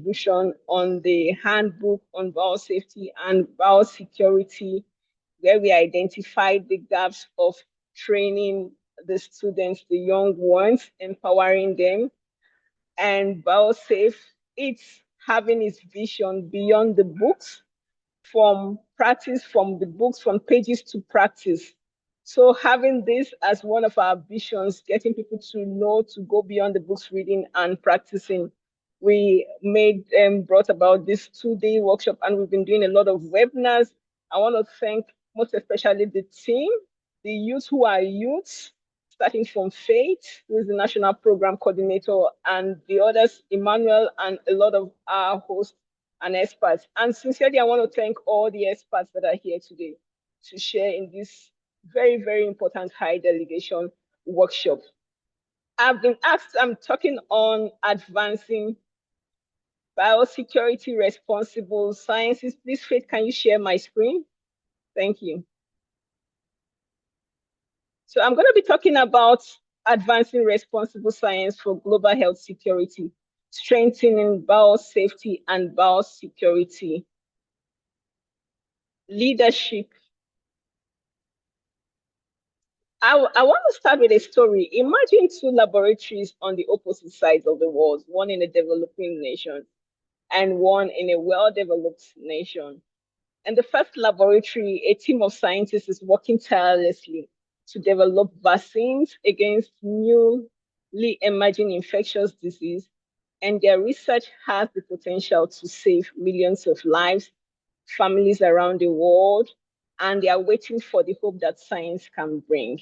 contribution on the handbook on biosafety and biosecurity, where we identified the gaps of training the students, the young ones, empowering them. And Biosafe, it's having its vision beyond the books, from practice, from the books, from pages to practice. So having this as one of our visions, getting people to know to go beyond the books reading and practicing, we brought about this 2-day workshop, and we've been doing a lot of webinars. I want to thank most especially the team, the youth who are youths, starting from Faith, who is the National Program Coordinator, and the others, Emmanuel, and a lot of our hosts and experts. And sincerely, I want to thank all the experts that are here today to share in this very, very important high delegation workshop. I've been asked, I'm talking on advancing biosecurity responsible sciences. Please, Faith, can you share my screen? Thank you. So I'm going to be talking about advancing responsible science for global health security, strengthening biosafety and biosecurity leadership. I want to start with a story. Imagine two laboratories on the opposite sides of the world, one in a developing nation and one in a well-developed nation. In the first laboratory, a team of scientists is working tirelessly to develop vaccines against newly emerging infectious disease, and their research has the potential to save millions of lives, families around the world, and they are waiting for the hope that science can bring.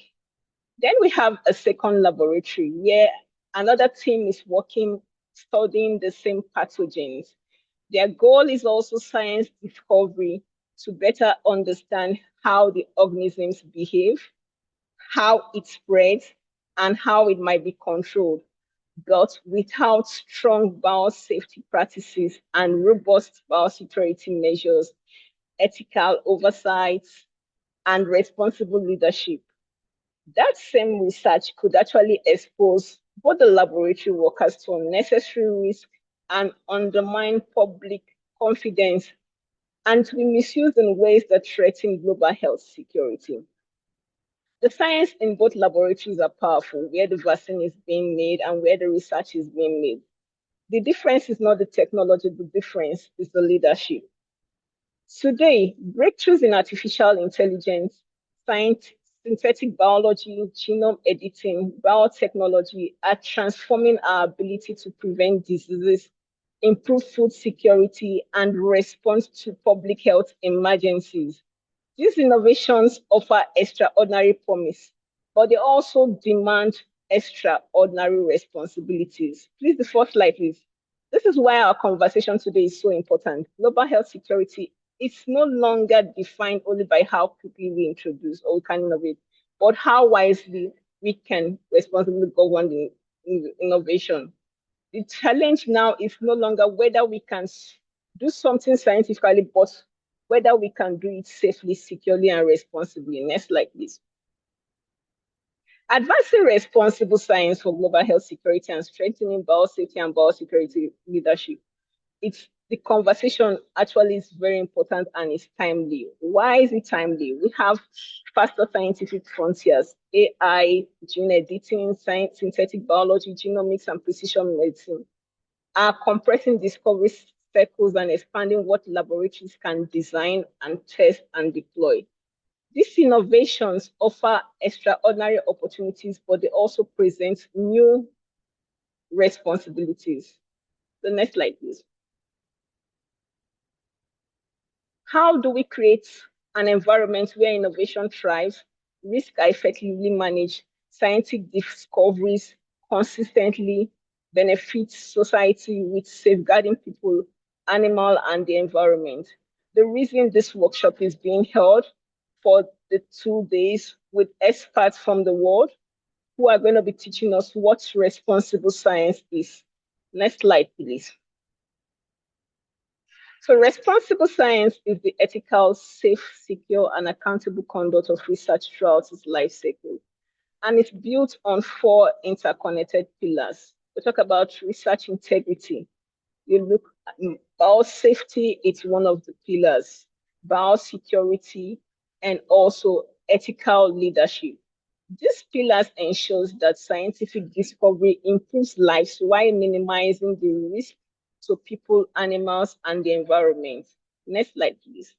Then we have a second laboratory where another team is working, studying the same pathogens. Their goal is also science discovery to better understand how the organisms behave, how it spreads, and how it might be controlled, but without strong biosafety practices and robust biosecurity measures, ethical oversight, and responsible leadership. That same research could actually expose both the laboratory workers to unnecessary risk and undermine public confidence, and to be misused in ways that threaten global health security. The science in both laboratories are powerful, where the vaccine is being made and where the research is being made. The difference is not the technology, the difference is the leadership. Today, breakthroughs in artificial intelligence, science, synthetic biology, genome editing, biotechnology are transforming our ability to prevent diseases, improve food security, and respond to public health emergencies. These innovations offer extraordinary promise, but they also demand extraordinary responsibilities. Please, the first slide, please. This is why our conversation today is so important. Global health security is no longer defined only by how quickly we introduce or we can innovate, but how wisely we can responsibly govern the innovation. The challenge now is no longer whether we can do something scientifically, but whether we can do it safely, securely, and responsibly. Next slide, please. Advancing responsible science for global health security and strengthening biosafety and biosecurity leadership. The conversation actually is very important and is timely. Why is it timely? We have faster scientific frontiers, AI, gene editing, science, synthetic biology, genomics, and precision medicine are compressing discovery cycles and expanding what laboratories can design and test and deploy. These innovations offer extraordinary opportunities, but they also present new responsibilities. The next slide, please. How do we create an environment where innovation thrives, risks are effectively managed, scientific discoveries consistently benefit society with safeguarding people, animal, and the environment? The reason this workshop is being held for the 2 days with experts from the world who are going to be teaching us what responsible science is. Next slide, please. So responsible science is the ethical, safe, secure, and accountable conduct of research throughout its life cycle. And it's built on 4 interconnected pillars. We talk about research integrity. you look at biosafety, it's one of the pillars, biosecurity, and also ethical leadership. These pillars ensures that scientific discovery improves lives while minimizing the risk to people, animals, and the environment. Next slide, please.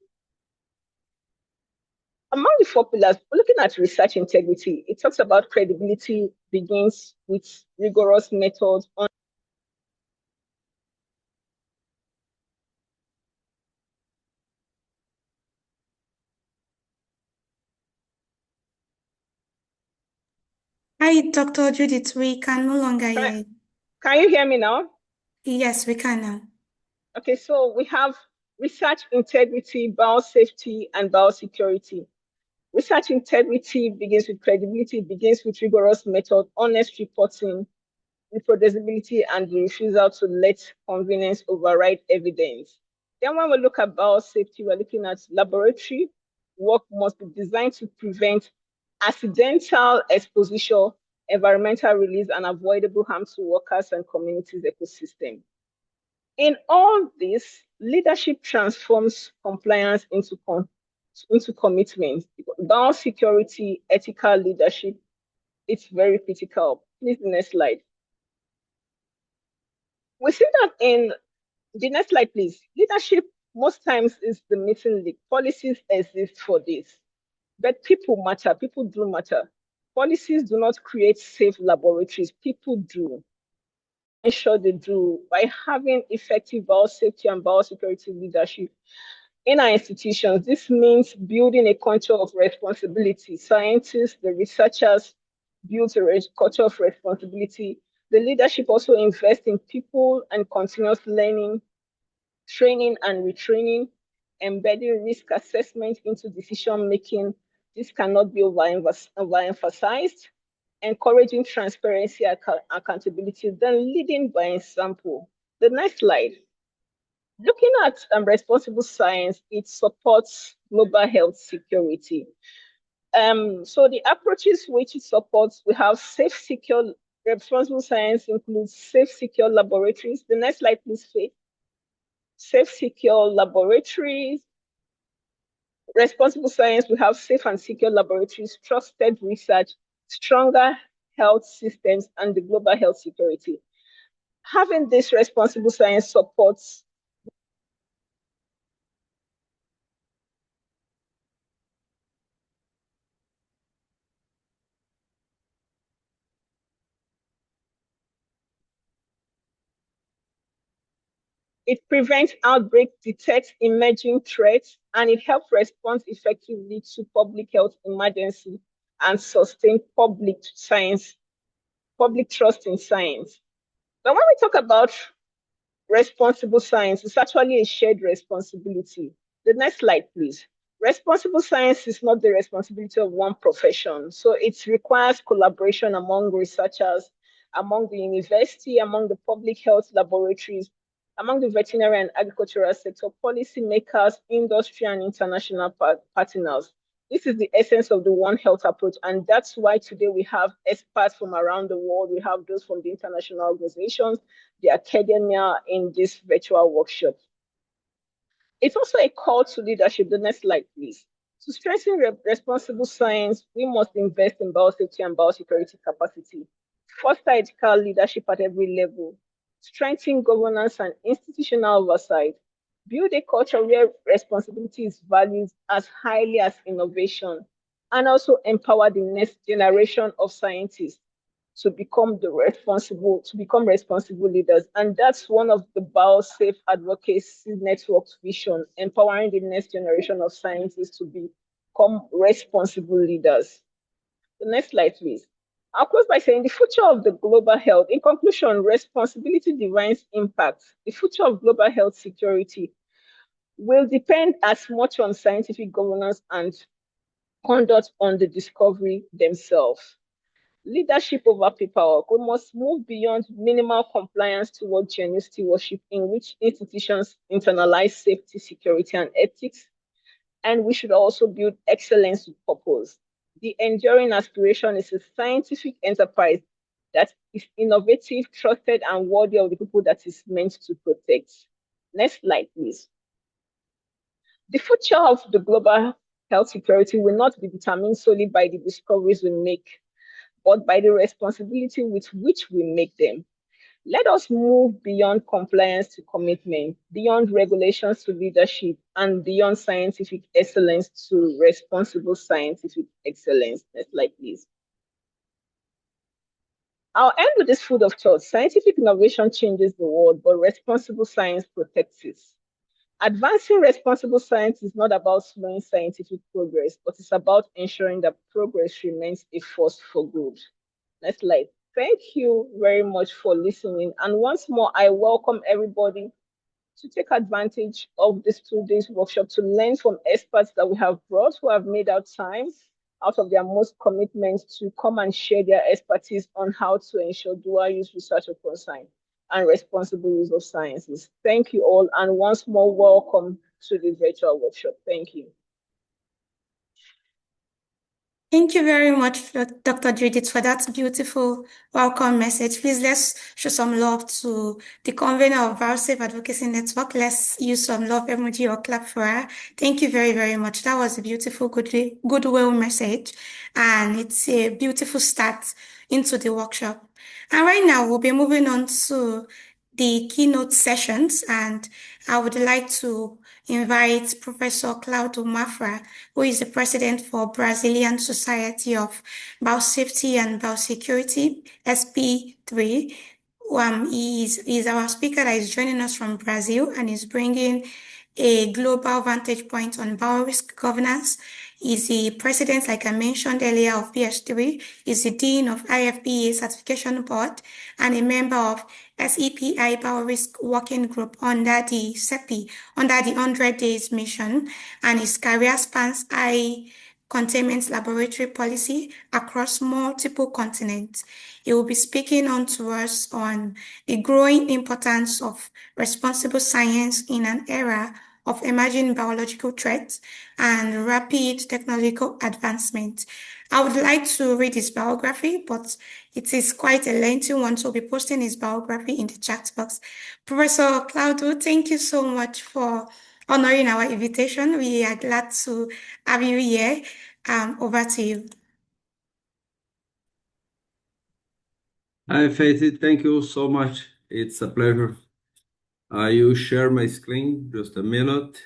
Among the four pillars, we're looking at research integrity. It talks about credibility begins with rigorous methods on Hi, Dr. Judith. We can no longer hear you. Can you hear me now? Yes, we can now. Okay, so we have research integrity, biosafety, and biosecurity. Research integrity begins with credibility, begins with rigorous method, honest reporting, reproducibility, and the refusal to let convenience override evidence. Then when we look at biosafety, we're looking at laboratory work must be designed to prevent accidental exposure, environmental release, and avoidable harm to workers and communities ecosystem. In all this, leadership transforms compliance into commitment. Biosecurity, ethical leadership, it's very critical. Please, the next slide. We see that in the next slide, please. Leadership most times is the missing link. Policies exist for this, but people matter. People do matter. Policies do not create safe laboratories. People do. Ensure they do by having effective biosafety and biosecurity leadership in our institutions. This means building a culture of responsibility. Scientists, the researchers build a culture of responsibility. The leadership also invests in people and continuous learning, training and retraining, embedding risk assessment into decision making. This cannot be overemphasized. Encouraging transparency, accountability, then leading by example. The next slide. Looking at responsible science, it supports global health security. So the approaches which it supports, we have safe, secure, responsible science includes safe, secure laboratories. The next slide, please, Faith. Safe, secure laboratories. Responsible science, we have safe and secure laboratories, trusted research, stronger health systems, and the global health security. Having this responsible science supports it prevents outbreak, detects emerging threats, and it helps respond effectively to public health emergency and sustain public science, public trust in science. But when we talk about responsible science, it's actually a shared responsibility. The next slide, please. Responsible science is not the responsibility of one profession. So it requires collaboration among researchers, among the university, among the public health laboratories, among the veterinary and agricultural sector, policymakers, industry, and international partners. This is the essence of the One Health approach. And that's why today we have experts from around the world. We have those from the international organizations, the academia in this virtual workshop. It's also a call to leadership. The next slide, please. To strengthen responsible science, we must invest in biosafety and biosecurity capacity, foster ethical leadership at every level, strengthen governance and institutional oversight, build a culture where responsibility is valued as highly as innovation, and also empower the next generation of scientists to become responsible leaders. And that's one of the Biosafe Advocacy Network's vision, empowering the next generation of scientists to become responsible leaders. The next slide, please. I'll close by saying the future of the global health. In conclusion, responsibility defines impact. The future of global health security will depend as much on scientific governance and conduct on the discovery themselves. Leadership over paperwork. We must move beyond minimal compliance towards genuine stewardship in which institutions internalize safety, security, and ethics. And we should also build excellence with purpose. The enduring aspiration is a scientific enterprise that is innovative, trusted, and worthy of the people that is meant to protect. Next slide, please. The future of the global health security will not be determined solely by the discoveries we make, but by the responsibility with which we make them. Let us move beyond compliance to commitment, beyond regulations to leadership, and beyond scientific excellence to responsible scientific excellence. Next slide, please. I'll end with this food of thought. Scientific innovation changes the world, but responsible science protects it. Advancing responsible science is not about slowing scientific progress, but it's about ensuring that progress remains a force for good. Next slide. Thank you very much for listening. And once more, I welcome everybody to take advantage of this 2 days workshop to learn from experts that we have brought who have made out time out of their most commitment to come and share their expertise on how to ensure dual use research of concern and responsible use of sciences. Thank you all, and once more, welcome to the virtual workshop. Thank you. Thank you very much, Dr. Judith, for that beautiful welcome message. Please let's show some love to the convener of Biosafe Advocacy Network. Let's use some love emoji or clap for her. Thank you very, very much. That was a beautiful goodwill message, and it's a beautiful start into the workshop. And right now, we'll be moving on to the keynote sessions, and I would like to invite Professor Claudio Mafra, who is the president for Brazilian Society of Biosafety and Biosecurity, SP3. He is our speaker that is joining us from Brazil and is bringing a global vantage point on biorisk governance. He's the president, like I mentioned earlier, of PS3, is the dean of IFBA Certification Board, and a member of SEPI Biorisk Working Group under the CEPI, under the 100 Days Mission, and his career spans containment laboratory policy across multiple continents. He will be speaking on to us on the growing importance of responsible science in an era of emerging biological threats and rapid technological advancement. I would like to read his biography, but it is quite a lengthy one, so I'll be posting his biography in the chat box. Professor Claudio, thank you so much for honoring our invitation. We are glad to have you here. Over to you. Hi, Faith. Thank you so much. It's a pleasure. I will share my screen, just a minute.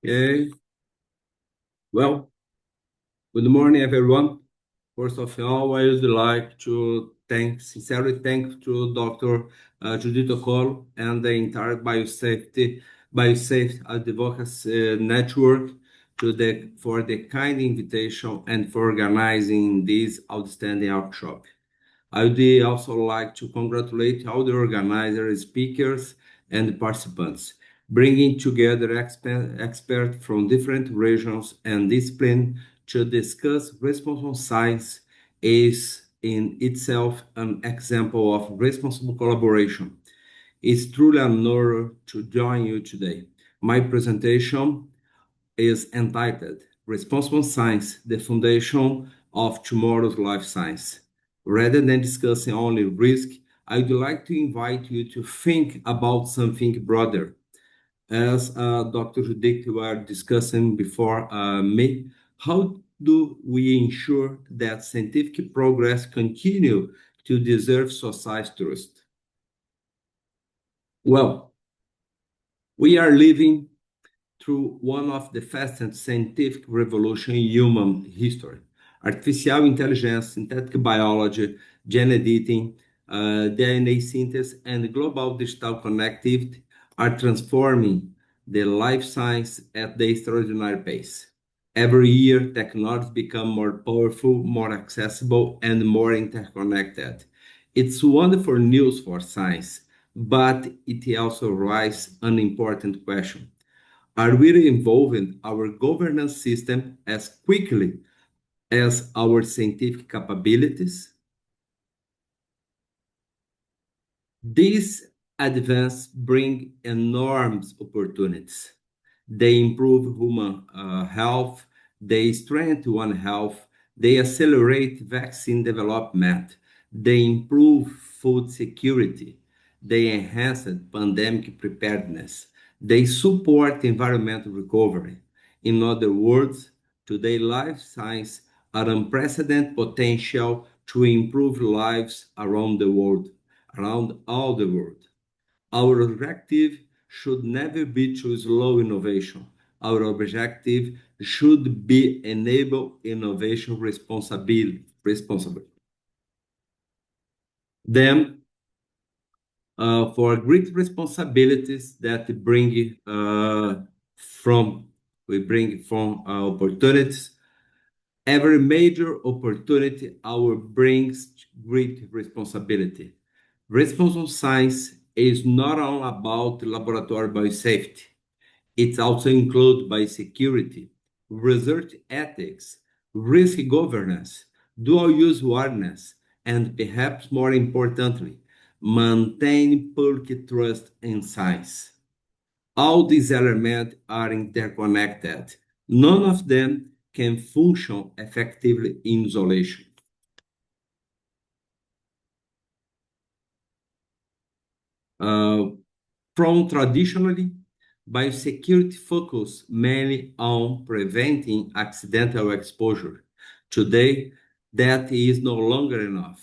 Okay. Well, good morning, everyone. First of all, I would like to sincerely thank to Dr. Judith Okolo and the entire Biosafety Advocacy Network for the kind invitation and for organizing this outstanding workshop. I would also like to congratulate all the organizers, speakers, and participants, bringing together experts from different regions and disciplines to discuss responsible science is in itself an example of responsible collaboration. It's truly an honor to join you today. My presentation is entitled Responsible Science, the Foundation of Tomorrow's Life Science. Rather than discussing only risk, I would like to invite you to think about something broader. As Dr. Judith were discussing before me, how do we ensure that scientific progress continue to deserve society's trust? Well, we are living through one of the fastest scientific revolutions in human history. Artificial intelligence, synthetic biology, gene editing, DNA synthesis, and global digital connectivity are transforming the life science at the extraordinary pace. Every year, technologies become more powerful, more accessible, and more interconnected. It's wonderful news for science, but it also raises an important question. Are we involving our governance system as quickly as our scientific capabilities. These advances bring enormous opportunities. They improve human health, they strengthen one health, they accelerate vaccine development, they improve food security, they enhance pandemic preparedness, they support environmental recovery. In other words, today life science are unprecedented potential to improve lives around the world, around all the world. Our objective should never be to slow innovation. Our objective should be enable innovation responsibly. Then, for great responsibilities that we bring from opportunities. Every major opportunity brings great responsibility. Responsible science is not only about laboratory biosafety. It also includes biosecurity, research ethics, risk governance, dual-use awareness, and perhaps more importantly, maintain public trust in science. All these elements are interconnected. None of them can function effectively in isolation. From traditionally, biosecurity focus mainly on preventing accidental exposure. Today, that is no longer enough.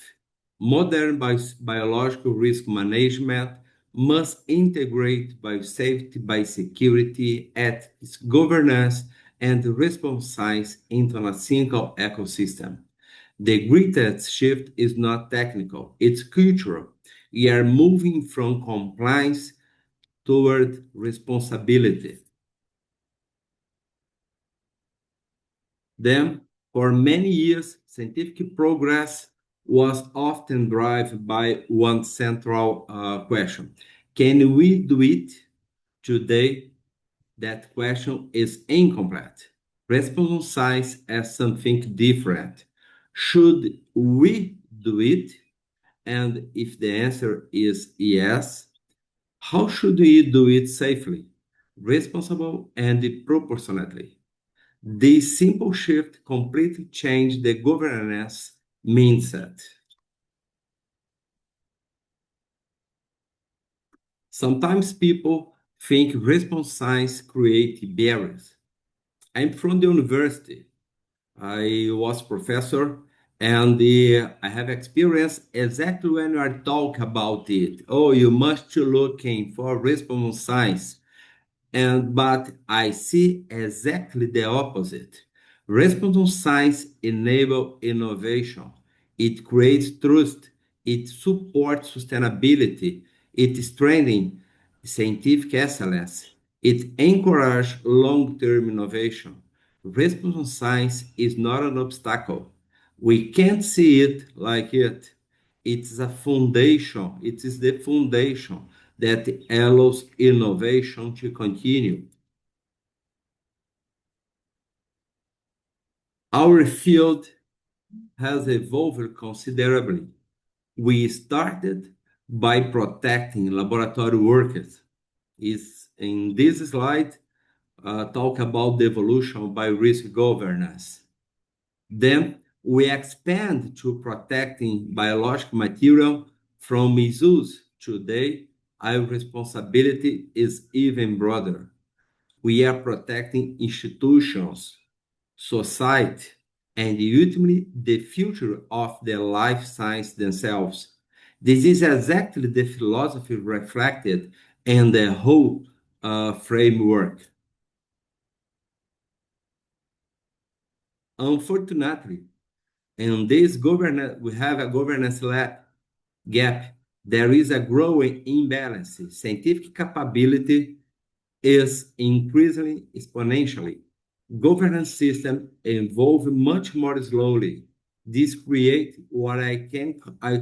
Modern biological risk management must integrate biosafety, biosecurity, ethics, governance, and response science into a single ecosystem. The greatest shift is not technical, it's cultural. We are moving from compliance toward responsibility. Then, for many years, scientific progress was often driven by one central question. Can we do it? Today, that question is incomplete. Responsible science as something different. Should we do it? And if the answer is yes, how should we do it safely, responsible, and proportionately? This simple shift completely changed the governance mindset. Sometimes people think response science creates barriers. I'm from the university. I was professor and I have experience exactly when I talk about it. Oh, you must looking for response science. But I see exactly the opposite. Responsible science enables innovation. It creates trust. It supports sustainability. It strengthens scientific excellence. It encourages long-term innovation. Responsible science is not an obstacle. We can't see it like it. It's a foundation. It is the foundation that allows innovation to continue. Our field has evolved considerably. We started by protecting laboratory workers. Is in this slide, talk about the evolution by risk governance. Then we expand to protecting biological material from misuse. Today, our responsibility is even broader. We are protecting institutions, society, and ultimately the future of the life science themselves. This is exactly the philosophy reflected in the whole framework. Unfortunately, in this governance, we have a governance gap. There is a growing imbalance. Scientific capability is increasing exponentially. Governance systems evolve much more slowly. This creates what I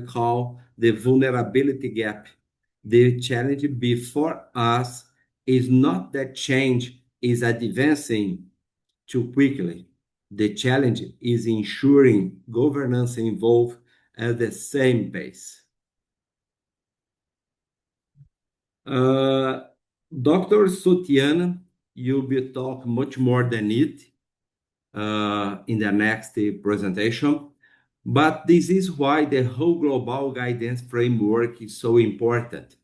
call the vulnerability gap. The challenge before us is not that change is advancing too quickly. The challenge is ensuring governance involve at the same pace. Dr. Soatiana, you'll be talk much more than it in the next presentation. But this is why the whole global guidance framework is so important.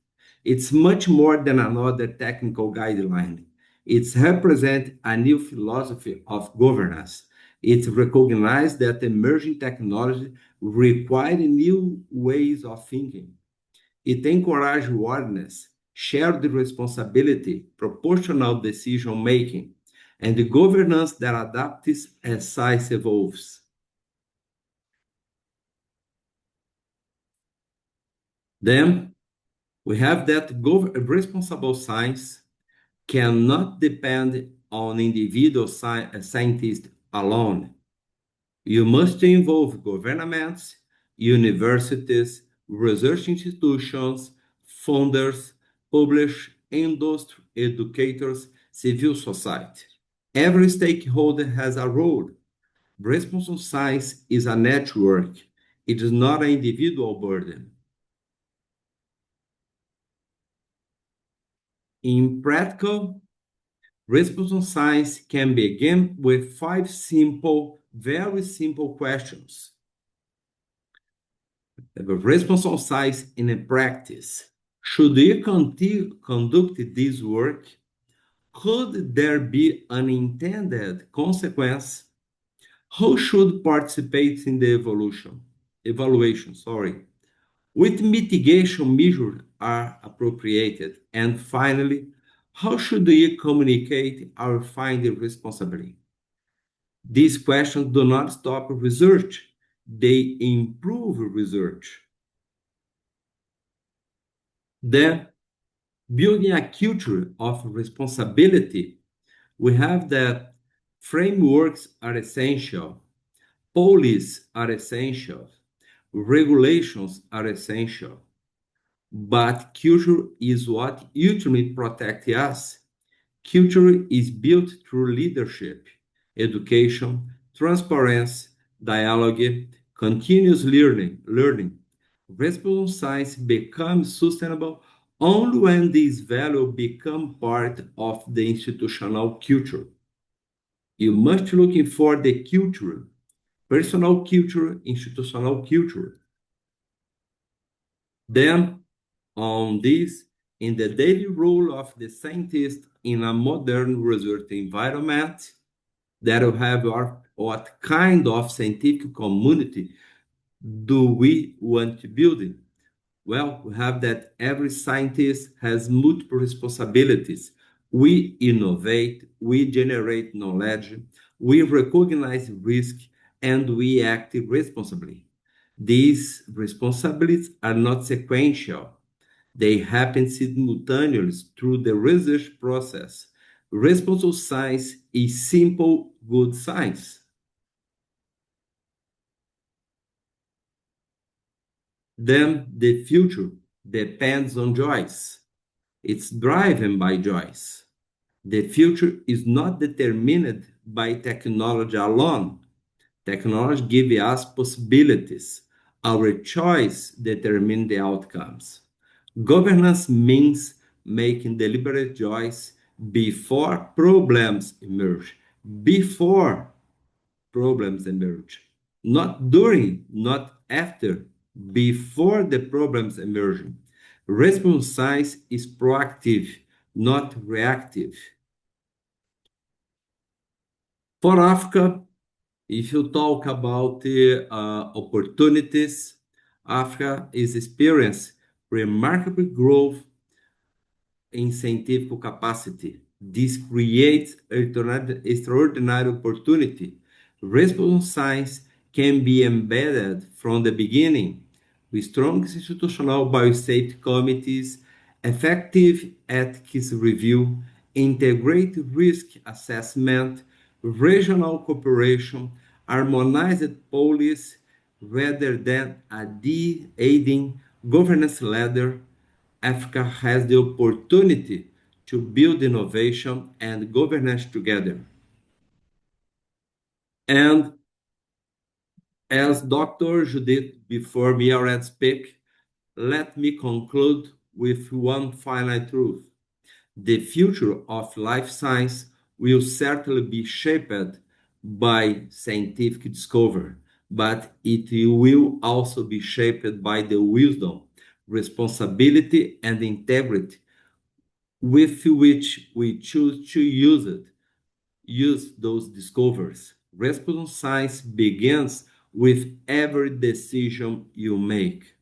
It's much more than another technical guideline. It represents a new philosophy of governance. It recognizes that emerging technology require new ways of thinking. It encourages awareness, shared responsibility, proportional decision making, and the governance that adapts as science evolves. Then we have that responsible science cannot depend on individual scientists alone. You must involve governments, universities, research institutions, funders, publishers, industry, educators, civil society. Every stakeholder has a role. Responsible science is a network. It is not an individual burden. In practical, responsible science can begin with 5 simple, very simple questions. Responsible science in a practice. Should we conduct this work? Could there be unintended consequence? Who should participate in the evaluation? Which mitigation measures are appropriated? And finally, how should we communicate our findings responsibly? These questions do not stop research, they improve research. Then, building a culture of responsibility, we have that frameworks are essential, policies are essential, regulations are essential, but culture is what ultimately protects us. Culture is built through leadership, education, transparency, dialogue, continuous learning. Responsible science becomes sustainable only when these values become part of the institutional culture. You must looking for the culture, personal culture, institutional culture. Then, on this, in the daily role of the scientist in a modern research environment, that will have what kind of scientific community do we want to build? Well, we have that every scientist has multiple responsibilities. We innovate, we generate knowledge, we recognize risk, and we act responsibly. These responsibilities are not sequential. They happen simultaneously through the research process. Responsible science is simple, good science. Then the future depends on choice. It's driven by choice. The future is not determined by technology alone. Technology gives us possibilities. Our choice determines the outcomes. Governance means making deliberate choice before problems emerge. Before problems emerge. Not during, not after, before the problems emerge. Responsible science is proactive, not reactive. For Africa, if you talk about the opportunities, Africa is experiencing remarkable growth in scientific capacity. This creates extraordinary opportunity. Responsible science can be embedded from the beginning with strong institutional biosafety committees, effective ethics review, integrated risk assessment, regional cooperation, harmonized policy rather than a de-aiding governance ladder. Africa has the opportunity to build innovation and governance together. And as Dr. Judith before me already speak, let me conclude with one final truth. The future of life science will certainly be shaped by scientific discovery, but it will also be shaped by the wisdom, responsibility, and integrity with which we choose to use those discoveries. Responsible science begins with every decision you make.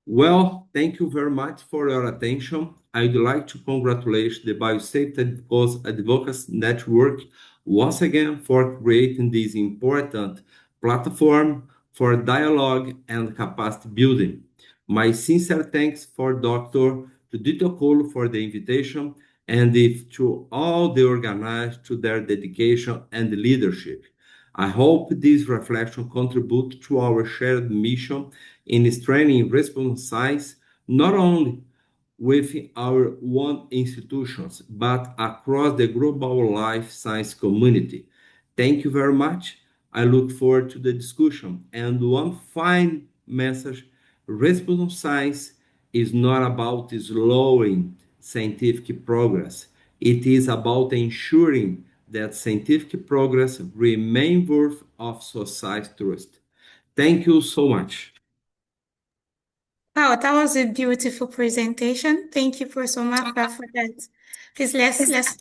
Well, thank you very much for your attention. I'd like to congratulate the Biosafety Advocacy Network once again for creating this important platform for dialogue and capacity building. My sincere thanks for Dr. Judith Okolo for the invitation and to all the organizers to their dedication and leadership. I hope this reflection contributes to our shared mission in strengthening responsible science, not only within our own institutions, but across the global life science community. Thank you very much. I look forward to the discussion. And one final message, responsible science is not about slowing scientific progress. It is about ensuring that scientific progress remains worthy of society's trust. Thank you so much. Wow, that was a beautiful presentation. Thank you, Professor Mafra, for that. Please let's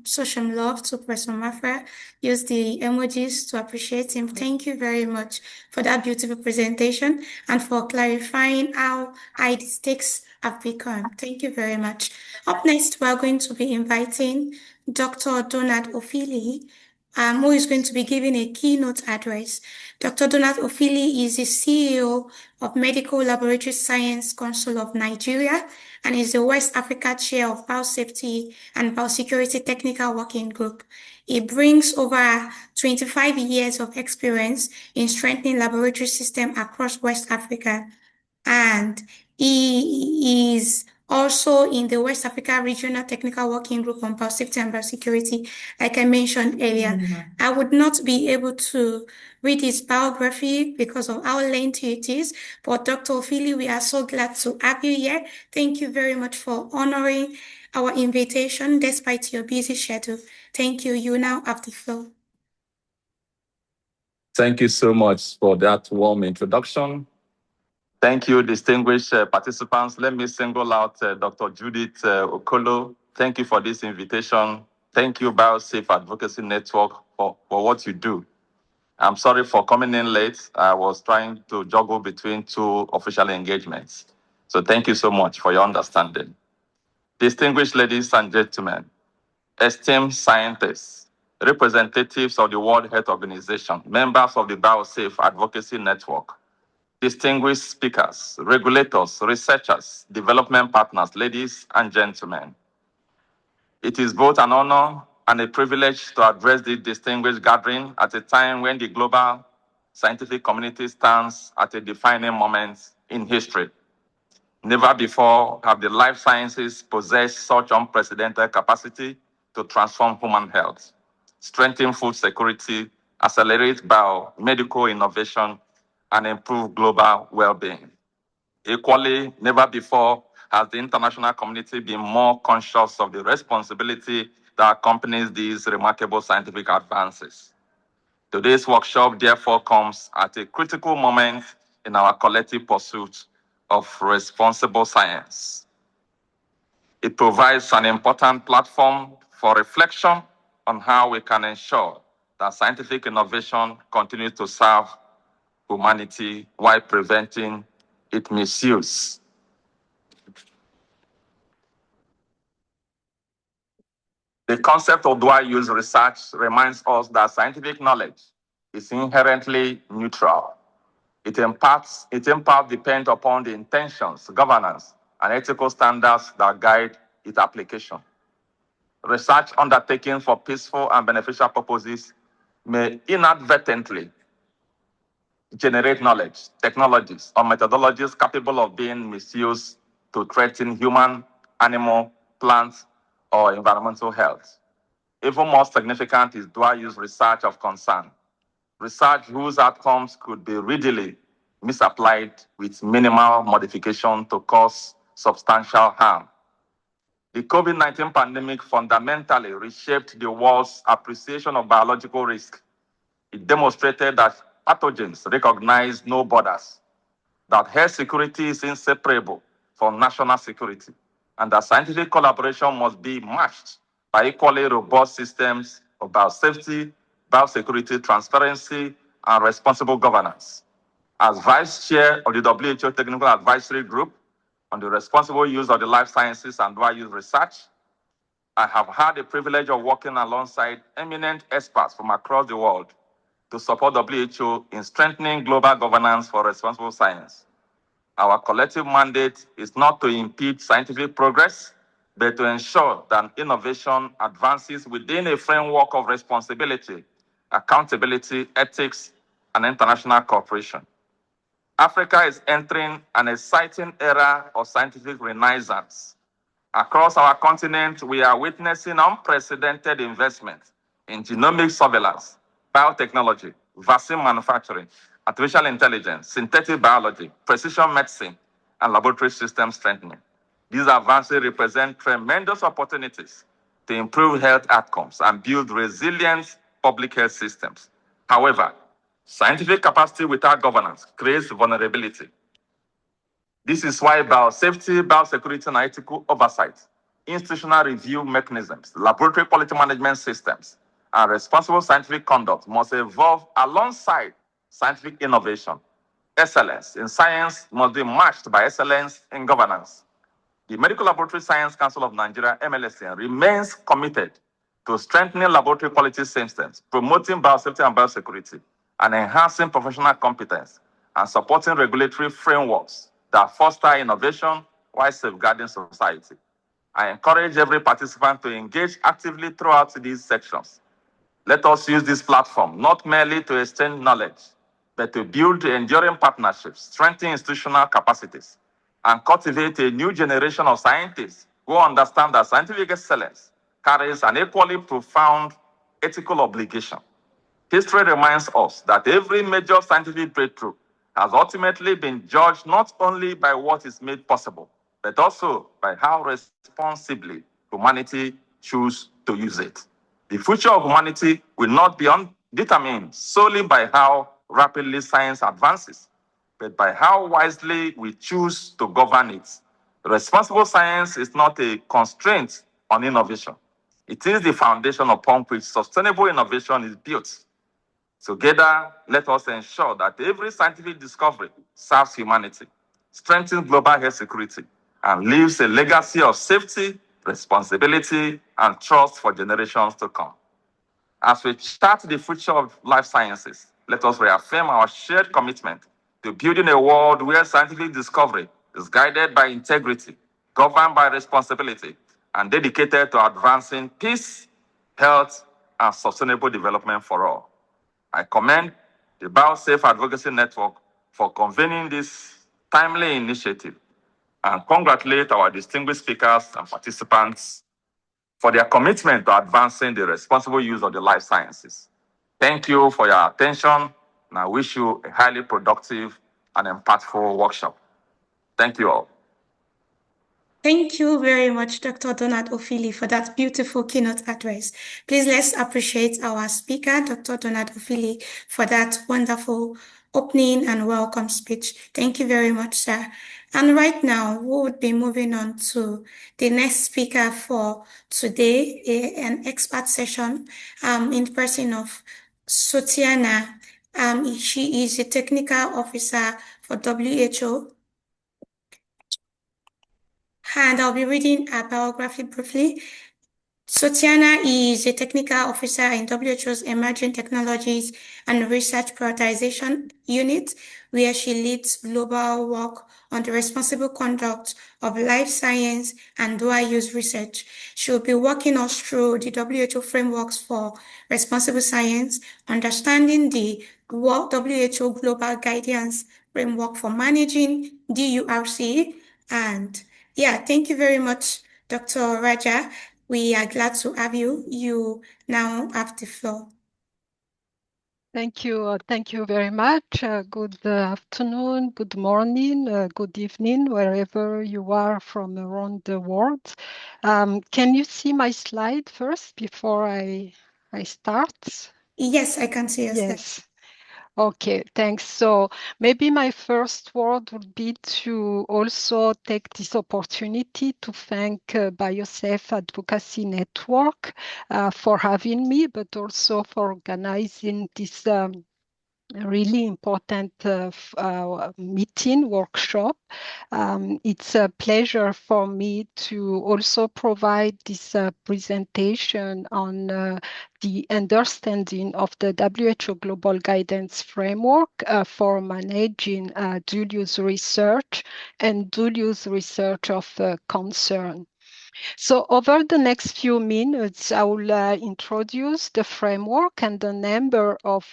show some love to Professor Mafra. Use the emojis to appreciate him. Thank you very much for that beautiful presentation and for clarifying how high the stakes have become. Thank you very much. Up next, we are going to be inviting Dr. Donald Ofili, who is going to be giving a keynote address. Dr. Donald Ofili is the CEO of Medical Laboratory Science Council of Nigeria and is the West Africa Chair of Biosafety and Biosecurity Technical Working Group. He brings over 25 years of experience in strengthening laboratory systems across West Africa, and he is also in the West Africa Regional Technical Working Group on Biosafety and Biosecurity, like I mentioned earlier. I would not be able to read his biography because of how lengthy it is, but Dr. Ofili, we are so glad to have you here. Thank you very much for honoring our invitation despite your busy schedule. Thank you. You now have the floor. Thank you so much for that warm introduction. Thank you, distinguished participants. Let me single out Dr. Judith Okolo. Thank you for this invitation. Thank you, Biosafe Advocacy Network, for what you do. I'm sorry for coming in late. I was trying to juggle between two official engagements. So thank you so much for your understanding. Distinguished ladies and gentlemen, esteemed scientists, representatives of the World Health Organization, members of the Biosafe Advocacy Network, distinguished speakers, regulators, researchers, development partners, ladies and gentlemen. It is both an honor and a privilege to address this distinguished gathering at a time when the global scientific community stands at a defining moment in history. Never before have the life sciences possessed such unprecedented capacity to transform human health, strengthen food security, accelerate biomedical innovation, and improve global well-being. Equally, never before has the international community been more conscious of the responsibility that accompanies these remarkable scientific advances. Today's workshop, therefore, comes at a critical moment in our collective pursuit of responsible science. It provides an important platform for reflection on how we can ensure that scientific innovation continues to serve humanity while preventing its misuse. The concept of dual use research reminds us that scientific knowledge is inherently neutral. Its impact depends upon the intentions, governance, and ethical standards that guide its application. Research undertaken for peaceful and beneficial purposes may inadvertently generate knowledge, technologies, or methodologies capable of being misused to threaten human, animal, plant, or environmental health. Even more significant is dual-use research of concern, research whose outcomes could be readily misapplied with minimal modification to cause substantial harm. The COVID-19 pandemic fundamentally reshaped the world's appreciation of biological risk. It demonstrated that pathogens recognize no borders, that health security is inseparable from national security, and that scientific collaboration must be matched by equally robust systems of biosafety, biosecurity, transparency, and responsible governance. As Vice Chair of the WHO Technical Advisory Group on the responsible use of the life sciences and dual-use research, I have had the privilege of working alongside eminent experts from across the world to support WHO in strengthening global governance for responsible science. Our collective mandate is not to impede scientific progress, but to ensure that innovation advances within a framework of responsibility, accountability, ethics, and international cooperation. Africa is entering an exciting era of scientific renaissance. Across our continent, we are witnessing unprecedented investment in genomic surveillance, biotechnology, vaccine manufacturing, artificial intelligence, synthetic biology, precision medicine, and laboratory system strengthening. These advances represent tremendous opportunities to improve health outcomes and build resilient public health systems. However, scientific capacity without governance creates vulnerability. This is why biosafety, biosecurity, and ethical oversight, institutional review mechanisms, laboratory quality management systems, and responsible scientific conduct must evolve alongside scientific innovation. Excellence in science must be matched by excellence in governance. The Medical Laboratory Science Council of Nigeria, MLSN, remains committed to strengthening laboratory quality systems, promoting biosafety and biosecurity, and enhancing professional competence, and supporting regulatory frameworks that foster innovation while safeguarding society. I encourage every participant to engage actively throughout these sections. Let us use this platform not merely to exchange knowledge, but to build enduring partnerships, strengthen institutional capacities, and cultivate a new generation of scientists who understand that scientific excellence carries an equally profound ethical obligation. History reminds us that every major scientific breakthrough has ultimately been judged not only by what is made possible, but also by how responsibly humanity chooses to use it. The future of humanity will not be determined solely by how rapidly science advances, but by how wisely we choose to govern it. Responsible science is not a constraint on innovation. It is the foundation upon which sustainable innovation is built. Together, let us ensure that every scientific discovery serves humanity, strengthens global health security, and leaves a legacy of safety, responsibility, and trust for generations to come. As we chart the future of life sciences, let us reaffirm our shared commitment to building a world where scientific discovery is guided by integrity, governed by responsibility, and dedicated to advancing peace, health, and sustainable development for all. I commend the Biosafe Advocacy Network for convening this timely initiative and congratulate our distinguished speakers and participants for their commitment to advancing the responsible use of the life sciences. Thank you for your attention, and I wish you a highly productive and impactful workshop. Thank you all. Thank you very much, Dr. Donald Ofili, for that beautiful keynote address. Please let's appreciate our speaker, Dr. Donald Ofili, for that wonderful opening and welcome speech. Thank you very much, sir. And right now, we would be moving on to the next speaker for today, an expert session in the person of Soatiana. She is a technical officer for WHO. And I'll be reading a biography briefly. Soatiana is a technical officer in WHO's Emerging Technologies and Research Prioritization Unit, where she leads global work on the responsible conduct of life science and dual-use research. She will be walking us through the WHO frameworks for responsible science, understanding the WHO Global Guidance Framework for managing DURC, and yeah, thank you very much, Dr. Raja. We are glad to have you. You now have the floor. Thank you. Thank you very much. Good afternoon, good morning, good evening, wherever you are from around the world. Can you see my slide first before I start? Yes, I can see your slide. Yes. Okay, thanks. So maybe my first word would be to also take this opportunity to thank Biosafe Advocacy Network for having me, but also for organizing this really important meeting workshop. It's a pleasure for me to also provide this presentation on the understanding of the WHO Global Guidance Framework for managing dual-use research and dual-use research of concern. So over the next few minutes, I will introduce the framework and a number of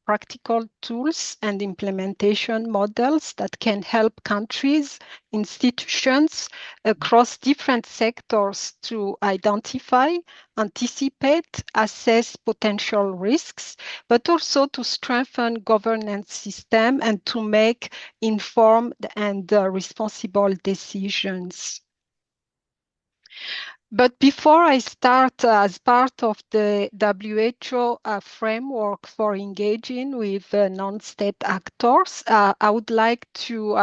practical tools and implementation models that can help countries, institutions across different sectors to identify, anticipate, assess potential risks, but also to strengthen governance system and to make informed and responsible decisions. But before I start, as part of the WHO framework for engaging with non-state actors, I would like to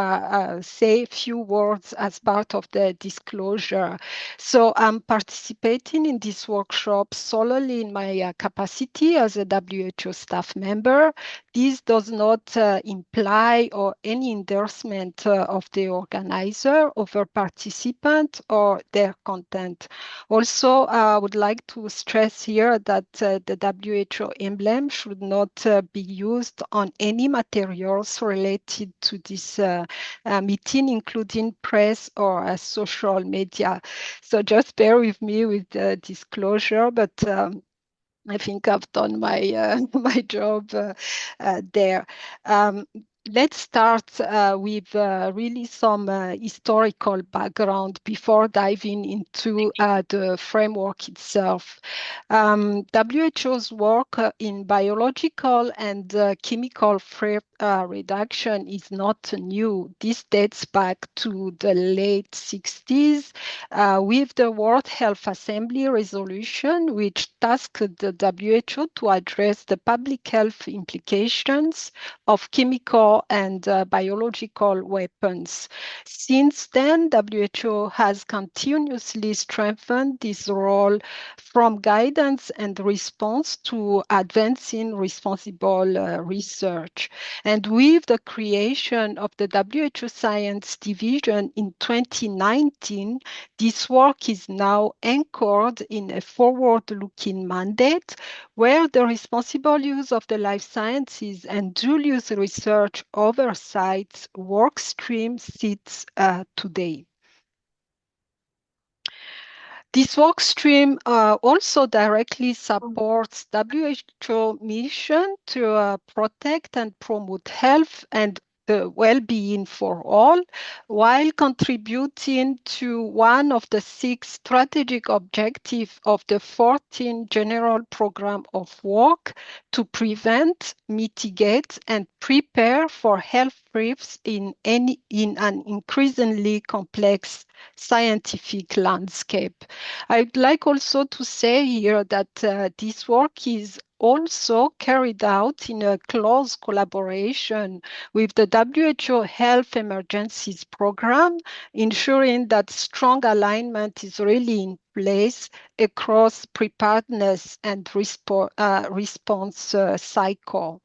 say a few words as part of the disclosure. So I'm participating in this workshop solely in my capacity as a WHO staff member. This does not imply or any endorsement of the organizer over participant or their content. Also, I would like to stress here that the WHO emblem should not be used on any materials related to this meeting, including press or social media. So just bear with me with the disclosure, but I think I've done my my job there. Let's start with really some historical background before diving into the framework itself. WHO's work in biological and chemical threat reduction is not new. This dates back to the late 60s with the World Health Assembly resolution, which tasked the WHO to address the public health implications of chemical and biological weapons. Since then, WHO has continuously strengthened this role from guidance and response to advancing responsible research. And with the creation of the WHO Science Division in 2019, this work is now anchored in a forward-looking mandate where the responsible use of the life sciences and dual-use research oversight work stream sits today. This work stream also directly supports WHO mission to protect and promote health and the well-being for all, while contributing to one of the 6 strategic objectives of the 14 General Program of Work to prevent, mitigate, and prepare for health risks in an increasingly complex scientific landscape. I'd like also to say here that this work is also carried out in a close collaboration with the WHO Health Emergencies Program, ensuring that strong alignment is really in place across preparedness and response cycle.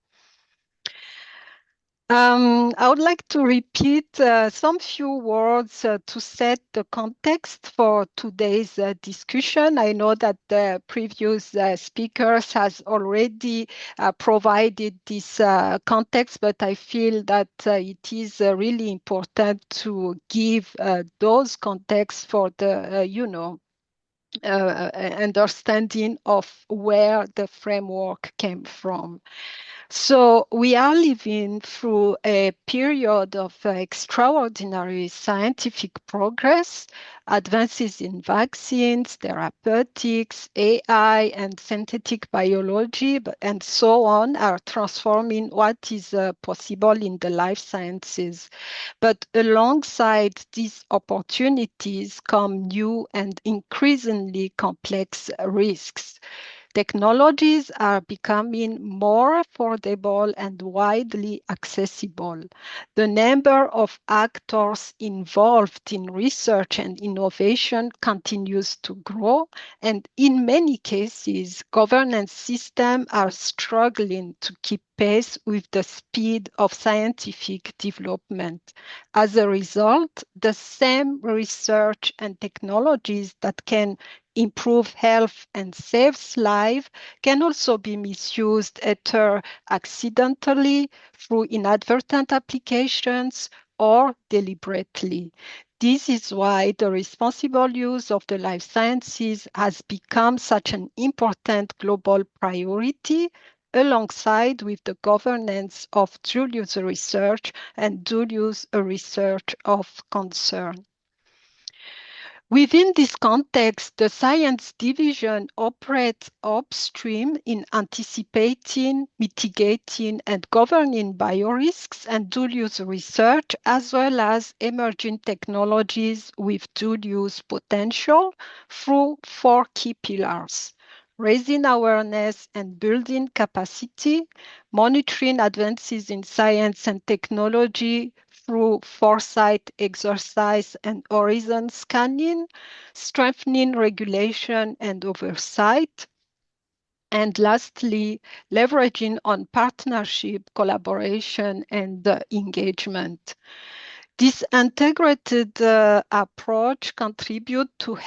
I would like to repeat some few words to set the context for today's discussion. I know that the previous speakers has already provided this context, but I feel that it is really important to give those contexts for the, understanding of where the framework came from. So we are living through a period of extraordinary scientific progress. Advances in vaccines, therapeutics, AI, and synthetic biology, and so on are transforming what is possible in the life sciences. But alongside these opportunities come new and increasingly complex risks. Technologies are becoming more affordable and widely accessible. The number of actors involved in research and innovation continues to grow, and in many cases, governance systems are struggling to keep pace with the speed of scientific development. As a result, the same research and technologies that can improve health and saves lives can also be misused either accidentally through inadvertent applications or deliberately. This is why the responsible use of the life sciences has become such an important global priority alongside with the governance of dual use research and dual use research of concern. Within this context, the science division operates upstream in anticipating, mitigating, and governing biorisks and dual-use research, as well as emerging technologies with dual-use potential through 4 key pillars: raising awareness and building capacity, monitoring advances in science and technology through foresight exercise and horizon scanning, strengthening regulation and oversight, and lastly, leveraging on partnership, collaboration, and engagement. This integrated approach contributes to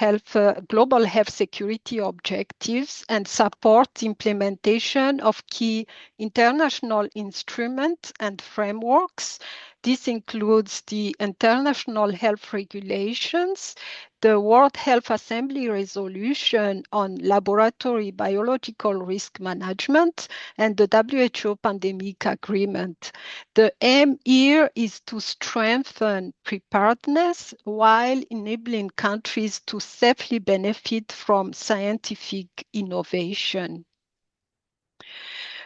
global health security objectives and support implementation of key international instruments and frameworks. This includes the International Health Regulations, the World Health Assembly Resolution on Laboratory Biological Risk Management, and the WHO Pandemic Agreement. The aim here is to strengthen preparedness while enabling countries to safely benefit from scientific innovation.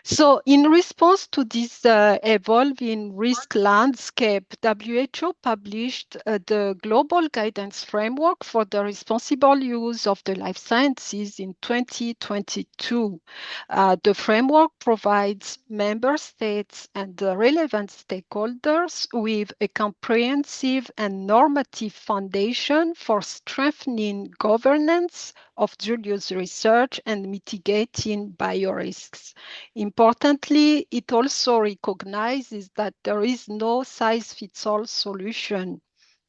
So in response to this evolving risk landscape, WHO published the Global Guidance Framework for the Responsible Use of the Life Sciences in 2022. The framework provides member states and the relevant stakeholders with a comprehensive and normative foundation for strengthening governance of dual-use research and mitigating biorisks. Importantly, it also recognizes that there is no size-fits-all solution.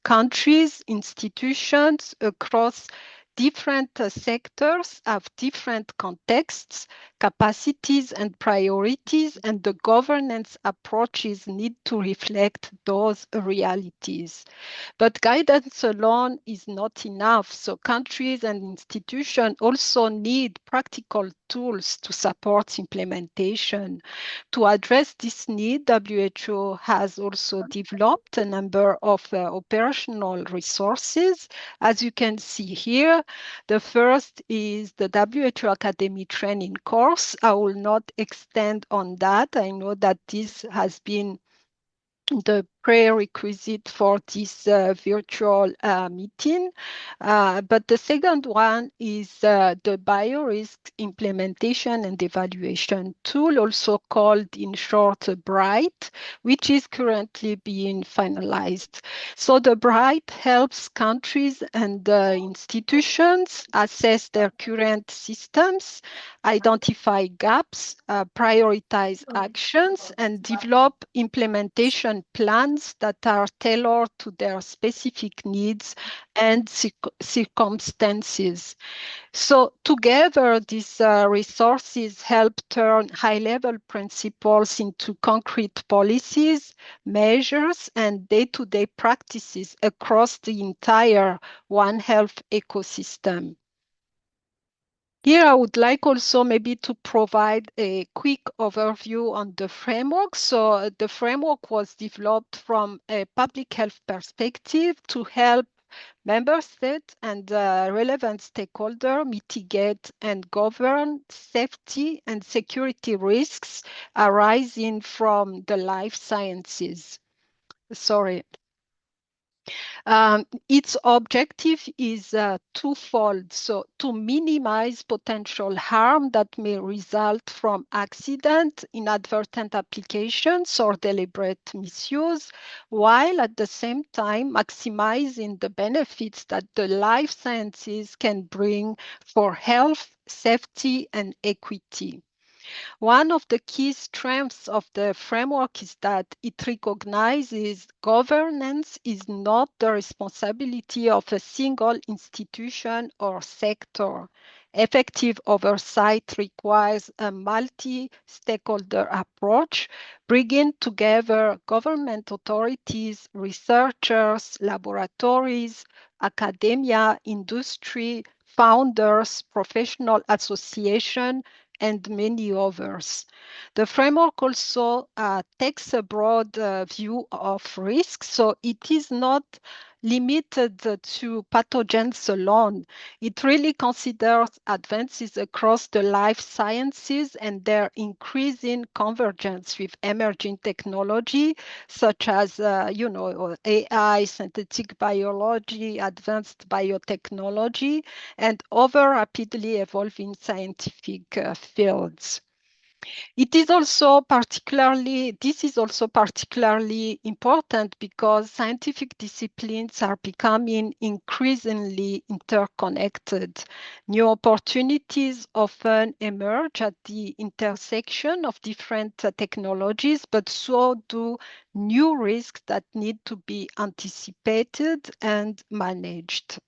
Countries, institutions across different sectors have different contexts, capacities, and priorities, and the governance approaches need to reflect those realities. But guidance alone is not enough, so countries and institutions also need practical tools to support implementation. To address this need, WHO has also developed a number of operational resources. As you can see here, the first is the WHO Academy training course. I will not extend on that. I know that this has been the prerequisite for this virtual meeting. But the second one is the Biorisk Implementation and Evaluation Tool, also called in short BRIGHT, which is currently being finalized. So the BRIGHT helps countries and institutions assess their current systems, identify gaps, prioritize actions, and develop implementation plans that are tailored to their specific needs and circumstances. So together, these resources help turn high-level principles into concrete policies, measures, and day-to-day practices across the entire One Health ecosystem. Here, I would like also maybe to provide a quick overview on the framework. So the framework was developed from a public health perspective to help member states and relevant stakeholders mitigate and govern safety and security risks arising from the life sciences. Sorry. Its objective is twofold. So to minimize potential harm that may result from accident, inadvertent applications, or deliberate misuse, while at the same time maximizing the benefits that the life sciences can bring for health, safety, and equity. One of the key strengths of the framework is that it recognizes governance is not the responsibility of a single institution or sector. Effective oversight requires a multi-stakeholder approach, bringing together government authorities, researchers, laboratories, academia, industry, founders, professional associations, and many others. The framework also takes a broad view of risk, so it is not limited to pathogens alone. It really considers advances across the life sciences and their increasing convergence with emerging technology, such as, AI, synthetic biology, advanced biotechnology, and other rapidly evolving scientific fields. This is also particularly important because scientific disciplines are becoming increasingly interconnected. New opportunities often emerge at the intersection of different technologies, but so do new risks that need to be anticipated and managed.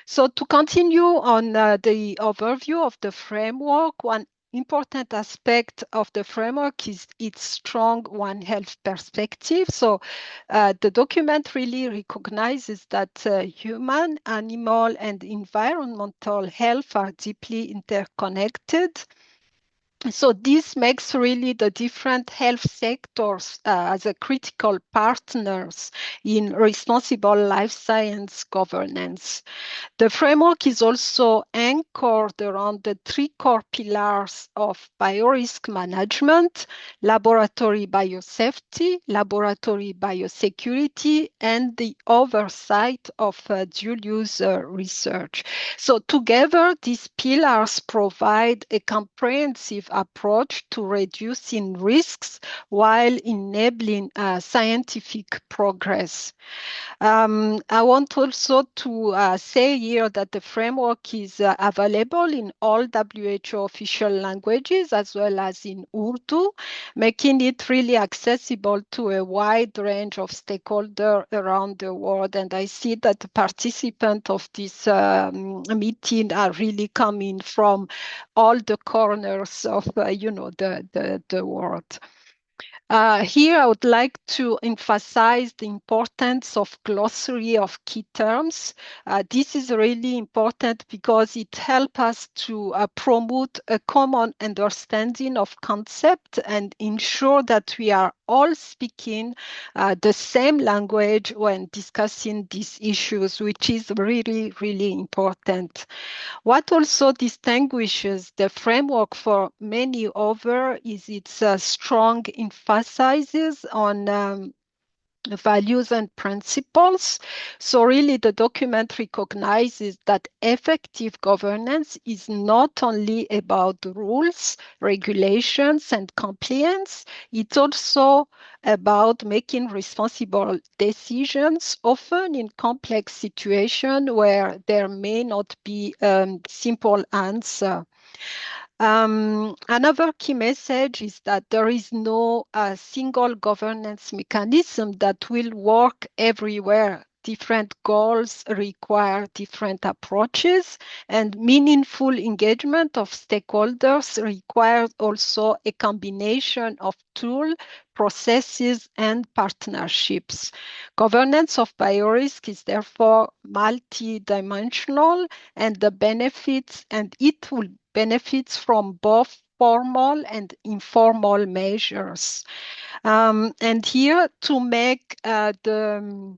So to continue on the overview of the framework, one important aspect of the framework is its strong One Health perspective. So the document really recognizes that human, animal, and environmental health are deeply interconnected. So this makes really the different health sectors as a critical partners in responsible life science governance. The framework is also anchored around the three core pillars of biorisk management, laboratory biosafety, laboratory biosecurity, and the oversight of dual-use research. So together, these pillars provide a comprehensive approach to reducing risks while enabling scientific progress. I want also to say here that the framework is available in all WHO official languages as well as in Urdu, making it really accessible to a wide range of stakeholders around the world. And I see that the participants of this meeting are really coming from all the corners of, the world. Here, I would like to emphasize the importance of glossary of key terms. This is really important because it helps us to promote a common understanding of concept and ensure that we are all speaking the same language when discussing these issues, which is really, really important. What also distinguishes the framework for many other is its strong emphasis on values and principles. So really the document recognizes that effective governance is not only about rules, regulations, and compliance, it's also about making responsible decisions, often in complex situations where there may not be a simple answer. Another key message is that there is no single governance mechanism that will work everywhere. different goals require different approaches, and meaningful engagement of stakeholders requires also a combination of tools, processes, and partnerships. Governance of biorisk is therefore multidimensional, and the benefits, and it will benefits from both formal and informal measures. And here, to make the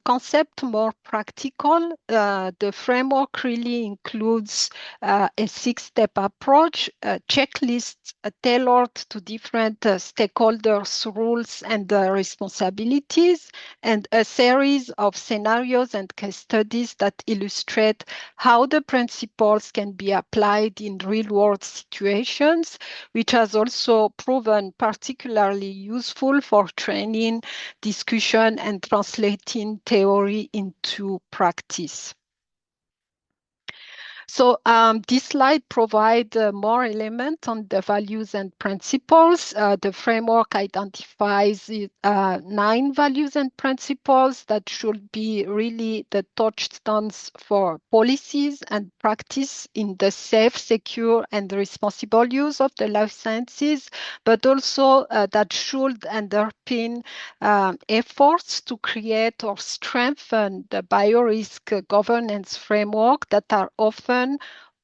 concept more practical, the framework really includes a 6-step approach, checklists tailored to different stakeholders' rules and responsibilities, and a series of scenarios and case studies that illustrate how the principles can be applied in real-world situations, which has also proven particularly useful for training, discussion, and translating theory into practice. So this slide provides more elements on the values and principles. The framework identifies 9 values and principles that should be really the touchstones for policies and practice in the safe, secure, and responsible use of the life sciences, but also that should underpin efforts to create or strengthen the biorisk governance framework that are often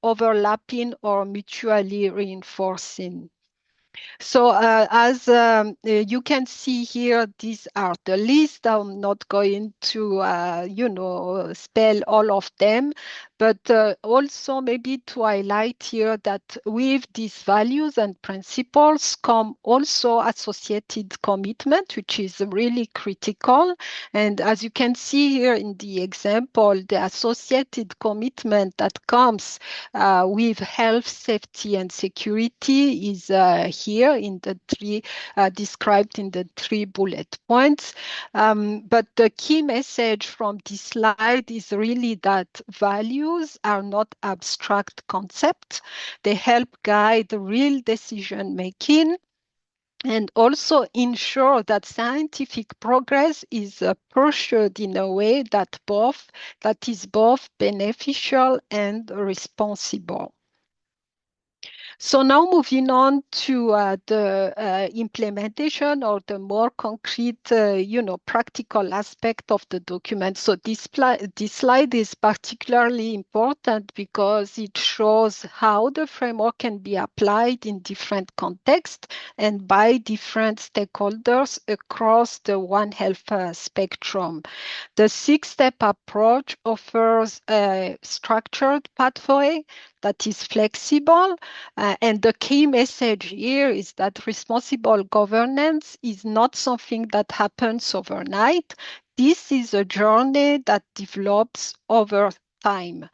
overlapping or mutually reinforcing. So as you can see here, these are the list. I'm not going to, spell all of them, but also maybe to highlight here that with these values and principles come also associated commitment, which is really critical. And as you can see here in the example, the associated commitment that comes with health, safety, and security is here in the 3 described in the 3 bullet points. But the key message from this slide is really that values are not abstract concepts. They help guide real decision making and also ensure that scientific progress is pursued in a way that is both beneficial and responsible. So now moving on to the implementation or the more concrete, practical aspect of the document. So this slide is particularly important because it shows how the framework can be applied in different contexts and by different stakeholders across the One Health spectrum. The 6-step approach offers a structured pathway that is flexible. And the key message here is that responsible governance is not something that happens overnight. This is a journey that develops over time.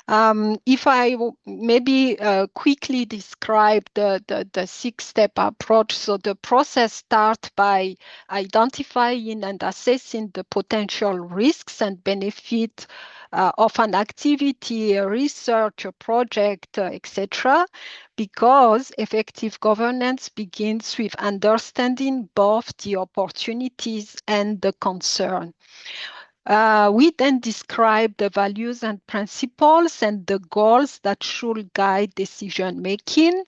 If I maybe quickly describe the 6-step approach, so the process starts by identifying and assessing the potential risks and benefits of an activity, a research, a project, etc., because effective governance begins with understanding both the opportunities and the concern. We then describe the values and principles and the goals that should guide decision making.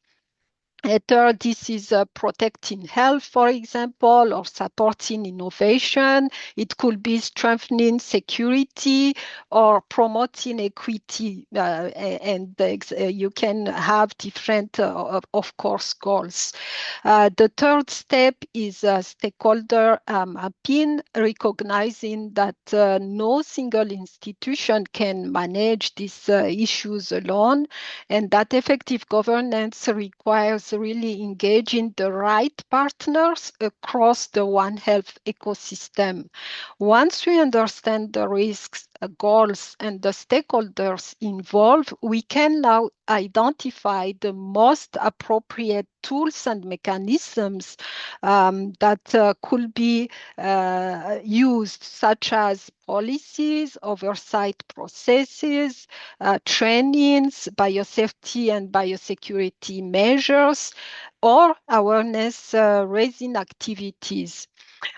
Third, this is protecting health, for example, or supporting innovation. It could be strengthening security or promoting equity, and you can have different, of course, goals. The third step is stakeholder mapping, recognizing that no single institution can manage these issues alone, and that effective governance requires really engaging the right partners across the One Health ecosystem. Once we understand the risks, goals, and the stakeholders involved, we can now identify the most appropriate tools and mechanisms that could be used, such as policies, oversight processes, trainings, biosafety and biosecurity measures, or awareness raising activities.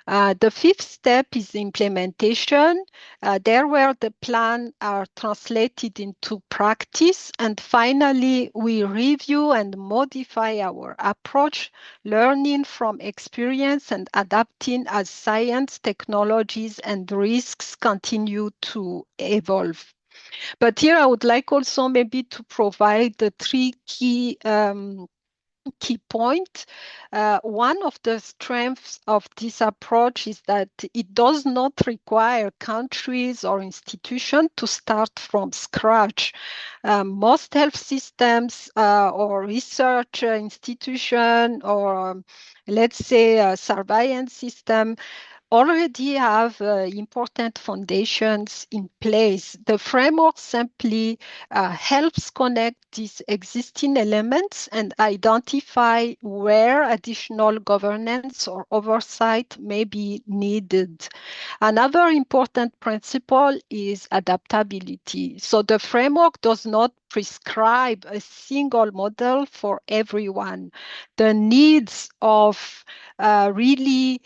The fifth step is implementation. There where the plan are translated into practice. And finally, we review and modify our approach, learning from experience and adapting as science, technologies, and risks continue to evolve. But here I would like also maybe to provide the three key point. One of the strengths of this approach is that it does not require countries or institutions to start from scratch. Most health systems or research institution or let's say a surveillance system already have important foundations in place. The framework simply helps connect these existing elements and identify where additional governance or oversight may be needed. Another important principle is adaptability. So the framework does not prescribe a single model for everyone. The needs of really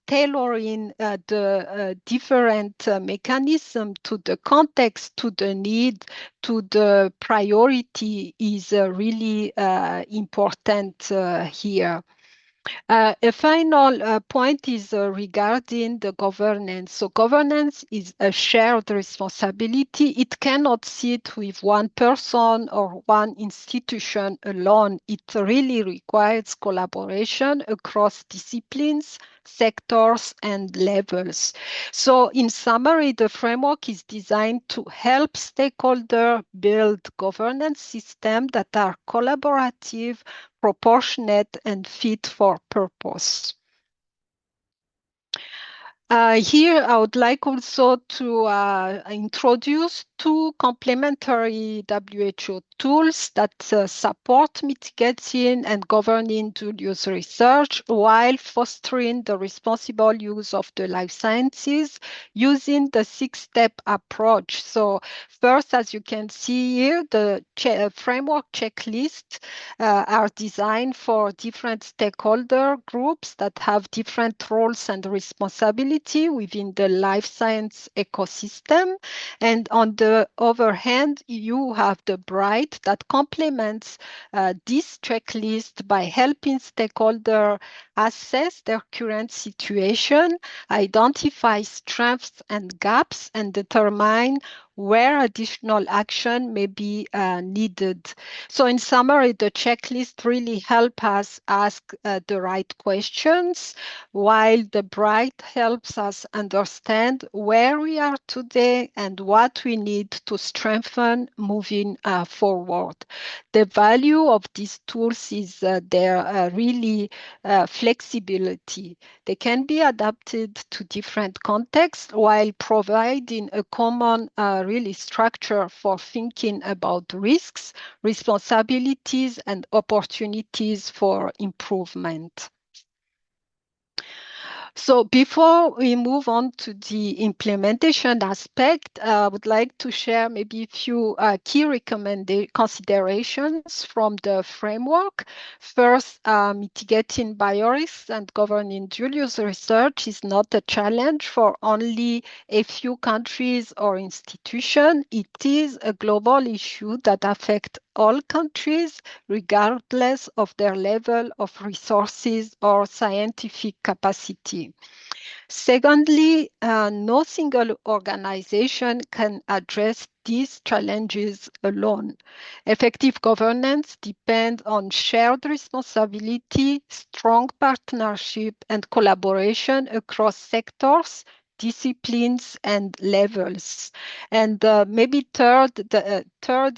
tailoring the different mechanism to the context, to the need, to the priority is really important here. A final point is regarding the governance. So governance is a shared responsibility. It cannot sit with one person or one institution alone. It really requires collaboration across disciplines, sectors, and levels. So in summary, the framework is designed to help stakeholders build governance systems that are collaborative, proportionate, and fit for purpose. Here, I would like also to introduce two complementary WHO tools that support mitigating and governing dual-use research while fostering the responsible use of the life sciences using the six-step approach. So first, as you can see here, the framework checklists are designed for different stakeholder groups that have different roles and responsibility within the life science ecosystem. And on the other hand, you have the BRIGHT that complements this checklist by helping stakeholders assess their current situation, identify strengths and gaps, and determine where additional action may be needed. So in summary, the checklist really helps us ask the right questions, while the BRIGHT helps us understand where we are today and what we need to strengthen moving forward. The value of these tools is their really flexibility. They can be adapted to different contexts while providing a common really structure for thinking about risks, responsibilities, and opportunities for improvement. So before we move on to the implementation aspect, I would like to share maybe a few key considerations from the framework. First, mitigating biorisks and governing dual-use research is not a challenge for only a few countries or institutions. It is a global issue that affects all countries, regardless of their level of resources or scientific capacity. Secondly, no single organization can address these challenges alone. Effective governance depends on shared responsibility, strong partnership, and collaboration across sectors, disciplines, and levels. And maybe third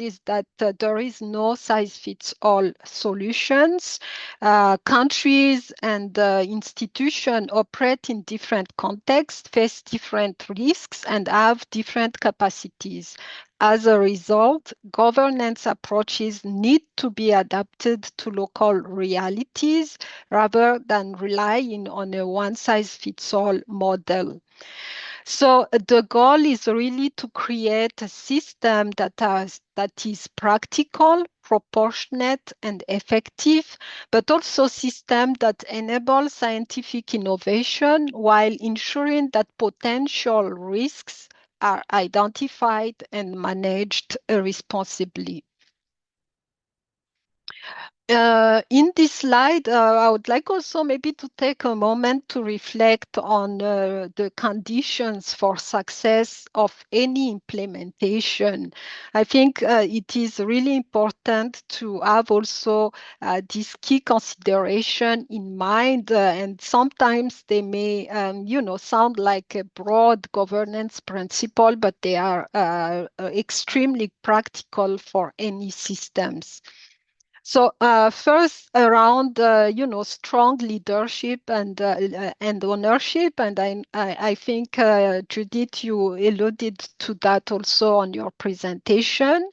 is that there is no size-fits-all solutions. Countries and institutions operate in different contexts, face different risks, and have different capacities. As a result, governance approaches need to be adapted to local realities rather than relying on a one-size-fits-all model. So the goal is really to create a system that is practical, proportionate, and effective, but also systems that enable scientific innovation while ensuring that potential risks are identified and managed responsibly. In this slide, I would like also maybe to take a moment to reflect on the conditions for success of any implementation. I think it is really important to have also this key consideration in mind, and sometimes they may, sound like a broad governance principle, but they are extremely practical for any systems. So first around strong leadership and ownership, and I think Judith, you alluded to that also on your presentation.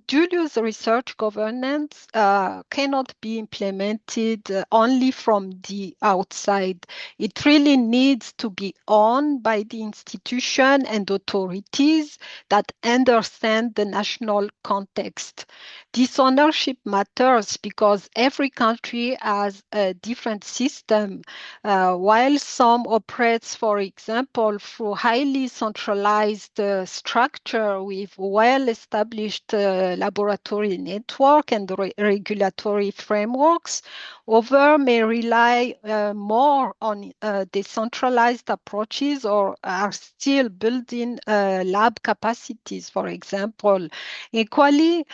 Julius research governance cannot be implemented only from the outside. It really needs to be owned by the institution and authorities that understand the national context. This ownership matters because every country has a different system. While some operates, for example, through highly centralized structure with well-established laboratory network and regulatory frameworks, others may rely more on decentralized approaches or are still building lab capacities, for example. Equally,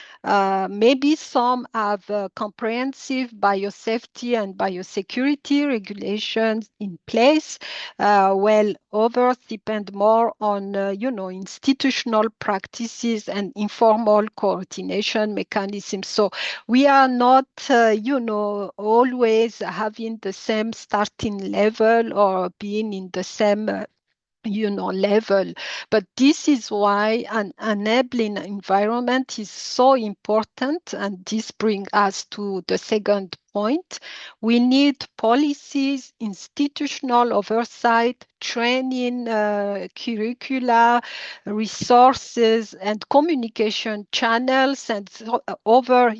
maybe some have comprehensive biosafety and biosecurity regulations in place, while others depend more on, institutional practices and informal coordination mechanisms. So we are not, always having the same starting level or being in the same level. But this is why an enabling environment is so important. And this brings us to the second point. We need policies, institutional oversight, training, curricula, resources, and communication channels, and other,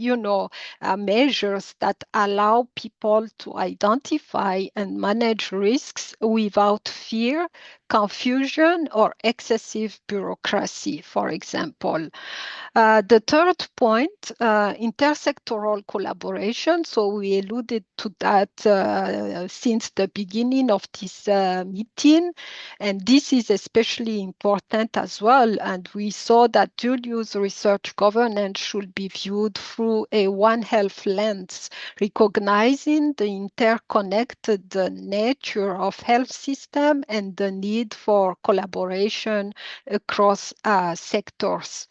measures that allow people to identify and manage risks without fear, confusion, or excessive bureaucracy, for example. The third point, intersectoral collaboration. So we alluded to that since the beginning of this meeting, and this is especially important as well. And we saw that dual-use research governance should be viewed through a One Health lens, recognizing the interconnected nature of health system and the need for collaboration across sectors.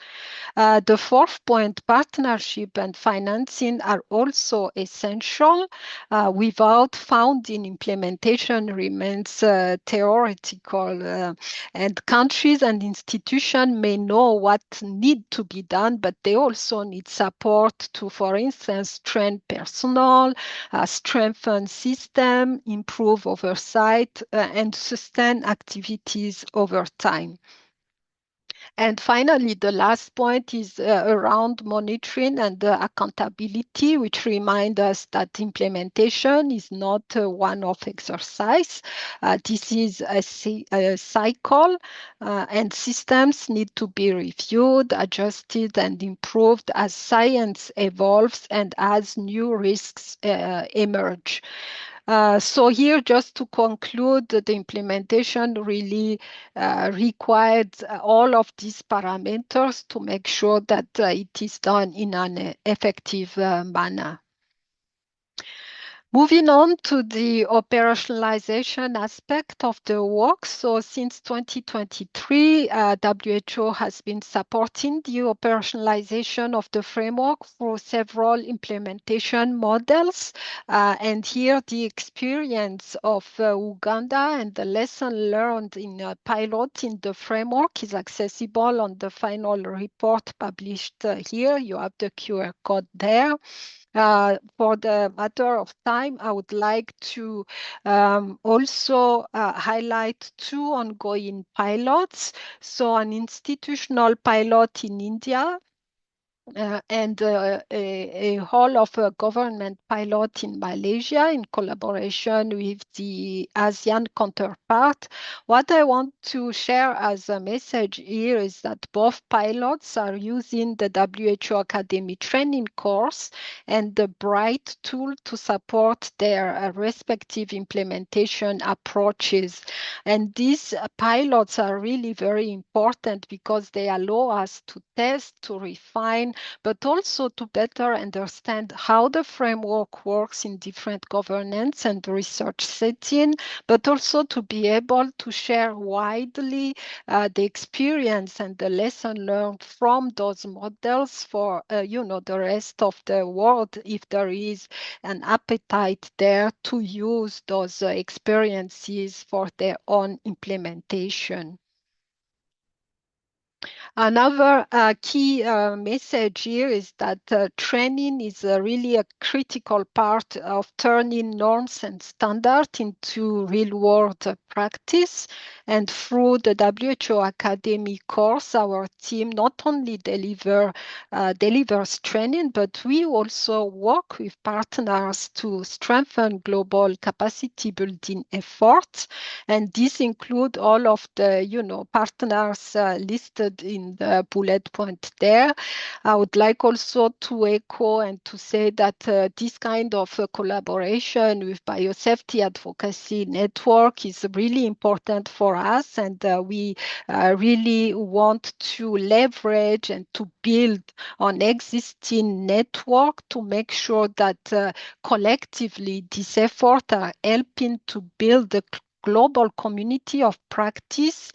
The fourth point, partnership and financing are also essential. Without funding, implementation remains theoretical, and countries and institutions may know what needs to be done, but they also need support to, for instance, train personnel, strengthen system, improve oversight, and sustain activities over time. And finally, the last point is around monitoring and accountability, which remind us that implementation is not a one-off exercise. This is a cycle, and systems need to be reviewed, adjusted, and improved as science evolves and as new risks emerge. So here, just to conclude, the implementation really required all of these parameters to make sure that it is done in an effective manner. Moving on to the operationalization aspect of the work. So since 2023, WHO has been supporting the operationalization of the framework through several implementation models. And here the experience of Uganda and the lesson learned in a pilot in the framework is accessible on the final report published here. You have the QR code there. For the matter of time, I would like to also highlight two ongoing pilots. So an institutional pilot in India, and a whole of a government pilot in Malaysia in collaboration with the ASEAN counterpart. What I want to share as a message here is that both pilots are using the WHO Academy training course and the BRIGHT tool to support their respective implementation approaches. And these pilots are really very important because they allow us to test, to refine, but also to better understand how the framework works in different governance and research settings, but also to be able to share widely the experience and the lesson learned from those models for the rest of the world, if there is an appetite there to use those experiences for their own implementation. Another key message here is that training is really a critical part of turning norms and standards into real-world practice. And through the WHO Academy course, our team not only delivers training, but we also work with partners to strengthen global capacity building efforts. And this includes all of the partners listed in the bullet point there. I would like also to echo and to say that this kind of collaboration with Biosafety Advocacy Network is really important for us, and we really want to leverage and to build on existing network to make sure that collectively these efforts are helping to build the global community of practice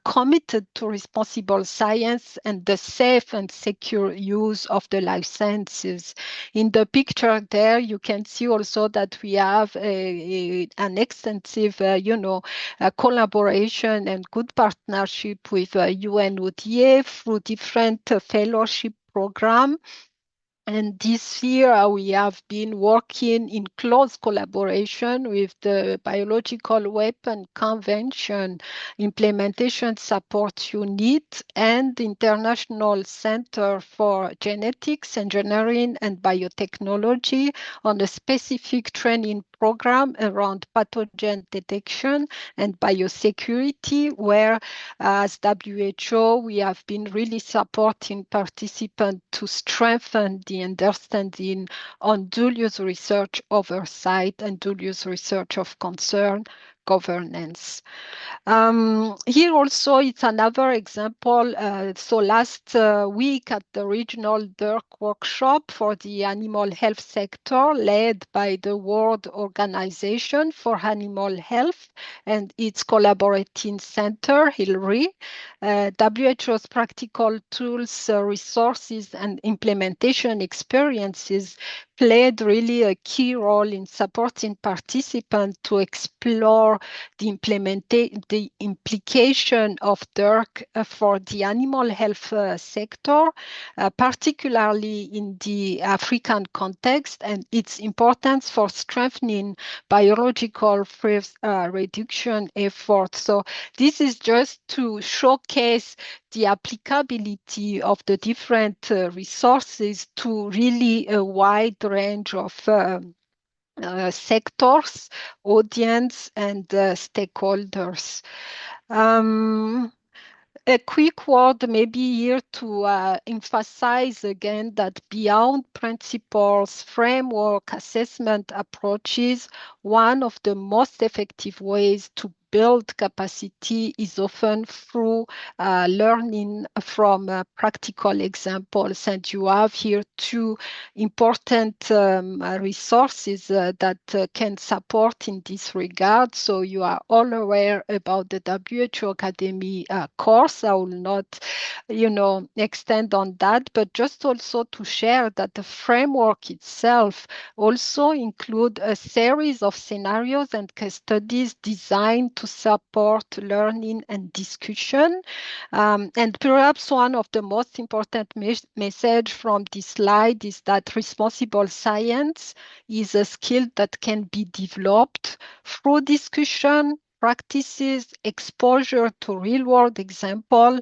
committed to responsible science and the safe and secure use of the life sciences. In the picture there, you can see also that we have an extensive, collaboration and good partnership with UNODA through different fellowship programs. And this year, we have been working in close collaboration with the Biological Weapon Convention Implementation Support Unit and the International Center for Genetics, Engineering, and Biotechnology on a specific training program around pathogen detection and biosecurity, where as WHO, we have been really supporting participants to strengthen the understanding on dual-use research oversight and dual-use research of concern governance. Here also it's another example. So last week at the regional DURC workshop for the animal health sector led by the World Organization for Animal Health and its collaborating center, HILRI, WHO's practical tools, resources, and implementation experiences played really a key role in supporting participants to explore the implication of DURC for the animal health sector, particularly in the African context, and its importance for strengthening biological risk reduction efforts. So this is just to showcase the applicability of the different resources to really a wide range of sectors, audience, and stakeholders. A quick word maybe here to emphasize again that beyond principles, framework, assessment approaches, one of the most effective ways to build capacity is often through learning from practical examples. And you have here two important resources that can support in this regard. So you are all aware about the WHO Academy course. I will not, extend on that, but just also to share that the framework itself also includes a series of scenarios and case studies designed to support learning and discussion. And perhaps one of the most important message from this slide is that responsible science is a skill that can be developed through discussion, practices, exposure to real-world example,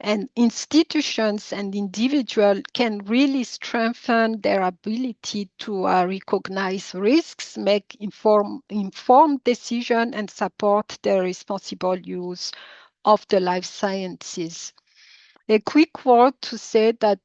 and institutions and individuals can really strengthen their ability to recognize risks, make informed decisions, and support the responsible use of the life sciences. A quick word to say that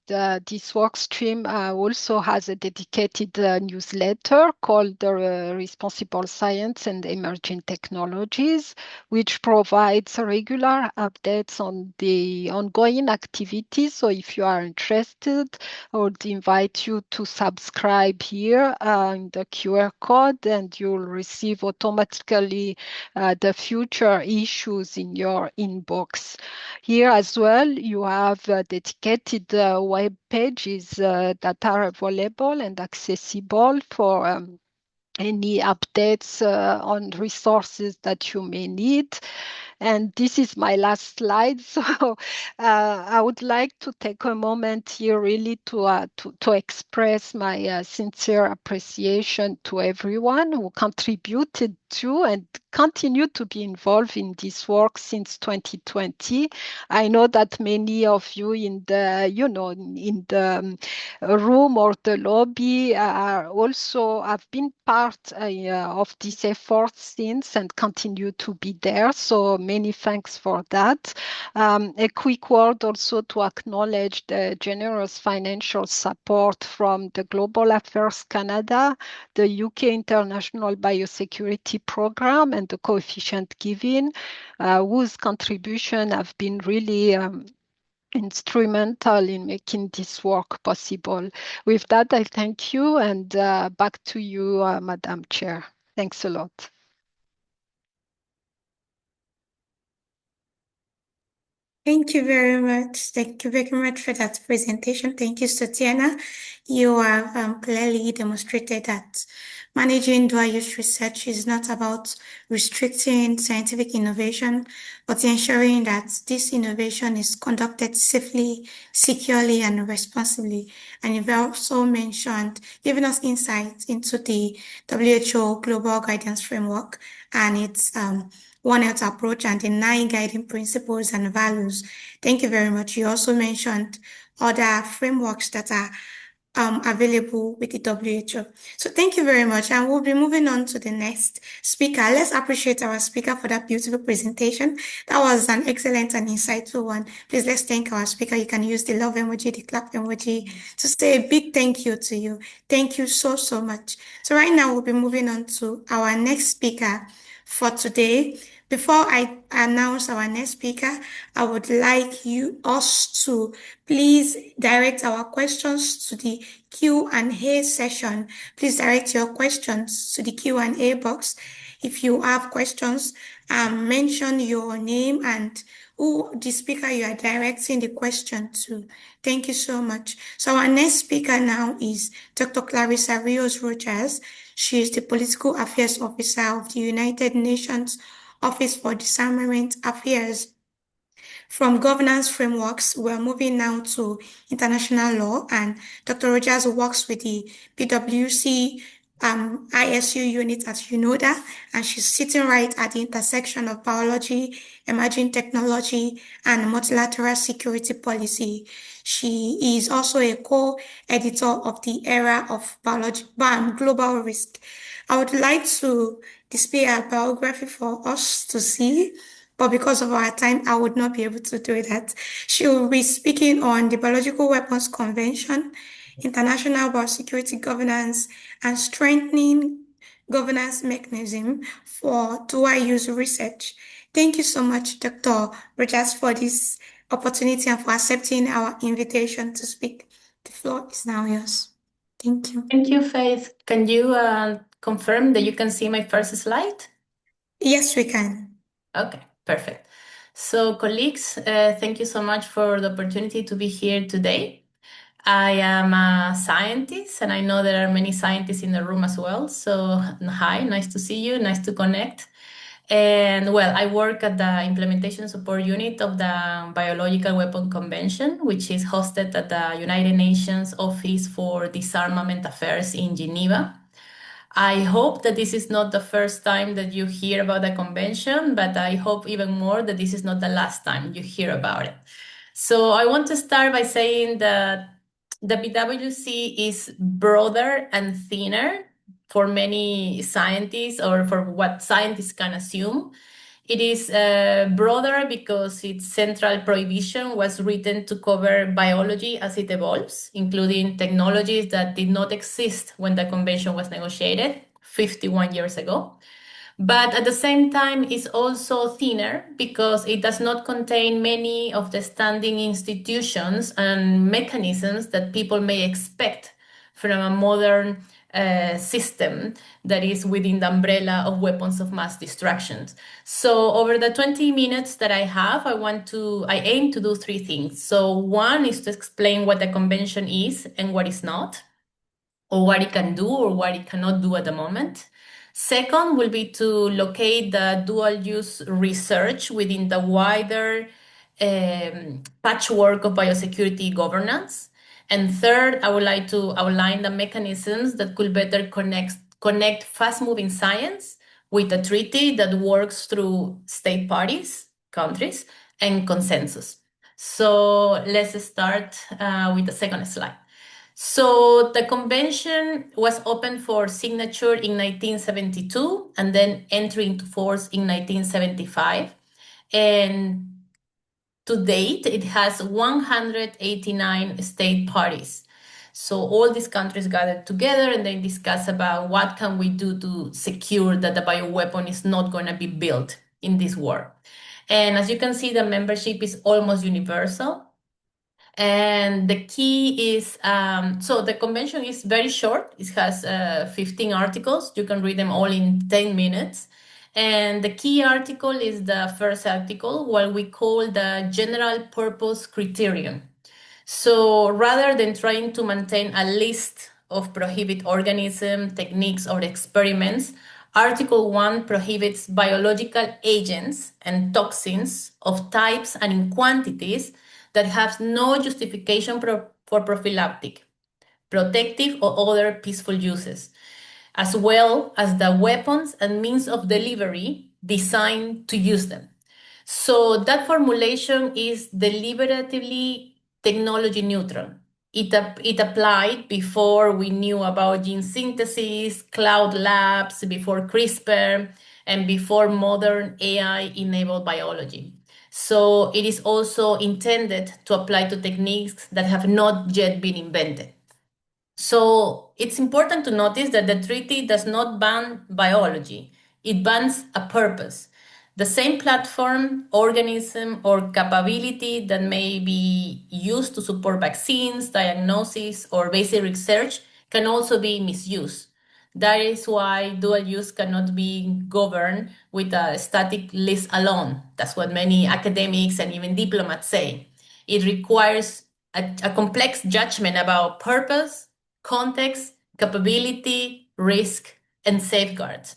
this work stream also has a dedicated newsletter called Responsible Science and Emerging Technologies, which provides regular updates on the ongoing activities. So if you are interested, I would invite you to subscribe here in the QR code, and you'll receive automatically the future issues in your inbox. Here as well, you have dedicated web pages that are available and accessible for any updates on resources that you may need. And this is my last slide. So I would like to take a moment here really to express my sincere appreciation to everyone who contributed to and continue to be involved in this work since 2020. I know that many of you in the, in the room or the lobby are also have been part of this effort since and continue to be there. So many thanks for that. A quick word also to acknowledge the generous financial support from the Global Affairs Canada, the UK International Biosecurity Program, and the Coefficient Giving, whose contribution have been really instrumental in making this work possible. With that, I thank you, and back to you, Madam Chair. Thanks a lot. Thank you very much. Thank you very much for that presentation. Thank you, Soatiana. You have clearly demonstrated that managing dual use research is not about restricting scientific innovation, but ensuring that this innovation is conducted safely, securely, and responsibly. And you've also mentioned giving us insight into the WHO Global Guidance Framework and its One Health approach and the 9 guiding principles and values. Thank you very much. You also mentioned other frameworks that are available with the WHO. So thank you very much. And we'll be moving on to the next speaker. Let's appreciate our speaker for that beautiful presentation. That was an excellent and insightful one. Please let's thank our speaker. You can use the love emoji, the clap emoji to say a big thank you to you. Thank you so, so much. So right now we'll be moving on to our next speaker for today. Before I announce our next speaker, I would like us to please direct our questions to the Q&A session. Please direct your questions to the Q&A box. If you have questions, mention your name and who the speaker you are directing the question to. Thank you so much. So our next speaker now is Dr. Clarissa Rios Rojas. She is the Political Affairs Officer of the United Nations Office for Disarmament Affairs. From governance frameworks, we're moving now to international law, and Dr. Rojas works with the PwC ISU unit at UNODA, and she's sitting right at the intersection of biology, emerging technology, and multilateral security policy. She is also a co-editor of the Era of Biology, Global Risk. I would like to display a biography for us to see, but because of our time, I would not be able to do that. She will be speaking on the Biological Weapons Convention, international biosecurity governance, and strengthening governance mechanism for dual-use research. Thank you so much, Dr. Rojas, for this opportunity and for accepting our invitation to speak. The floor is now yours. Thank you. Thank you, Faith. Can you confirm that you can see my first slide? Yes, we can. Okay, perfect. So, colleagues, thank you so much for the opportunity to be here today. I am a scientist, and I know there are many scientists in the room as well. So, hi, nice to see you, nice to connect. And well, I work at the Implementation Support Unit of the Biological Weapon Convention, which is hosted at the United Nations Office for Disarmament Affairs in Geneva. I hope that this is not the first time that you hear about the convention, but I hope even more that this is not the last time you hear about it. So I want to start by saying that the BWC is broader and thinner for many scientists, or for what scientists can assume. It is broader because its central prohibition was written to cover biology as it evolves, including technologies that did not exist when the convention was negotiated 51 years ago. But at the same time, it's also thinner because it does not contain many of the standing institutions and mechanisms that people may expect from a modern system that is within the umbrella of weapons of mass destruction. So over the 20 minutes that I have, I aim to do three things. So one is to explain what the convention is and what it's not, or what it can do or what it cannot do at the moment. Second will be to locate the dual-use research within the wider patchwork of biosecurity governance. And third, I would like to outline the mechanisms that could better connect fast-moving science with a treaty that works through state parties, countries, and consensus. So let's start with the second slide. So the convention was opened for signature in 1972 and then entry into force in 1975. And to date, it has 189 state parties. So all these countries gathered together and they discuss about what can we do to secure that the bioweapon is not going to be built in this war. And as you can see, the membership is almost universal. And the key is, so the convention is very short. It has 15 articles. You can read them all in 10 minutes. And the key article is the first article, what we call the general purpose criterion. So rather than trying to maintain a list of prohibited organisms, techniques, or experiments, Article 1 prohibits biological agents and toxins of types and in quantities that have no justification for prophylactic, protective, or other peaceful uses, as well as the weapons and means of delivery designed to use them. So that formulation is deliberatively technology neutral. It applied before we knew about gene synthesis, cloud labs, before CRISPR, and before modern AI-enabled biology. So it is also intended to apply to techniques that have not yet been invented. So it's important to notice that the treaty does not ban biology. It bans a purpose. The same platform, organism, or capability that may be used to support vaccines, diagnosis, or basic research can also be misused. That is why dual use cannot be governed with a static list alone. That's what many academics and even diplomats say. It requires a complex judgment about purpose, context, capability, risk, and safeguards.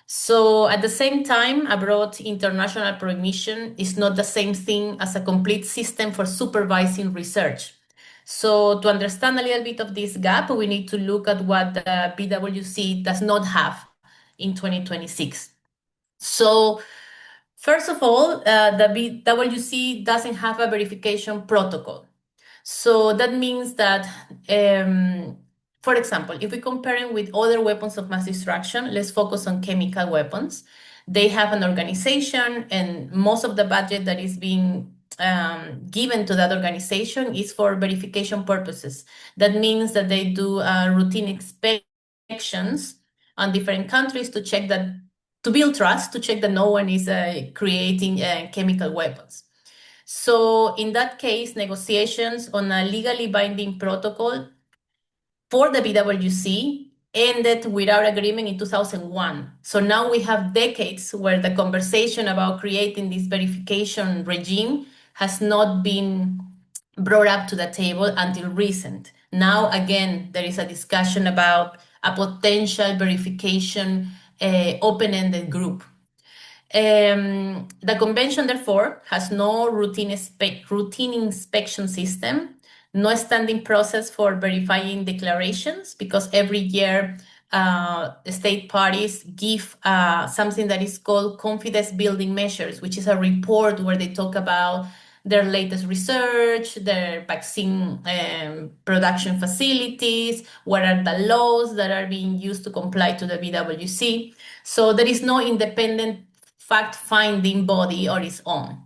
So at the same time, a broad international prohibition is not the same thing as a complete system for supervising research. So to understand a little bit of this gap, we need to look at what the BWC does not have in 2026. So first of all, the BWC doesn't have a verification protocol. So that means that, for example, if we compare it with other weapons of mass destruction, let's focus on chemical weapons. They have an organization, and most of the budget that is being given to that organization is for verification purposes. That means that they do routine inspections on different countries to check that, to build trust, to check that no one is creating chemical weapons. So in that case, negotiations on a legally binding protocol for the BWC ended without agreement in 2001. So now we have decades where the conversation about creating this verification regime has not been brought up to the table until recent. Now, again, there is a discussion about a potential verification open-ended group. The convention, therefore, has no routine inspection system, no standing process for verifying declarations, because every year state parties give something that is called confidence building measures, which is a report where they talk about their latest research, their vaccine production facilities, what are the laws that are being used to comply to the BWC. So there is no independent fact-finding body on its own.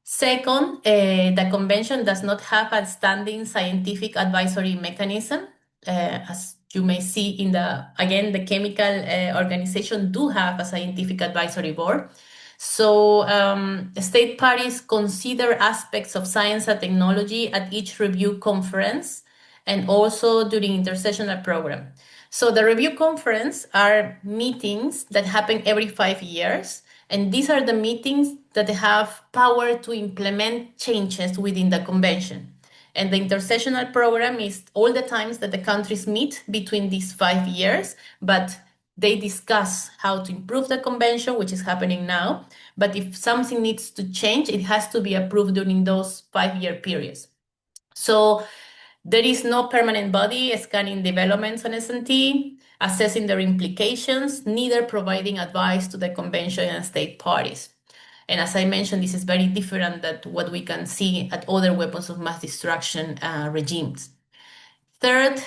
Second, the convention does not have a standing scientific advisory mechanism. As you may see in the chemical organization do have a scientific advisory board. So state parties consider aspects of science and technology at each review conference and also during intersessional program. So the review conference are meetings that happen every 5 years. And these are the meetings that have power to implement changes within the convention. And the intersessional program is all the times that the countries meet between these 5 years, but they discuss how to improve the convention, which is happening now. But if something needs to change, it has to be approved during those 5-year periods. So there is no permanent body scanning developments on S&T, assessing their implications, neither providing advice to the convention and state parties. And as I mentioned, this is very different than what we can see at other weapons of mass destruction regimes. Third,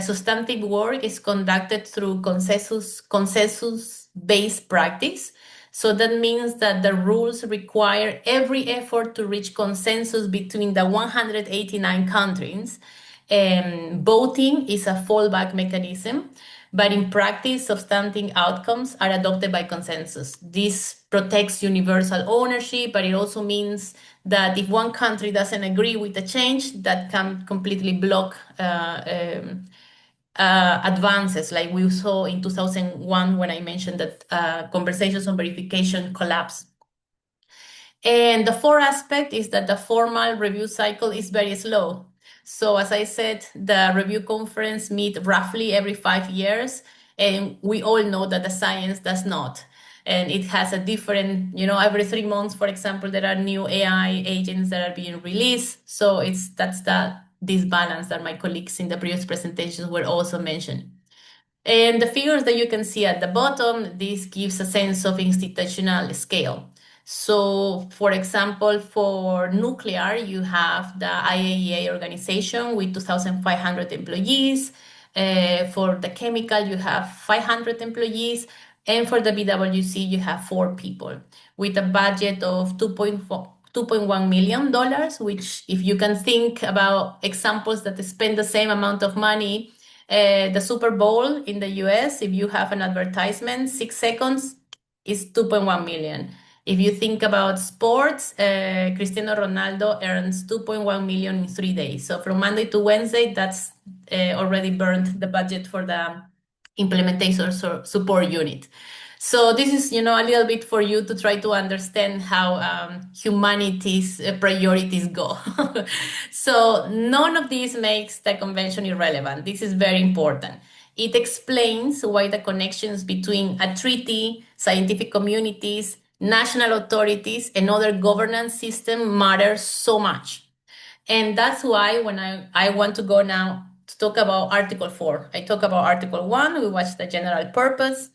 substantive work is conducted through consensus-based practice. So that means that the rules require every effort to reach consensus between the 189 countries. Voting is a fallback mechanism, but in practice, substantive outcomes are adopted by consensus. This protects universal ownership, but it also means that if one country doesn't agree with the change, that can completely block advances, like we saw in 2001 when I mentioned that conversations on verification collapsed. And the fourth aspect is that the formal review cycle is very slow. So as I said, the review conference meet roughly every 5 years, and we all know that the science does not. And it has a different, every 3 months, for example, there are new AI agents that are being released. So that's the disbalance that my colleagues in the previous presentations were also mentioning. And the figures that you can see at the bottom, this gives a sense of institutional scale. So, for example, for nuclear, you have the IAEA organization with 2,500 employees. For the chemical, you have 500 employees. And for the BWC, you have 4 people with a budget of $2.1 million, which if you can think about examples that spend the same amount of money, the Super Bowl in the US, if you have an advertisement, 6 seconds is 2.1 million. If you think about sports, Cristiano Ronaldo earns 2.1 million in 3 days. So from Monday to Wednesday, that's already burned the budget for the implementation support unit. So this is, a little bit for you to try to understand how humanity's priorities go. So none of this makes the convention irrelevant. This is very important. It explains why the connections between a treaty, scientific communities, national authorities, and other governance system matter so much. And that's why when I want to go now to talk about Article 4, I talk about Article 1, we watch the general purpose,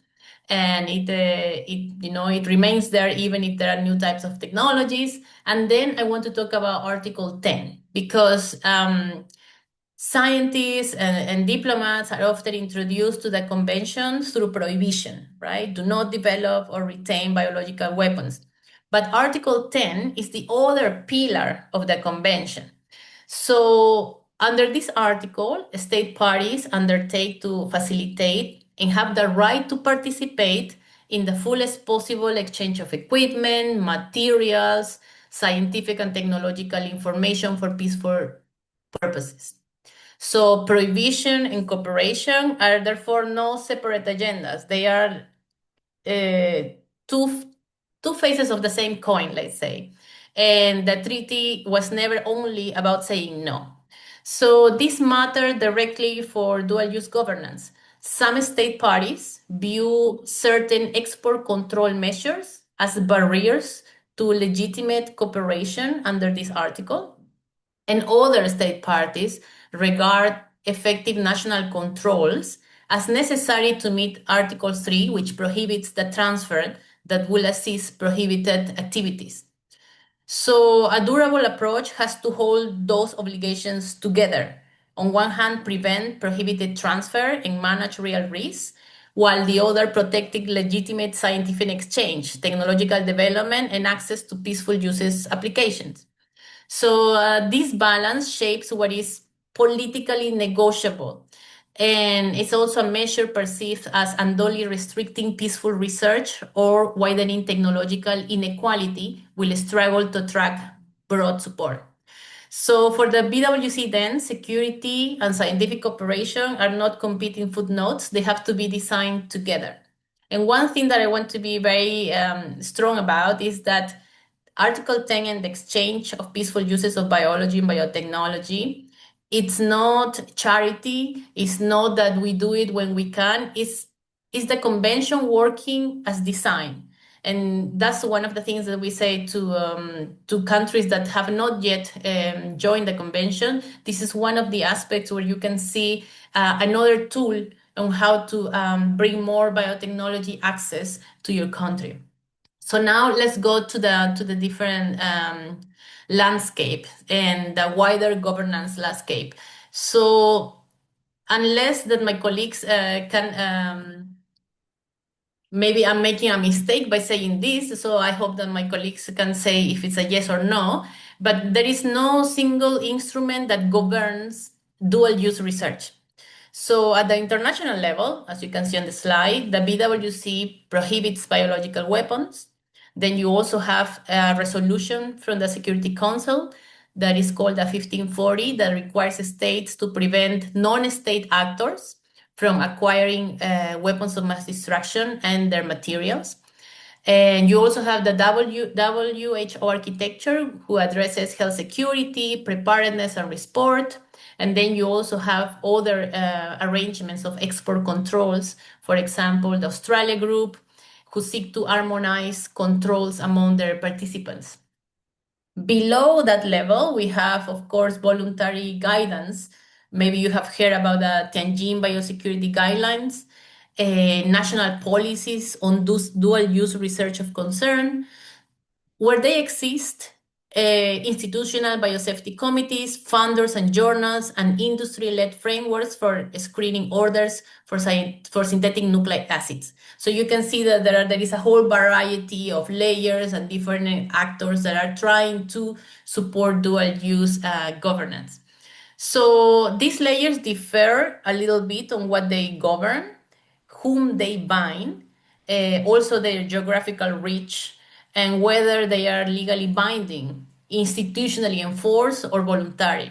and it remains there even if there are new types of technologies. And then I want to talk about Article 10, because scientists and diplomats are often introduced to the convention through prohibition, right? Do not develop or retain biological weapons. But Article 10 is the other pillar of the convention. So under this article, state parties undertake to facilitate and have the right to participate in the fullest possible exchange of equipment, materials, scientific and technological information for peaceful purposes. So prohibition and cooperation are therefore no separate agendas. They are two faces of the same coin, let's say. And the treaty was never only about saying no. So this mattered directly for dual-use governance. Some state parties view certain export control measures as barriers to legitimate cooperation under this article, and other state parties regard effective national controls as necessary to meet Article 3, which prohibits the transfer that will assist prohibited activities. So a durable approach has to hold those obligations together. On one hand, prevent prohibited transfer and manage real risks, while the other protecting legitimate scientific exchange, technological development, and access to peaceful uses applications. So this balance shapes what is politically negotiable. And it's also a measure perceived as unduly restricting peaceful research or widening technological inequality will struggle to attract broad support. So for the BWC then, security and scientific cooperation are not competing footnotes. They have to be designed together. And one thing that I want to be very strong about is that Article 10 and the exchange of peaceful uses of biology and biotechnology, it's not charity, it's not that we do it when we can, it's the convention working as designed. And that's one of the things that we say to countries that have not yet joined the convention. This is one of the aspects where you can see another tool on how to bring more biotechnology access to your country. So now let's go to the different landscape and the wider governance landscape. So unless that my colleagues can, maybe I'm making a mistake by saying this, so I hope that my colleagues can say if it's a yes or no, but there is no single instrument that governs dual use research. So at the international level, as you can see on the slide, the BWC prohibits biological weapons. Then you also have a resolution from the Security Council that is called the 1540 that requires states to prevent non-state actors from acquiring weapons of mass destruction and their materials. And you also have the WHO architecture, who addresses health security, preparedness, and response. And then you also have other arrangements of export controls, for example, the Australia Group, who seek to harmonize controls among their participants. Below that level, we have, of course, voluntary guidance. Maybe you have heard about the Tianjin Biosecurity Guidelines, national policies on dual-use research of concern. Where they exist, institutional biosafety committees, funders and journals, and industry-led frameworks for screening orders for synthetic nucleic acids. So you can see that there is a whole variety of layers and different actors that are trying to support dual-use governance. So these layers differ a little bit on what they govern, whom they bind, also their geographical reach, and whether they are legally binding, institutionally enforced, or voluntary.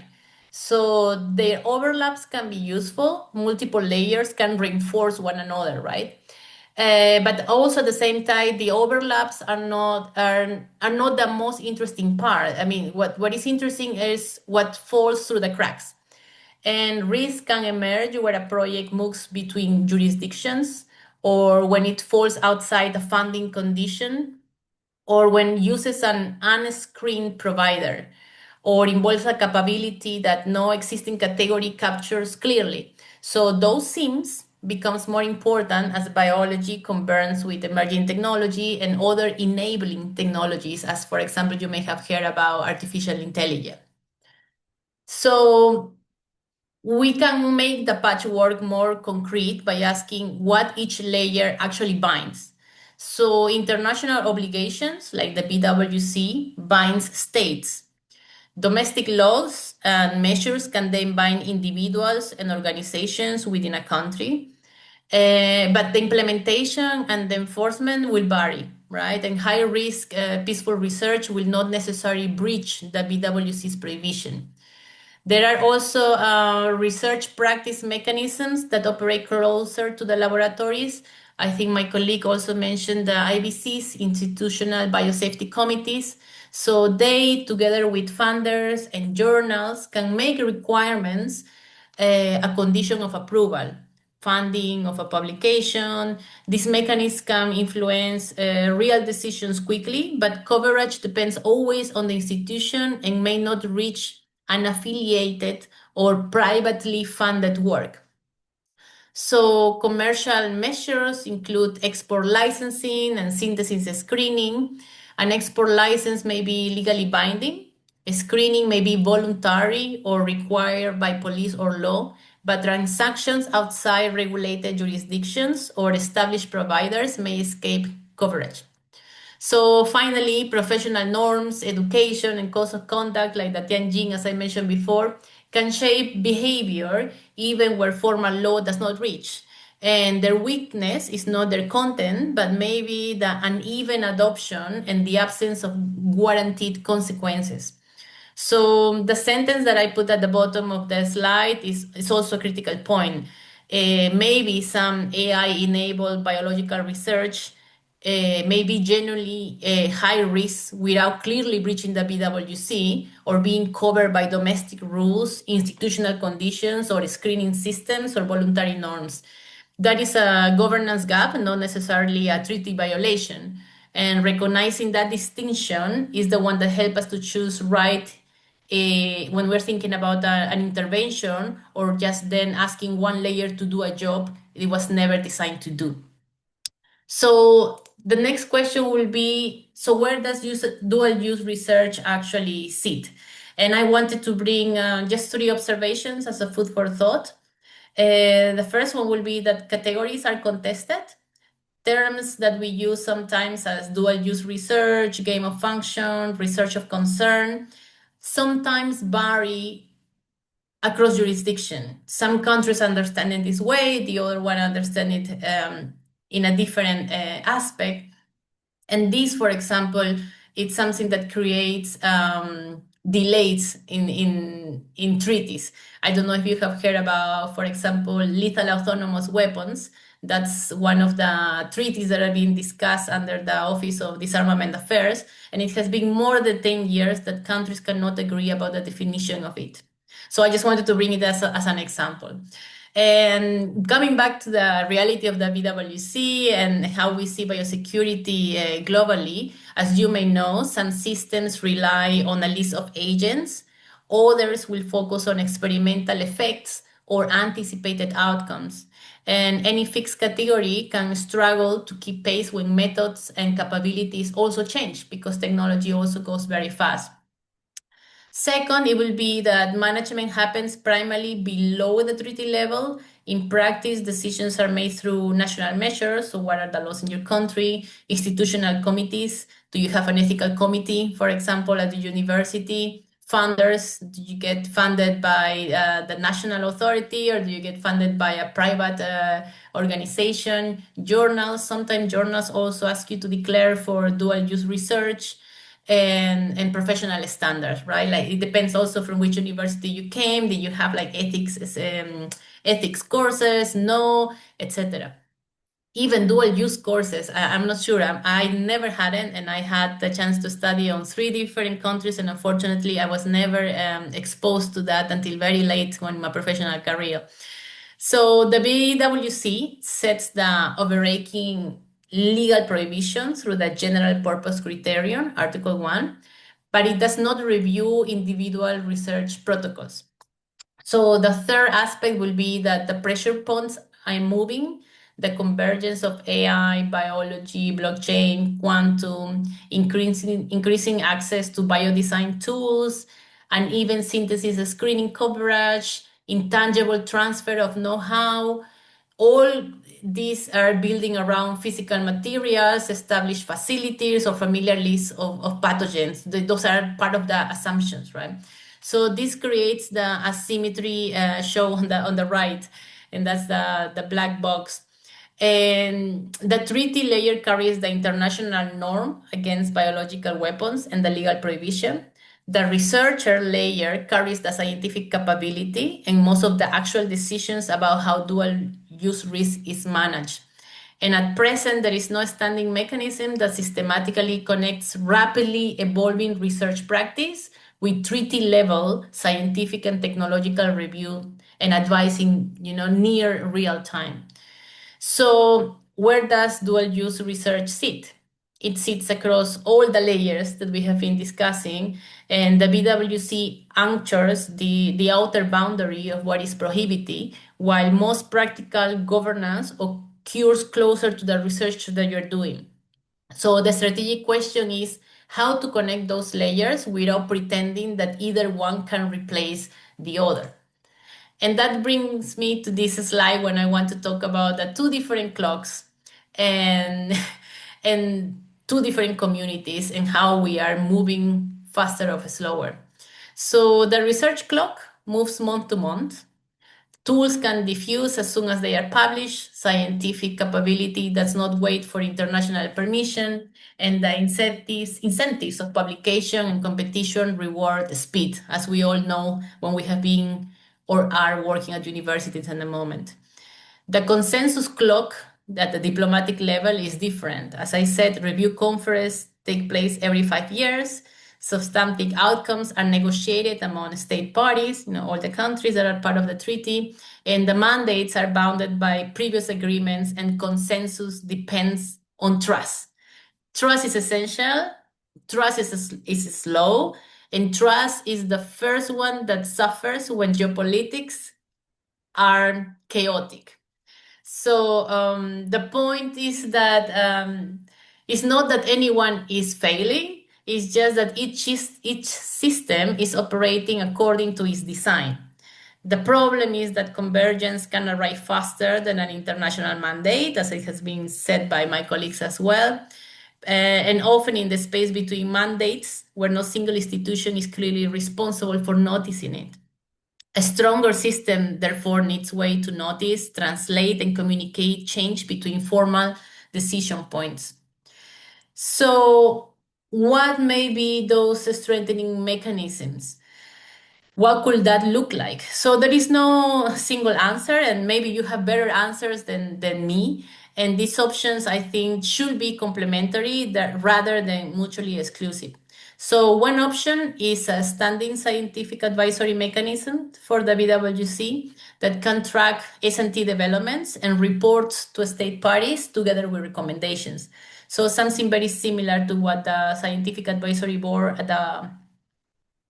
So their overlaps can be useful. Multiple layers can reinforce one another, right? But also at the same time, the overlaps are not the most interesting part. I mean, what is interesting is what falls through the cracks. And risk can emerge where a project moves between jurisdictions, or when it falls outside the funding condition, or when uses an unscreened provider, or involves a capability that no existing category captures clearly. So those themes becomes more important as biology converges with emerging technology and other enabling technologies, as for example, you may have heard about artificial intelligence. So we can make the patchwork more concrete by asking what each layer actually binds. So international obligations like the BWC binds states. Domestic laws and measures can then bind individuals and organizations within a country. But the implementation and the enforcement will vary, right? And high risk peaceful research will not necessarily breach the BWC's prohibition. There are also research practice mechanisms that operate closer to the laboratories. I think my colleague also mentioned the IBCs, Institutional Biosafety Committees. So they, together with funders and journals, can make requirements a condition of approval. Funding of a publication. These mechanisms can influence real decisions quickly, but coverage depends always on the institution and may not reach unaffiliated or privately funded work. So commercial measures include export licensing and synthesis screening. An export license may be legally binding. Screening may be voluntary or required by police or law, but transactions outside regulated jurisdictions or established providers may escape coverage. So finally, professional norms, education, and codes of conduct, like the Tianjin, as I mentioned before, can shape behavior even where formal law does not reach. And their weakness is not their content, but maybe the uneven adoption and the absence of guaranteed consequences. So the sentence that I put at the bottom of the slide is also a critical point. Maybe some AI-enabled biological research may be genuinely high risk without clearly breaching the BWC or being covered by domestic rules, institutional conditions, or screening systems or voluntary norms. That is a governance gap, not necessarily a treaty violation. And recognizing that distinction is the one that helps us to choose right when we're thinking about an intervention, or just then asking one layer to do a job it was never designed to do. So the next question will be, so where does dual use research actually sit? And I wanted to bring just 3 observations as a food for thought. The first one will be that categories are contested. Terms that we use sometimes as dual use research, gain of function, research of concern, sometimes vary across jurisdiction. Some countries understand it this way, the other one understand it in a different aspect. And this, for example, it's something that creates delays in treaties. I don't know if you have heard about, for example, lethal autonomous weapons. That's one of the treaties that are being discussed under the Office of Disarmament Affairs. And it has been more than 10 years that countries cannot agree about the definition of it. So I just wanted to bring it as an example. And coming back to the reality of the BWC and how we see biosecurity globally, as you may know, some systems rely on a list of agents. Others will focus on experimental effects or anticipated outcomes. And any fixed category can struggle to keep pace when methods and capabilities also change, because technology also goes very fast. Second, it will be that management happens primarily below the treaty level. In practice, decisions are made through national measures. So what are the laws in your country? Institutional committees. Do you have an ethical committee, for example, at the university? Funders, do you get funded by the national authority, or do you get funded by a private organization? Journals, sometimes journals also ask you to declare for dual use research. And professional standards, right? Like it depends also from which university you came. Do you have like ethics courses? No, etc. Even dual use courses, I'm not sure. I never had it, and I had the chance to study on 3 different countries, and unfortunately, I was never exposed to that until very late in my professional career. So the BWC sets the overarching legal prohibition through the general purpose criterion, Article 1, but it does not review individual research protocols. So the third aspect will be that the pressure points are moving, the convergence of AI, biology, blockchain, quantum, increasing access to biodesign tools, and even synthesis screening coverage, intangible transfer of know-how. All these are building around physical materials, established facilities, or familiar lists of pathogens. Those are part of the assumptions, right? So this creates the asymmetry shown on the right, and that's the black box. And the treaty layer carries the international norm against biological weapons and the legal prohibition. The researcher layer carries the scientific capability and most of the actual decisions about how dual use risk is managed. And at present, there is no standing mechanism that systematically connects rapidly evolving research practice with treaty-level scientific and technological review and advising, near real time. So where does dual use research sit? It sits across all the layers that we have been discussing, and the BWC anchors the outer boundary of what is prohibited, while most practical governance occurs closer to the research that you're doing. So the strategic question is how to connect those layers without pretending that either one can replace the other. And that brings me to this slide when I want to talk about the two different clocks and, and two different communities and how we are moving faster or slower. So the research clock moves month to month. Tools can diffuse as soon as they are published. Scientific capability does not wait for international permission, and the incentives of publication and competition reward speed, as we all know when we have been or are working at universities at the moment. The consensus clock at the diplomatic level is different. As I said, review conferences take place every 5 years. Substantive outcomes are negotiated among state parties, all the countries that are part of the treaty, and the mandates are bounded by previous agreements, and consensus depends on trust. Trust is essential, trust is slow, and trust is the first one that suffers when geopolitics are chaotic. So the point is that it's not that anyone is failing, it's just that each system is operating according to its design. The problem is that convergence can arrive faster than an international mandate, as it has been said by my colleagues as well, and often in the space between mandates where no single institution is clearly responsible for noticing it. A stronger system, therefore, needs way to notice, translate, and communicate change between formal decision points. So what may be those strengthening mechanisms? What could that look like? So there is no single answer, and maybe you have better answers than me. And these options, I think, should be complementary rather than mutually exclusive. So one option is a standing scientific advisory mechanism for the BWC that can track S&T developments and reports to state parties together with recommendations. So something very similar to what the Scientific Advisory Board at the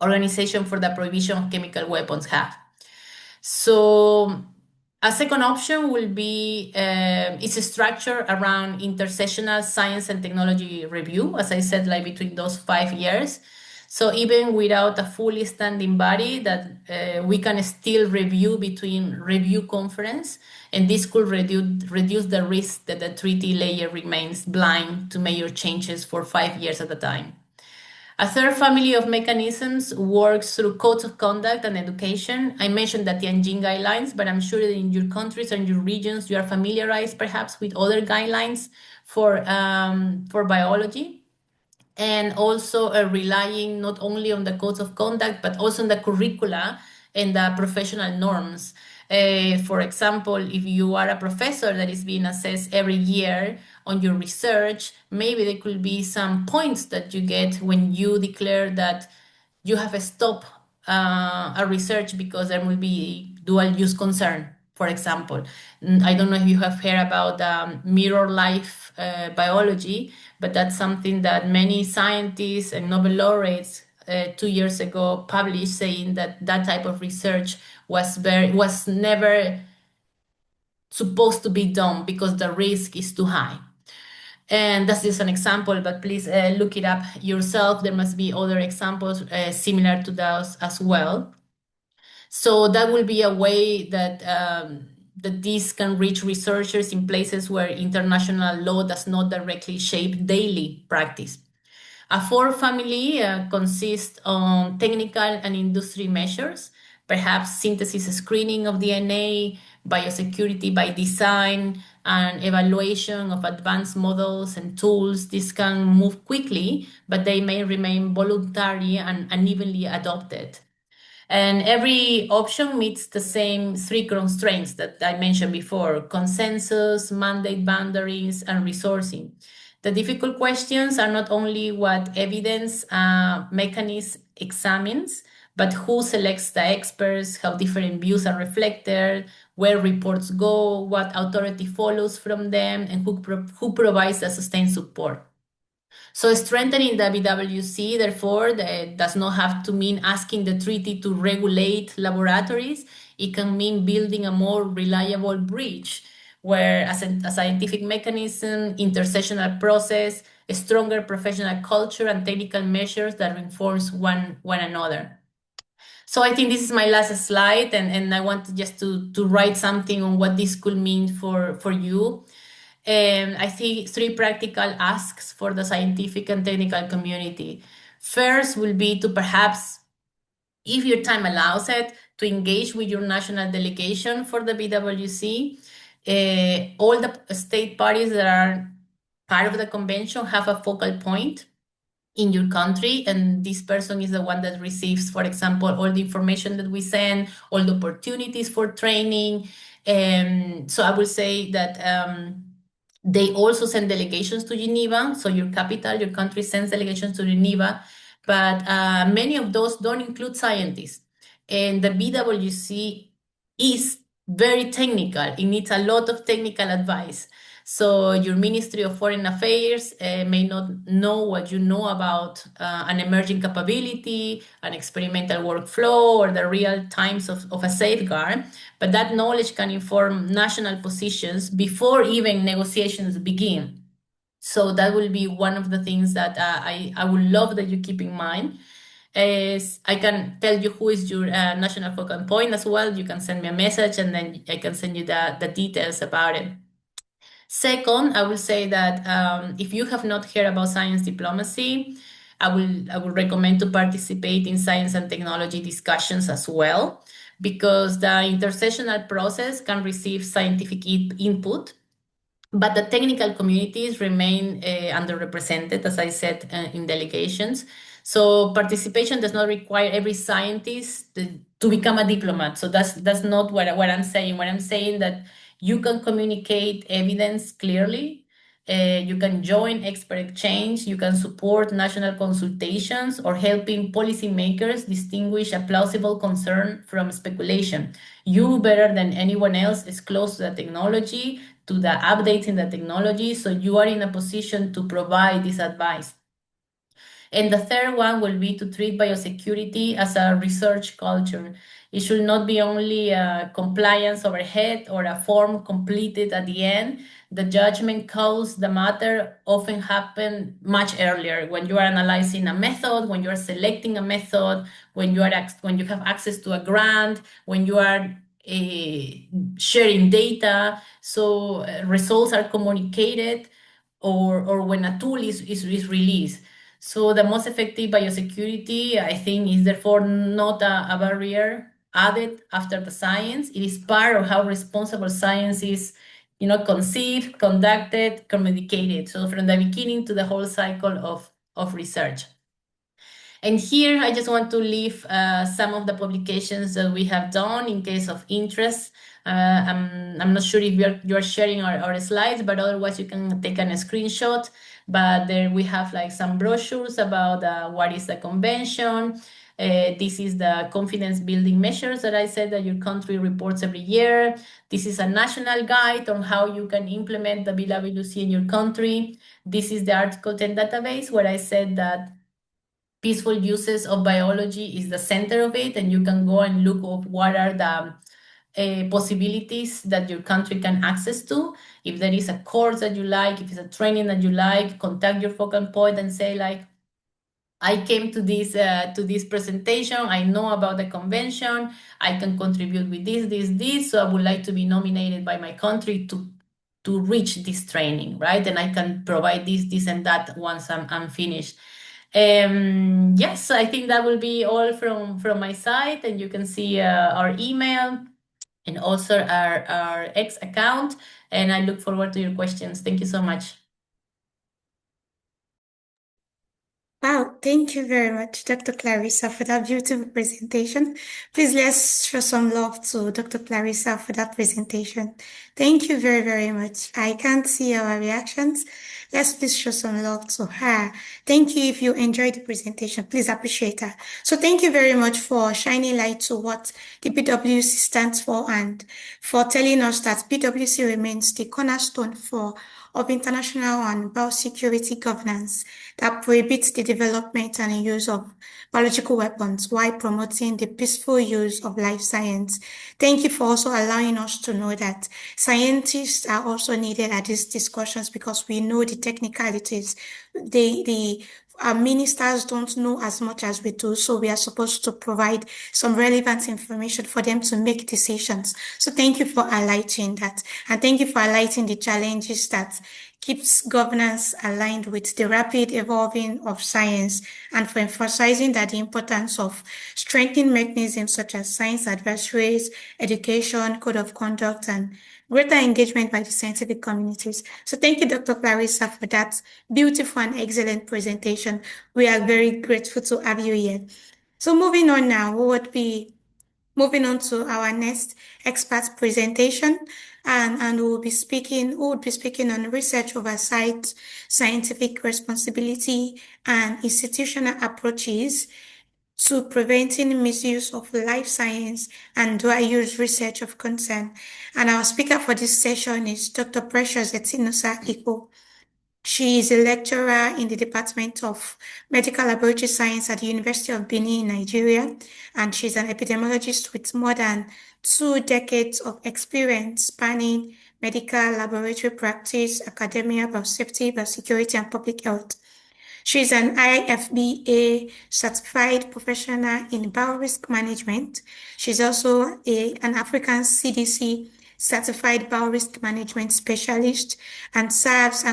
Organization for the Prohibition of Chemical Weapons have. So a second option will be it's a structure around intersessional science and technology review, as I said, like between those 5 years. So even without a fully standing body, that we can still review between review conference, and this could reduce the risk that the treaty layer remains blind to major changes for 5 years at a time. A third family of mechanisms works through codes of conduct and education. I mentioned the Tianjin guidelines, but I'm sure that in your countries and your regions, you are familiarized perhaps with other guidelines for biology, and also relying not only on the codes of conduct, but also on the curricula and the professional norms. For example, if you are a professor that is being assessed every year on your research, maybe there could be some points that you get when you declare that you have stopped a research because there will be dual use concern, for example. I don't know if you have heard about mirror life biology, but that's something that many scientists and Nobel laureates 2 years ago published, saying that that type of research was never supposed to be done because the risk is too high. And that's just an example, but please look it up yourself. There must be other examples similar to those as well. So that will be a way that this can reach researchers in places where international law does not directly shape daily practice. A fourth family consists of technical and industry measures, perhaps synthesis screening of DNA, biosecurity by design, and evaluation of advanced models and tools. This can move quickly, but they may remain voluntary and unevenly adopted. And every option meets the same 3 constraints that I mentioned before: consensus, mandate boundaries, and resourcing. The difficult questions are not only what evidence mechanism examines, but who selects the experts, how different views are reflected, where reports go, what authority follows from them, and who provides the sustained support. So strengthening the BWC, therefore, does not have to mean asking the treaty to regulate laboratories. It can mean building a more reliable bridge where a scientific mechanism, intersectional process, a stronger professional culture, and technical measures that reinforce one another. So I think this is my last slide, and I want just to write something on what this could mean for you. I see 3 practical asks for the scientific and technical community. First will be to perhaps, if your time allows it, to engage with your national delegation for the BWC. All the state parties that are part of the convention have a focal point in your country, and this person is the one that receives, for example, all the information that we send, all the opportunities for training. So I will say that they also send delegations to Geneva. So your capital, your country sends delegations to Geneva, but many of those don't include scientists. And the BWC is very technical. It needs a lot of technical advice. So your Ministry of Foreign Affairs may not know what you know about an emerging capability, an experimental workflow, or the real times of a safeguard, but that knowledge can inform national positions before even negotiations begin. So that will be one of the things that I would love that you keep in mind. Is I can tell you who is your national focal point as well. You can send me a message and then I can send you the details about it. Second, I will say that if you have not heard about science diplomacy, I will recommend to participate in science and technology discussions as well, because the intersectional process can receive scientific input, but the technical communities remain underrepresented, as I said, in delegations. So participation does not require every scientist to become a diplomat. So that's not what I'm saying. What I'm saying that you can communicate evidence clearly. You can join expert exchange. You can support national consultations or helping policymakers distinguish a plausible concern from speculation. You, better than anyone else, is close to the technology, to the updates in the technology, so you are in a position to provide this advice. And the third one will be to treat biosecurity as a research culture. It should not be only a compliance overhead or a form completed at the end. The judgment calls the matter often happen much earlier, when you are analyzing a method, when you are selecting a method, when you have access to a grant, when you are sharing data, so results are communicated, or when a tool is released. So the most effective biosecurity, I think, is therefore not a barrier added after the science. It is part of how responsible science is, conceived, conducted, communicated. So from the beginning to the whole cycle of research. And here I just want to leave some of the publications that we have done in case of interest. I'm not sure if you're sharing our slides, but otherwise you can take a screenshot. But there we have like some brochures about what is the convention. This is the confidence building measures that I said that your country reports every year. This is a national guide on how you can implement the BWC in your country. This is the Article 10 database where I said that peaceful uses of biology is the center of it, and you can go and look up what are the possibilities that your country can access to. If there is a course that you like, if it's a training that you like, contact your focal point and say like, I came to this presentation, I know about the convention, I can contribute with this, so I would like to be nominated by my country to reach this training, right? And I can provide this and that once I'm finished. Yes, I think that will be all from my side, and you can see our email and also our X account, and I look forward to your questions. Thank you so much. Wow, thank you very much, Dr. Clarissa, for that beautiful presentation. Please let's show some love to Dr. Clarissa for that presentation. Thank you very, very much. I can't see our reactions. Let's please show some love to her. Thank you. If you enjoyed the presentation, please appreciate her. So thank you very much for shining light to what the BWC stands for and for telling us that BWC remains the cornerstone of international and biosecurity governance that prohibits the development and use of biological weapons while promoting the peaceful use of life science. Thank you for also allowing us to know that scientists are also needed at these discussions because we know the technicalities. Our ministers don't know as much as we do, so we are supposed to provide some relevant information for them to make decisions. So thank you for highlighting that. And thank you for highlighting the challenges that keeps governance aligned with the rapid evolving of science and for emphasizing that the importance of strengthening mechanisms such as science advisories, education, code of conduct, and greater engagement by the scientific communities. So thank you, Dr. Clarissa, for that beautiful and excellent presentation. We are very grateful to have you here. So moving on now, we would be moving on to our next expert presentation, and we would be speaking on research oversight, scientific responsibility, and institutional approaches to preventing misuse of life science and dual-use research of concern. And our speaker for this session is Dr. Precious Etinosa Ikpo. She is a lecturer in the Department of Medical Laboratory Science at the University of Benin, Nigeria, and she's an epidemiologist with more than 2 decades of experience spanning medical laboratory practice, academia, biosafety, biosecurity, and public health. She's an IFBA certified professional in biorisk management. She's also an African CDC certified biorisk management specialist and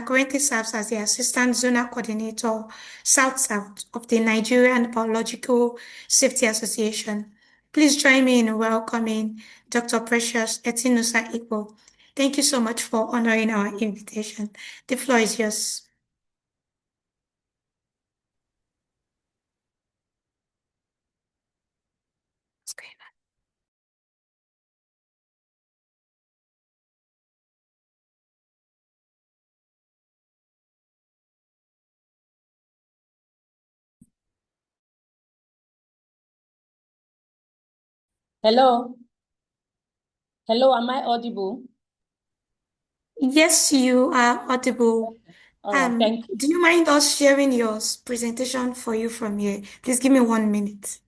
currently serves as the assistant zonal coordinator South-South of the Nigerian Biological Safety Association. Please join me in welcoming Dr. Precious Etinosa Ikpo. Thank you so much for honoring our invitation. The floor is yours. Hello. Hello, am I audible? Yes, you are audible. All right, thank you. Do you mind us sharing your presentation for you from here? Please give me 1 minute.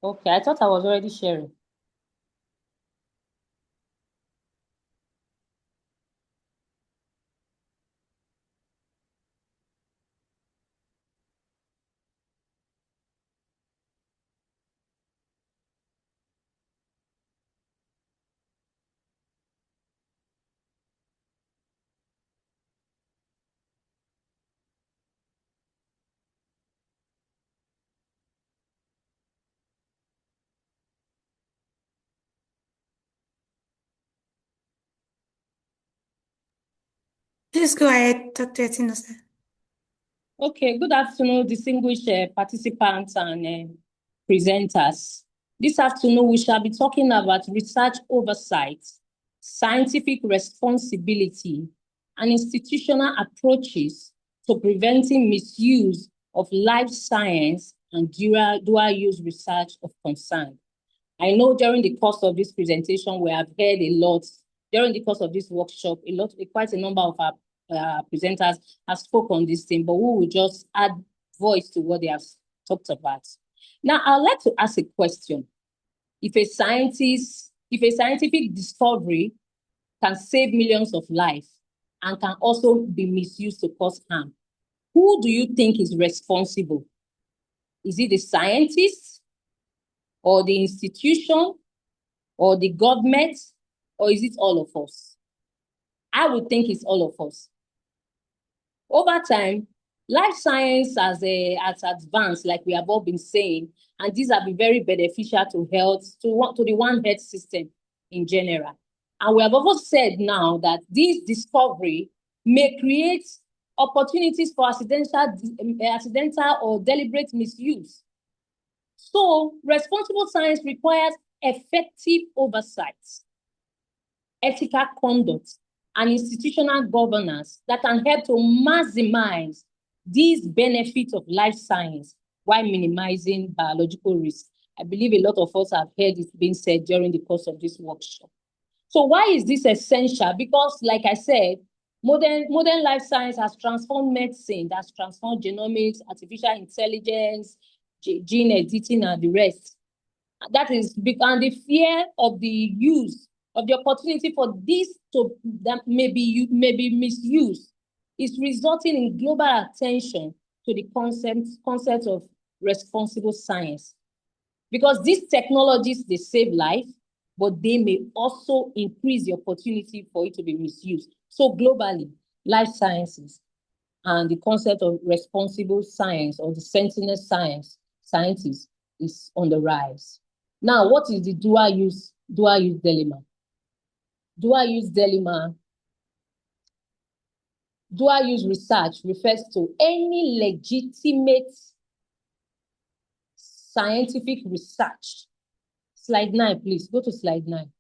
Okay, I thought I was already sharing. Please go ahead, Dr. Etinosa. Okay, good afternoon, distinguished participants and presenters. This afternoon, we shall be talking about research oversight, scientific responsibility, and institutional approaches to preventing misuse of life science and dual-use research of concern. I know during the course of this presentation, we have heard a lot. During the course of this workshop, quite a number of our presenters have spoken on this thing, but we will just add voice to what they have talked about. Now, I'd like to ask a question. If a scientific discovery can save millions of lives and can also be misused to cause harm, who do you think is responsible? Is it the scientist, or the institution, or the government, or is it all of us? I would think it's all of us. Over time, life science has advanced, like we have all been saying, and these have been very beneficial to health, to the One Health system in general. And we have also said now that this discovery may create opportunities for accidental or deliberate misuse. So responsible science requires effective oversight, ethical conduct, and institutional governance that can help to maximize these benefits of life science while minimizing biological risk. I believe a lot of us have heard it being said during the course of this workshop. So why is this essential? Because, like I said, modern life science has transformed medicine, that's transformed genomics, artificial intelligence, gene editing, and the rest. That is, and the fear of the use of the opportunity for this that may be misused is resulting in global attention to the concept of responsible science. Because these technologies, they save life, but they may also increase the opportunity for it to be misused. So globally, life sciences and the concept of responsible science or the sentinel scientists is on the rise. Now, what is the dual use dilemma? Dual use dilemma. Dual use research refers to any legitimate scientific research. Slide 9, please. Go to slide 9.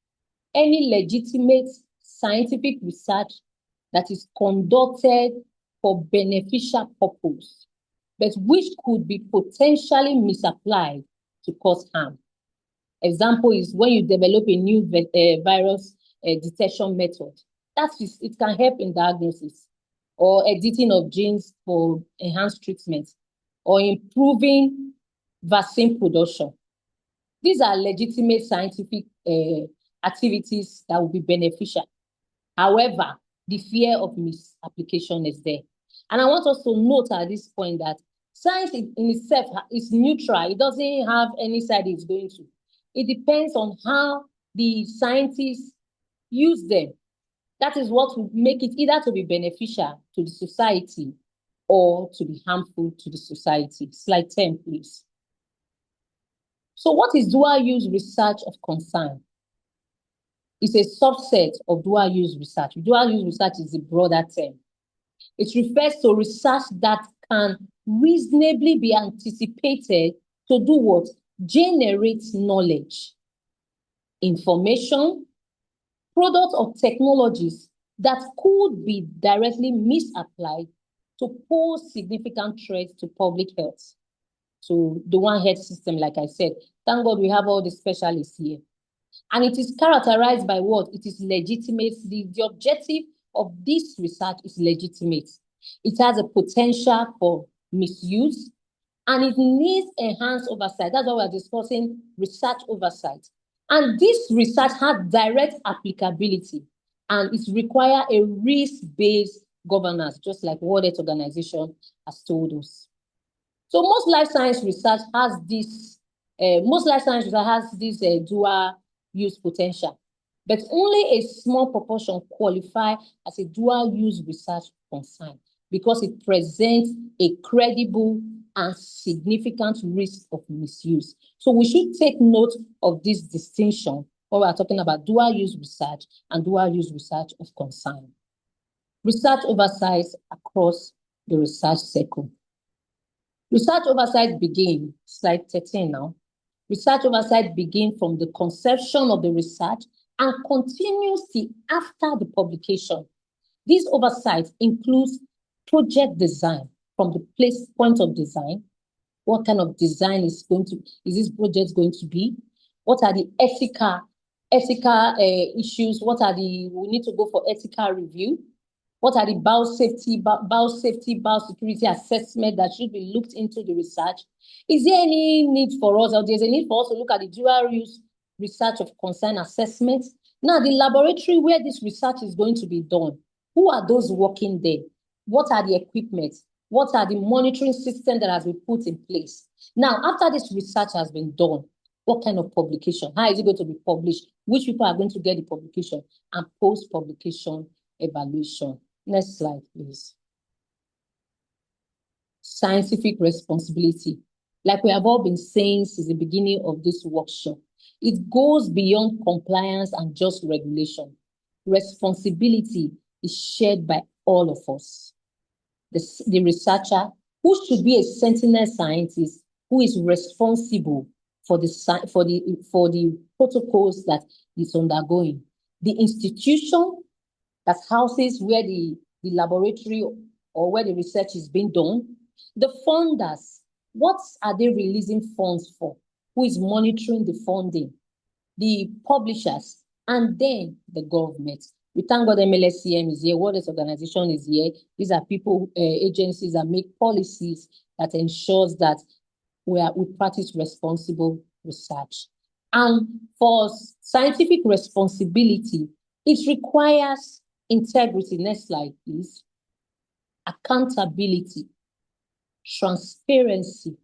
Any legitimate scientific research that is conducted for beneficial purpose, but which could be potentially misapplied to cause harm. Example is when you develop a new virus detection method. It can help in diagnosis, or editing of genes for enhanced treatment, or improving vaccine production. These are legitimate scientific activities that will be beneficial. However, the fear of misapplication is there. And I want us to note at this point that science in itself is neutral. It doesn't have any side it's going to. It depends on how the scientists use them. That is what will make it either to be beneficial to the society or to be harmful to the society. Slide 10, please. So what is dual-use research of concern? It's a subset of dual-use research. Dual-use research is a broader term. It refers to research that can reasonably be anticipated to do what? Generate knowledge, information, products or technologies that could be directly misapplied to pose significant threats to public health. So the One Health system, like I said, thank God we have all the specialists here. And it is characterized by what? It is legitimate. The objective of this research is legitimate. It has a potential for misuse, and it needs enhanced oversight. That's why we're discussing research oversight. And this research has direct applicability, and it requires a risk-based governance, just like World Health Organization has told us. So most life science research has this, dual use potential, but only a small proportion qualify as a dual use research concern because it presents a credible and significant risk of misuse. So we should take note of this distinction when we are talking about dual use research and dual use research of concern. Research oversight across the research cycle. Research oversight begins, slide 13 now. Research oversight begins from the conception of the research and continues till after the publication. This oversight includes project design from the point of design. What kind of design is this project going to be? What are the ethical issues? We need to go for ethical review. What are the biosafety, biosecurity assessment that should be looked into the research? Is there any need for us, or there's a need for us to look at the dual use research of concern assessment? Now, the laboratory where this research is going to be done, who are those working there? What are the equipment? What are the monitoring systems that has been put in place? Now, after this research has been done, what kind of publication? How is it going to be published? Which people are going to get the publication? And post-publication evaluation. Next slide, please. Scientific responsibility. Like we have all been saying since the beginning of this workshop, it goes beyond compliance and just regulation. Responsibility is shared by all of us. The researcher, who should be a sentinel scientist, who is responsible for the protocols that is undergoing. The institution That's houses where the laboratory or where the research is being done. The funders, what are they releasing funds for? Who is monitoring the funding? The publishers, and then the government. We thank God MLSCM is here, World Health Organization is here. These are people, agencies that make policies that ensures that we practice responsible research. And for scientific responsibility, it requires integrity. Next slide, please. Accountability, transparency,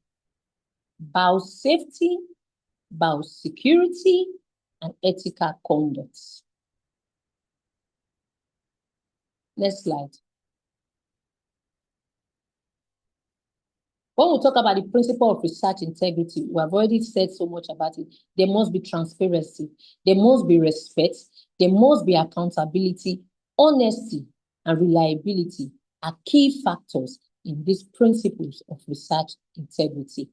biosafety, biosecurity, and ethical conduct. Next slide. When we talk about the principle of research integrity, we have already said so much about it. There must be transparency. There must be respect. There must be accountability. Honesty and reliability are key factors in these principles of research integrity.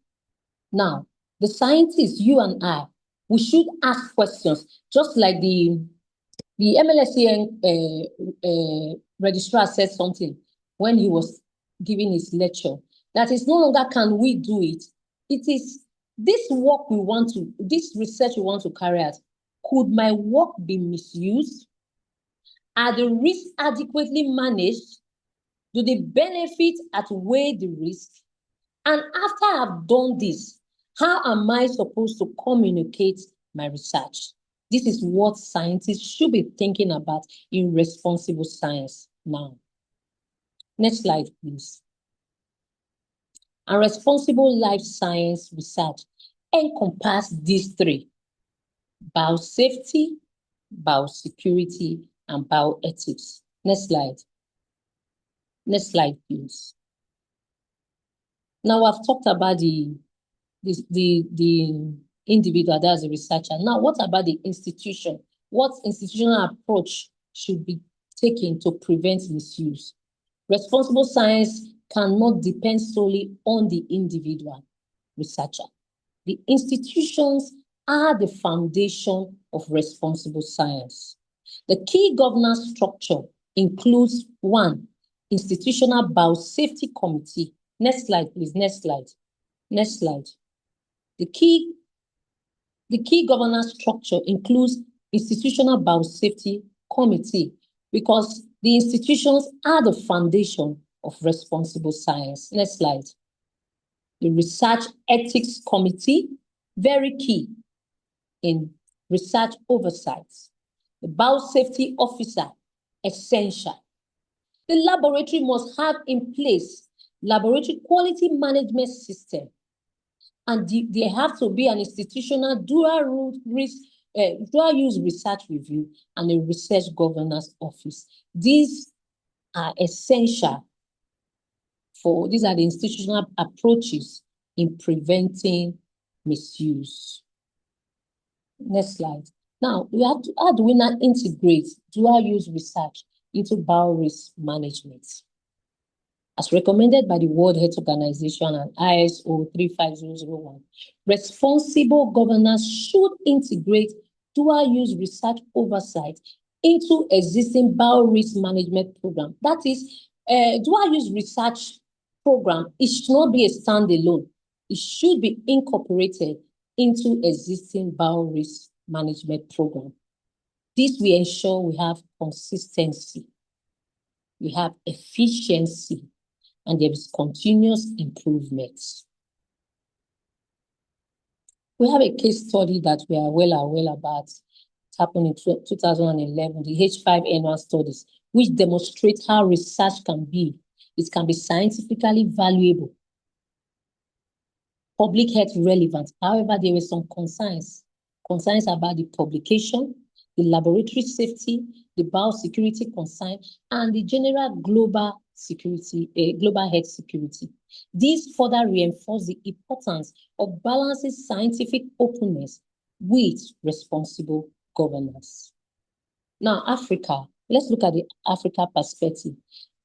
Now, the scientists, you and I, we should ask questions, just like the MLSCN registrar said something when he was giving his lecture, that is no longer can we do it. It is this work we want to, this research we want to carry out. Could my work be misused? Are the risks adequately managed? Do the benefits outweigh the risk? And after I've done this, how am I supposed to communicate my research? This is what scientists should be thinking about in responsible science now. Next slide, please. And responsible life science research encompasses these three: biosafety, biosecurity, and bioethics. Next slide. Next slide, please. Now I've talked about the individual, that's the researcher. Now, what about the institution? What institutional approach should be taken to prevent misuse? Responsible science cannot depend solely on the individual researcher. The institutions are the foundation of responsible science. The key governance structure includes: 1, institutional biosafety committee. Next slide, please. Next slide. Next slide. The key governance structure includes institutional biosafety committee, because the institutions are the foundation of responsible science. Next slide. The research ethics committee, very key in research oversight. The biosafety officer, essential. The laboratory must have in place laboratory quality management system, and there have to be an institutional dual use research review and a research governance office. These are essential these are the institutional approaches in preventing misuse. Next slide. Now, how do we now integrate dual use research into biorisk management? As recommended by the World Health Organization and ISO 35001, responsible governance should integrate dual-use research oversight into existing biorisk management program. That is, dual-use research program, it should not be a standalone. It should be incorporated into existing biorisk management program. This will ensure we have consistency, we have efficiency, and there is continuous improvement. We have a case study that we are well aware about. It happened in 2011, the H5N1 studies, which demonstrate how research can be. It can be scientifically valuable, public health relevant. However, there were some concerns about the publication, the laboratory safety, the biosecurity concern, and the general global health security. These further reinforce the importance of balancing scientific openness with responsible governance. Now, Africa, let's look at the Africa perspective.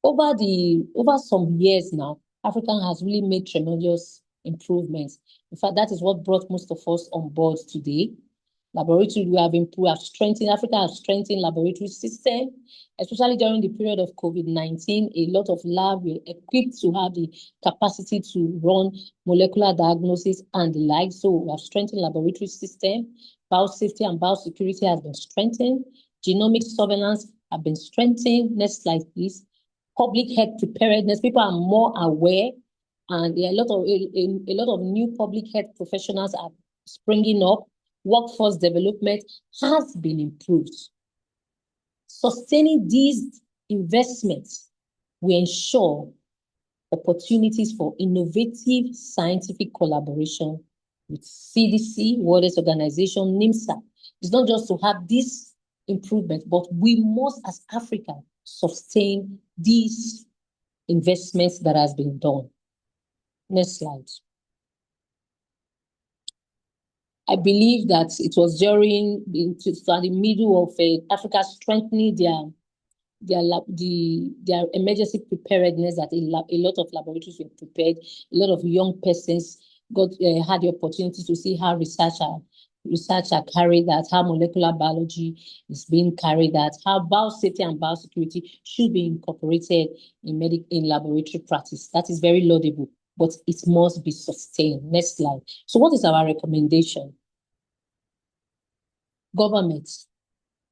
Over some years now, Africa has really made tremendous improvements. In fact, that is what brought most of us on board today. Laboratory, we have strengthened, Africa has strengthened laboratory system, especially during the period of COVID-19. A lot of labs were equipped to have the capacity to run molecular diagnosis and the like. So we have strengthened laboratory system. Biosafety and biosecurity has been strengthened. Genomic surveillance have been strengthened. Next slide, please. Public health preparedness. People are more aware, and there are a lot of new public health professionals are springing up. Workforce development has been improved. Sustaining these investments will ensure opportunities for innovative scientific collaboration with CDC, World Health Organization, NIMSA. It's not just to have this improvement, but we must, as Africa, sustain these investments that has been done. Next slide. I believe that it was during the middle of Africa strengthening their emergency preparedness that a lot of laboratories were prepared. A lot of young persons had the opportunity to see how research are carried out, how molecular biology is being carried out, how biosafety and biosecurity should be incorporated in laboratory practice. That is very laudable, but it must be sustained. Next slide. So what is our recommendation? Government,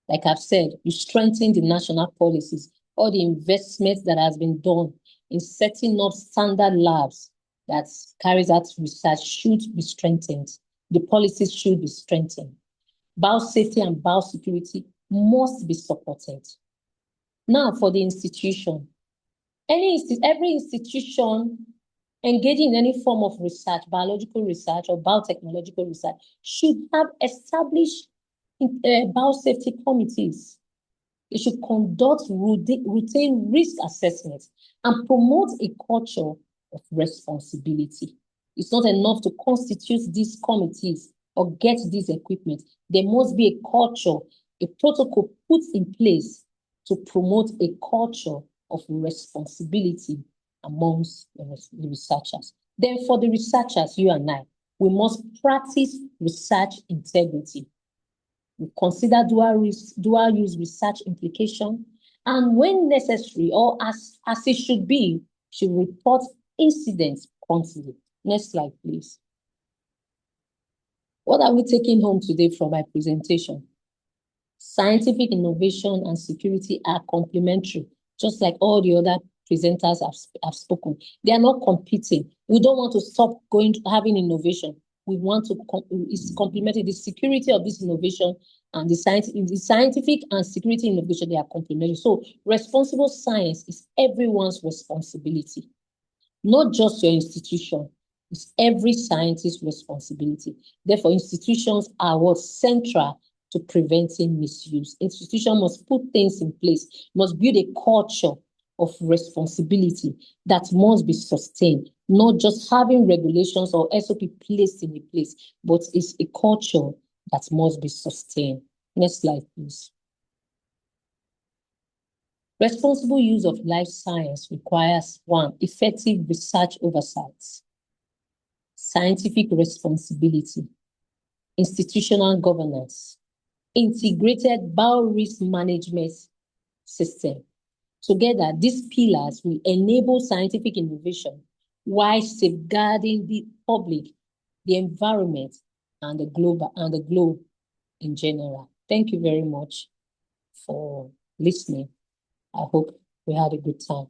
like I've said, you strengthen the national policies, all the investments that has been done in setting up standard labs that carries out research should be strengthened. The policies should be strengthened. Biosafety and biosecurity must be supported. Now for the institution. Every institution engaging in any form of research, biological research or biotechnological research, should have established biosafety committees. It should conduct routine risk assessments and promote a culture of responsibility. It's not enough to constitute these committees or get this equipment. There must be a culture, a protocol put in place to promote a culture of responsibility amongst the researchers. Then for the researchers, you and I, we must practice research integrity. We consider dual use research implication, and when necessary or as it should be, should report incidents promptly. Next slide, please. What are we taking home today from my presentation? Scientific innovation and security are complementary, just like all the other presenters have spoken. They are not competing. We don't want to stop having innovation. We want to complement the security of this innovation and the scientific and security innovation. They are complementary. So responsible science is everyone's responsibility, not just your institution. It's every scientist's responsibility. Therefore, institutions are what's central to preventing misuse. Institutions must put things in place, must build a culture of responsibility that must be sustained, not just having regulations or SOP placed in a place, but it's a culture that must be sustained. Next slide, please. Responsible use of life science requires 1, effective research oversight, scientific responsibility, institutional governance, integrated biorisk management system. Together, these pillars will enable scientific innovation while safeguarding the public, the environment, and the globe in general. Thank you very much for listening. I hope we had a good time.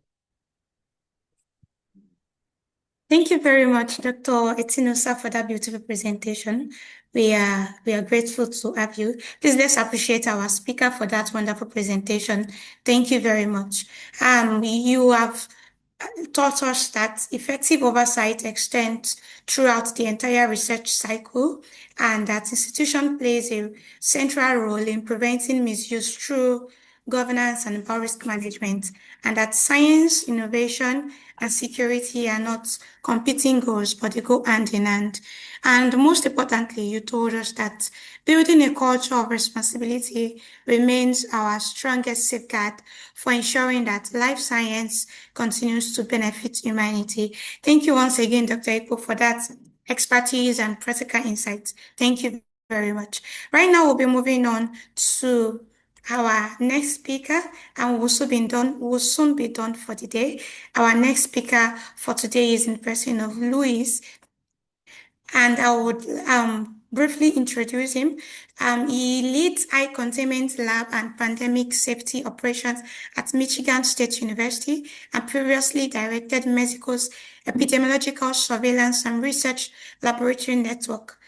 Thank you very much, Dr. Etinosa, for that beautiful presentation. We are grateful to have you. Please let's appreciate our speaker for that wonderful presentation. Thank you very much. You have taught us that effective oversight extends throughout the entire research cycle, and that institution plays a central role in preventing misuse through governance and biorisk management, and that science, innovation, and security are not competing goals, but they go hand in hand. And most importantly, you told us that building a culture of responsibility remains our strongest safeguard for ensuring that life science continues to benefit humanity. Thank you once again, Dr. Ikpo, for that expertise and practical insights. Thank you. very much. Right now, we'll be moving on to our next speaker, and we'll soon be done for the day. Our next speaker for today is in person of Luis, and I would briefly introduce him. He leads Eye Containment Lab and Pandemic Safety Operations at Michigan State University and previously directed Mexico's Epidemiological Surveillance and Research Laboratory Network.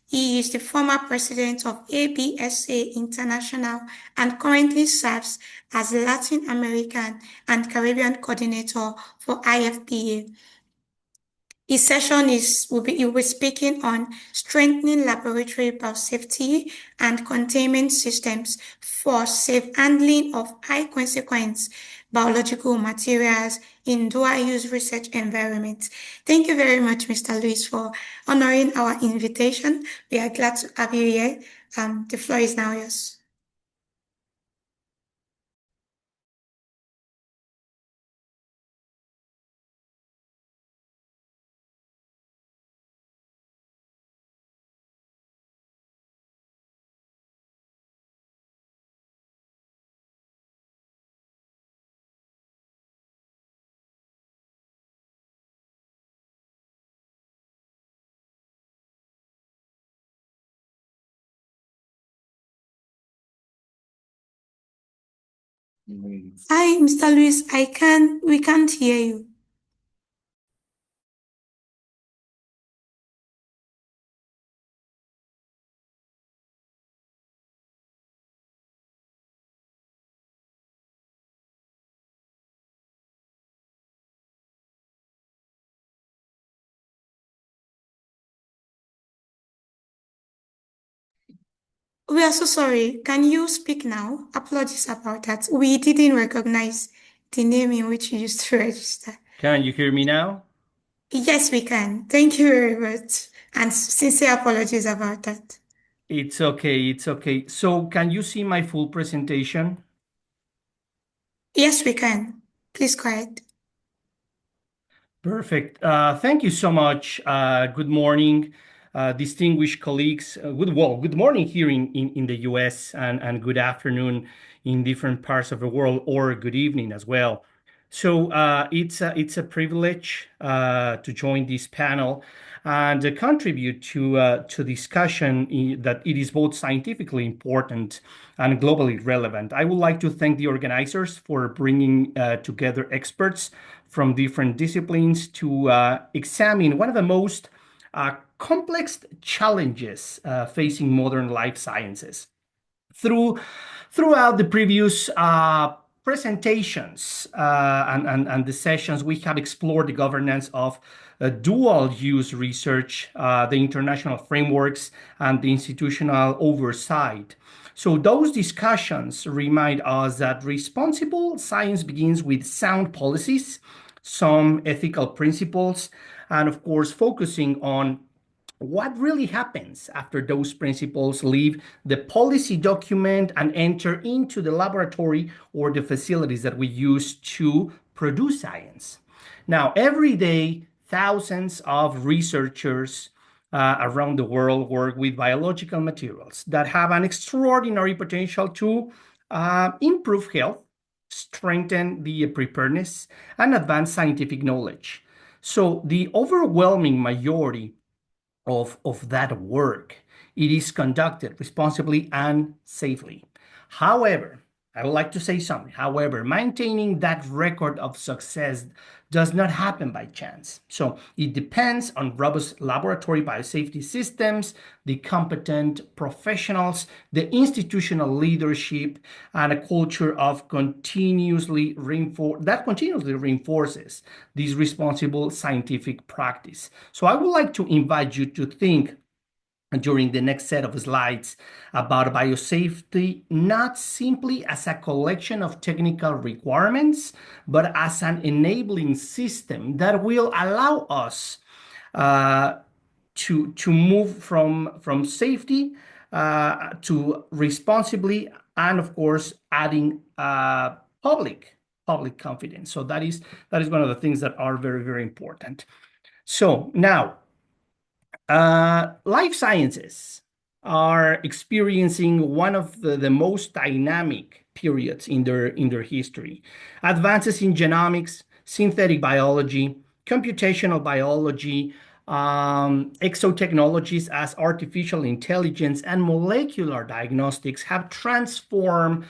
He is the former president of ABSA International and currently serves as Latin American and Caribbean coordinator for IFPA. His session he'll be speaking on strengthening laboratory biosafety and containment systems for safe handling of high consequence biological materials in dual use research environments. Thank you very much, Mr. Luis, for honoring our invitation. We are glad to have you here. The floor is now yours. Hi, Mr. Luis. We can't hear you. We are so sorry. Can you speak now? Apologies about that. We didn't recognize the name in which you used to register. Can you hear me now? Yes, we can. Thank you very much. And sincere apologies about that. It's okay, it's okay. So can you see my full presentation? Yes, we can. Please go ahead. Perfect. Thank you so much. Good morning, distinguished colleagues. Good morning here in the US and good afternoon in different parts of the world, or good evening as well. So it's a privilege to join this panel and contribute to discussion that it is both scientifically important and globally relevant. I would like to thank the organizers for bringing together experts from different disciplines to examine one of the most complex challenges facing modern life sciences. Throughout the previous presentations and the sessions, we have explored the governance of dual-use research, the international frameworks, and the institutional oversight. So those discussions remind us that responsible science begins with sound policies, some ethical principles, and of course, focusing on what really happens after those principles leave the policy document and enter into the laboratory or the facilities that we use to produce science. Now, every day, thousands of researchers around the world work with biological materials that have an extraordinary potential to improve health, strengthen the preparedness, and advance scientific knowledge. So the overwhelming majority of that work, it is conducted responsibly and safely. However, I would like to say something. However, maintaining that record of success does not happen by chance. So it depends on robust laboratory biosafety systems, the competent professionals, the institutional leadership, and a culture of continuously reinforces this responsible scientific practice. So I would like to invite you to think during the next set of slides about biosafety, not simply as a collection of technical requirements, but as an enabling system that will allow us to move from safety to responsibly, and of course, adding public confidence. So that is one of the things that are very, very important. So now, life sciences are experiencing one of the most dynamic periods in their history. Advances in genomics, synthetic biology, computational biology, exotechnologies as artificial intelligence and molecular diagnostics have transformed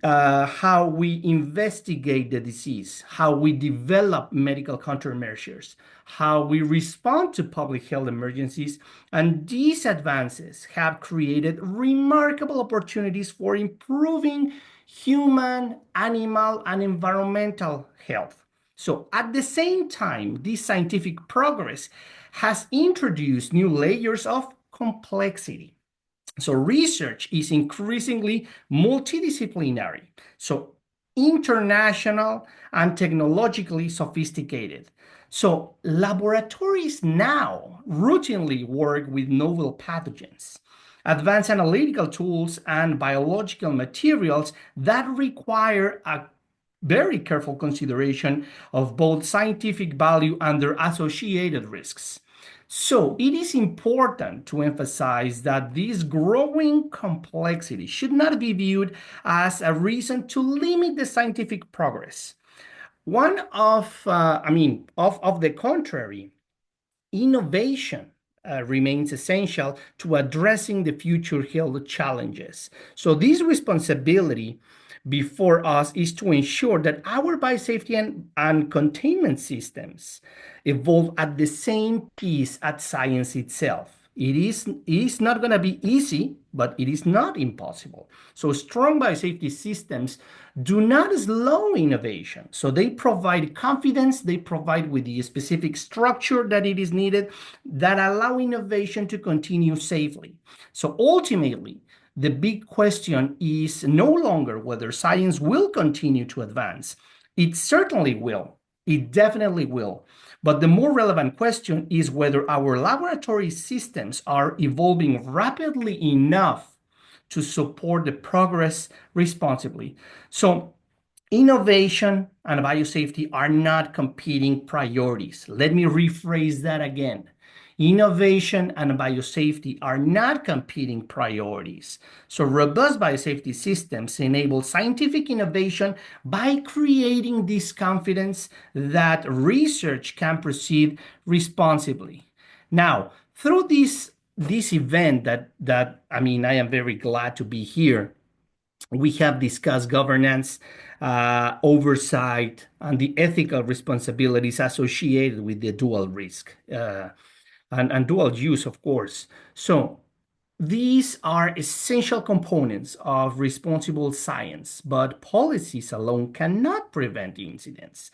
how we investigate the disease, how we develop medical countermeasures, how we respond to public health emergencies. And these advances have created remarkable opportunities for improving human, animal, and environmental health. So at the same time, this scientific progress has introduced new layers of complexity. So research is increasingly multidisciplinary, so international and technologically sophisticated. So laboratories now routinely work with novel pathogens, advanced analytical tools, and biological materials that require a very careful consideration of both scientific value and their associated risks. So it is important to emphasize that this growing complexity should not be viewed as a reason to limit the scientific progress. Of the contrary, innovation remains essential to addressing the future health challenges. So this responsibility before us is to ensure that our biosafety and containment systems evolve at the same pace as science itself. It is not going to be easy, but it is not impossible. So strong biosafety systems do not slow innovation. So they provide confidence, they provide with the specific structure that it is needed that allow innovation to continue safely. So ultimately, the big question is no longer whether science will continue to advance. It certainly will. It definitely will. But the more relevant question is whether our laboratory systems are evolving rapidly enough to support the progress responsibly. So innovation and biosafety are not competing priorities. Let me rephrase that again. Innovation and biosafety are not competing priorities. So robust biosafety systems enable scientific innovation by creating this confidence that research can proceed responsibly. Now, through this event that I am very glad to be here, we have discussed governance, oversight, and the ethical responsibilities associated with the dual risk. And dual use, of course. So these are essential components of responsible science, but policies alone cannot prevent incidents,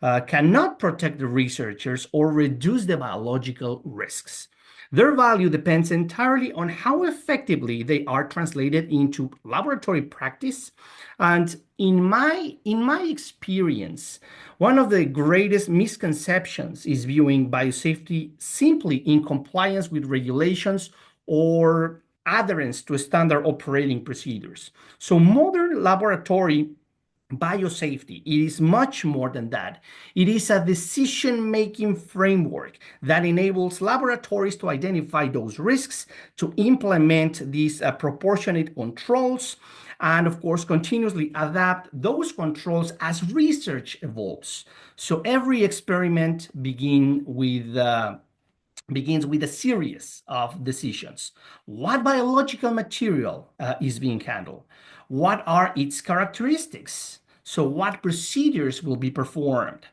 cannot protect the researchers, or reduce the biological risks. Their value depends entirely on how effectively they are translated into laboratory practice. And in my experience, one of the greatest misconceptions is viewing biosafety simply in compliance with regulations or adherence to standard operating procedures. So modern laboratory biosafety, it is much more than that. It is a decision-making framework that enables laboratories to identify those risks, to implement these proportionate controls, and of course, continuously adapt those controls as research evolves. So every experiment begins with a series of decisions. What biological material is being handled? What are its characteristics? So what procedures will be performed?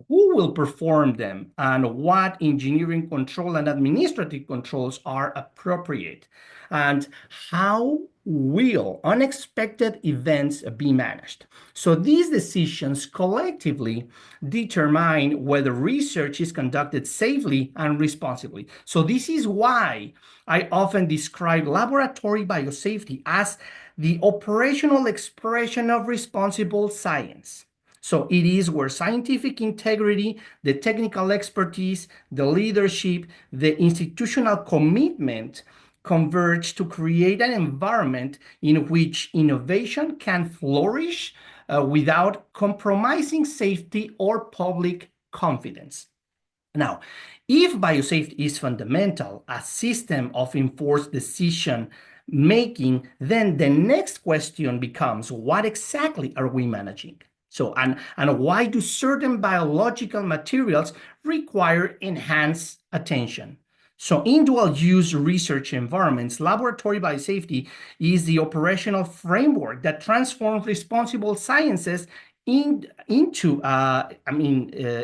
Who will perform them? And what engineering control and administrative controls are appropriate? And how will unexpected events be managed? So these decisions collectively determine whether research is conducted safely and responsibly. So this is why I often describe laboratory biosafety as the operational expression of responsible science. So it is where scientific integrity, the technical expertise, the leadership, the institutional commitment converge to create an environment in which innovation can flourish without compromising safety or public confidence. Now, if biosafety is fundamental, a system of enforced decision making, then the next question becomes, what exactly are we managing? So, and why do certain biological materials require enhanced attention? So in dual-use research environments, laboratory biosafety is the operational framework that transforms responsible sciences into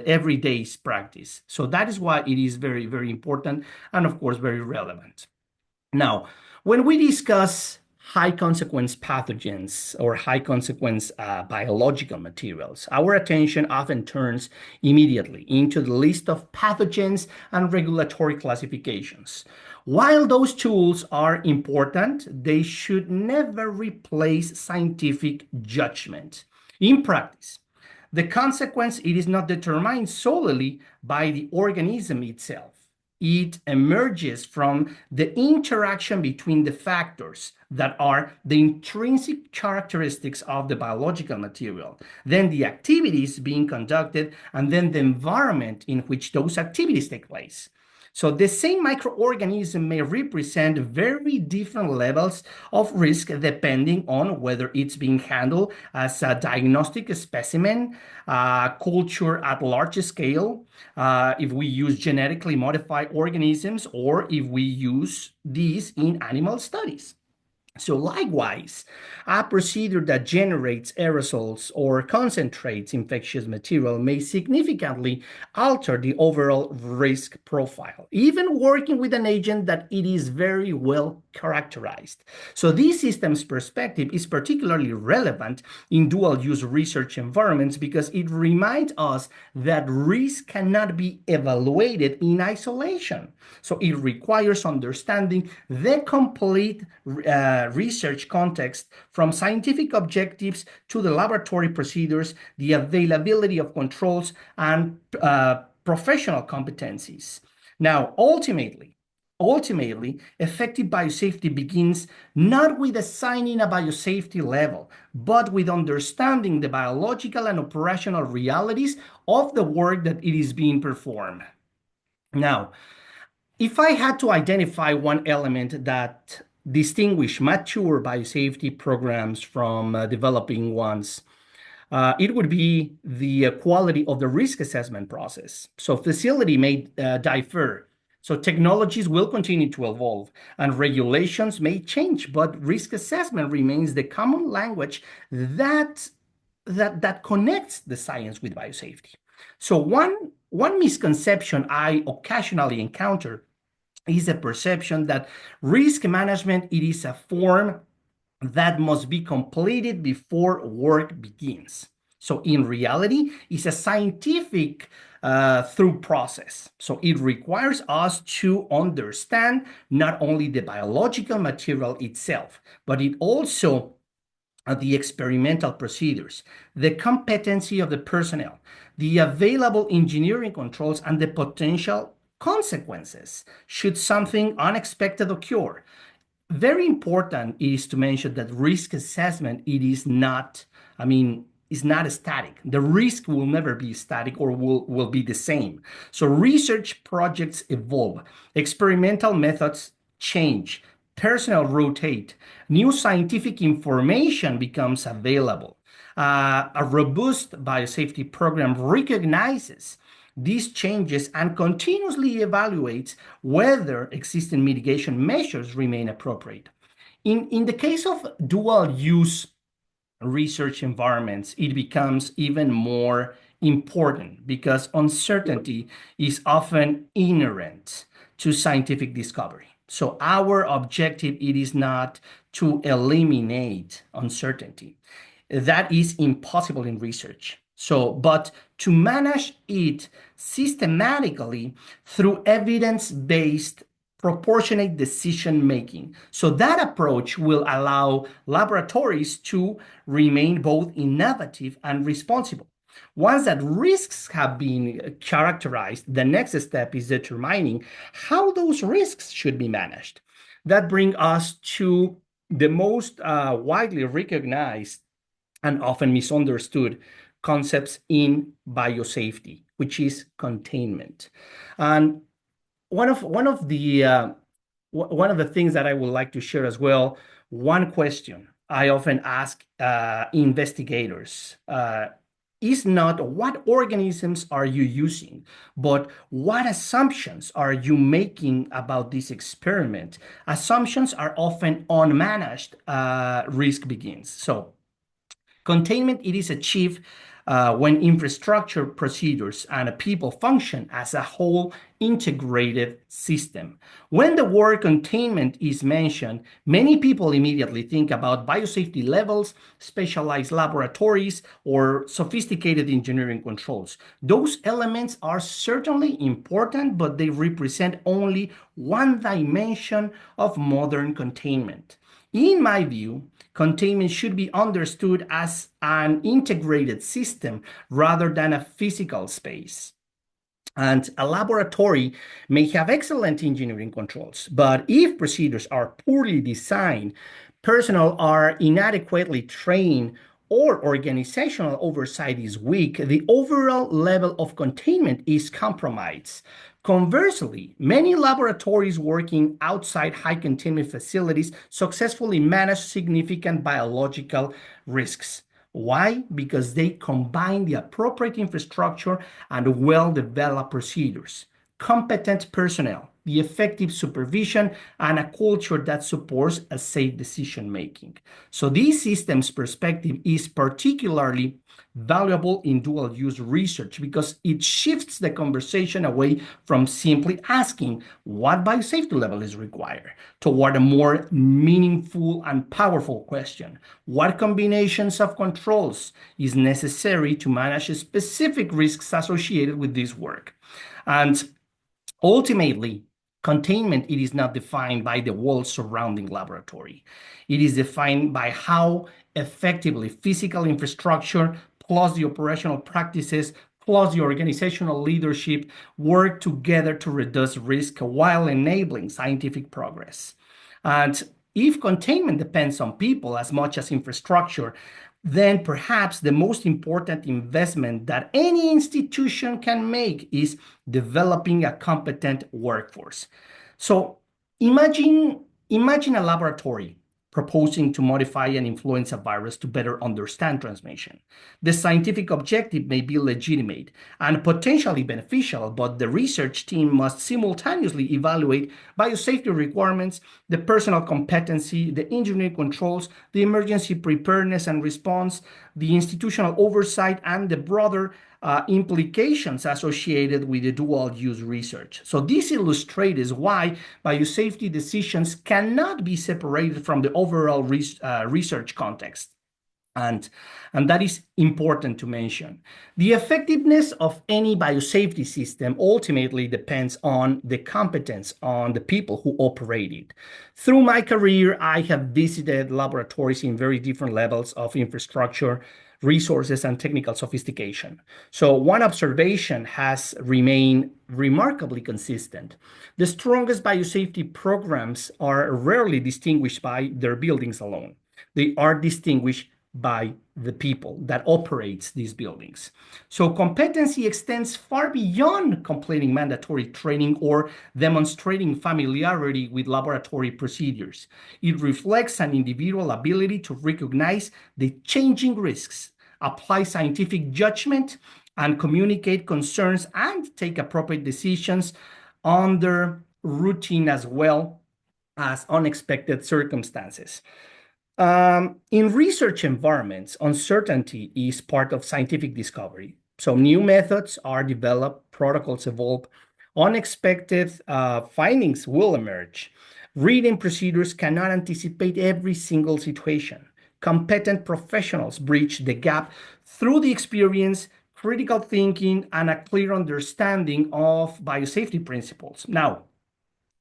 everyday practice. So that is why it is very, very important and of course very relevant. Now, when we discuss high consequence pathogens or high consequence biological materials, our attention often turns immediately into the list of pathogens and regulatory classifications. While those tools are important, they should never replace scientific judgment. In practice, the consequence, it is not determined solely by the organism itself. It emerges from the interaction between the factors that are the intrinsic characteristics of the biological material, then the activities being conducted, and then the environment in which those activities take place. So the same microorganism may represent very different levels of risk depending on whether it's being handled as a diagnostic specimen, culture at large scale, if we use genetically modified organisms, or if we use these in animal studies. So likewise, a procedure that generates aerosols or concentrates infectious material may significantly alter the overall risk profile, even working with an agent that it is very well characterized. So this system's perspective is particularly relevant in dual-use research environments because it reminds us that risk cannot be evaluated in isolation. So it requires understanding the complete research context, from scientific objectives to the laboratory procedures, the availability of controls, and professional competencies. Now, ultimately, effective biosafety begins not with assigning a biosafety level, but with understanding the biological and operational realities of the work that it is being performed. Now, if I had to identify one element that distinguish mature biosafety programs from developing ones, it would be the quality of the risk assessment process. So facility may differ. So technologies will continue to evolve and regulations may change, but risk assessment remains the common language that connects the science with biosafety. So one misconception I occasionally encounter is a perception that risk management, it is a form that must be completed before work begins. So in reality, it's a scientific through process. So it requires us to understand not only the biological material itself, but it also the experimental procedures, the competency of the personnel, the available engineering controls, and the potential consequences should something unexpected occur. Very important is to mention that risk assessment, it is not, is not static. The risk will never be static or will be the same. So research projects evolve, experimental methods change, personnel rotate, new scientific information becomes available. A robust biosafety program recognizes these changes and continuously evaluates whether existing mitigation measures remain appropriate. In the case of dual-use research environments, it becomes even more important because uncertainty is often inherent to scientific discovery. So our objective, it is not to eliminate uncertainty. That is impossible in research. So, but to manage it systematically through evidence-based proportionate decision making. So that approach will allow laboratories to remain both innovative and responsible. Once that risks have been characterized, the next step is determining how those risks should be managed. That brings us to the most widely recognized and often misunderstood concepts in biosafety, which is containment. And one of the things that I would like to share as well, one question I often ask investigators is not what organisms are you using, but what assumptions are you making about this experiment? Assumptions are often unmanaged, risk begins. So containment, it is achieved when infrastructure, procedures, and people function as a whole integrated system. When the word containment is mentioned, many people immediately think about biosafety levels, specialized laboratories, or sophisticated engineering controls. Those elements are certainly important, but they represent only one dimension of modern containment. In my view, containment should be understood as an integrated system rather than a physical space. And a laboratory may have excellent engineering controls, but if procedures are poorly designed, personnel are inadequately trained, or organizational oversight is weak, the overall level of containment is compromised. Conversely, many laboratories working outside high containment facilities successfully manage significant biological risks. Why? Because they combine the appropriate infrastructure and well-developed procedures, competent personnel, the effective supervision, and a culture that supports a safe decision-making. So this system's perspective is particularly valuable in dual-use research because it shifts the conversation away from simply asking what biosafety level is required toward a more meaningful and powerful question. What combinations of controls is necessary to manage specific risks associated with this work? And ultimately, containment, it is not defined by the walls surrounding laboratory. It is defined by how effectively physical infrastructure plus the operational practices plus the organizational leadership work together to reduce risk while enabling scientific progress. And if containment depends on people as much as infrastructure, then perhaps the most important investment that any institution can make is developing a competent workforce. So imagine a laboratory proposing to modify an influenza virus to better understand transmission. The scientific objective may be legitimate and potentially beneficial, but the research team must simultaneously evaluate biosafety requirements, the personnel competency, the engineering controls, the emergency preparedness and response, the institutional oversight, and the broader implications associated with the dual-use research. So this illustrates why biosafety decisions cannot be separated from the overall research context. And that is important to mention. The effectiveness of any biosafety system ultimately depends on the competence on the people who operate it. Through my career, I have visited laboratories in very different levels of infrastructure, resources, and technical sophistication. So one observation has remained remarkably consistent. The strongest biosafety programs are rarely distinguished by their buildings alone. They are distinguished by the people that operates these buildings. So competency extends far beyond completing mandatory training or demonstrating familiarity with laboratory procedures. It reflects an individual ability to recognize the changing risks, apply scientific judgment, and communicate concerns and take appropriate decisions under routine as well as unexpected circumstances. In research environments, uncertainty is part of scientific discovery. So new methods are developed, protocols evolve, unexpected findings will emerge. Reading procedures cannot anticipate every single situation. Competent professionals bridge the gap through the experience, critical thinking, and a clear understanding of biosafety principles. Now,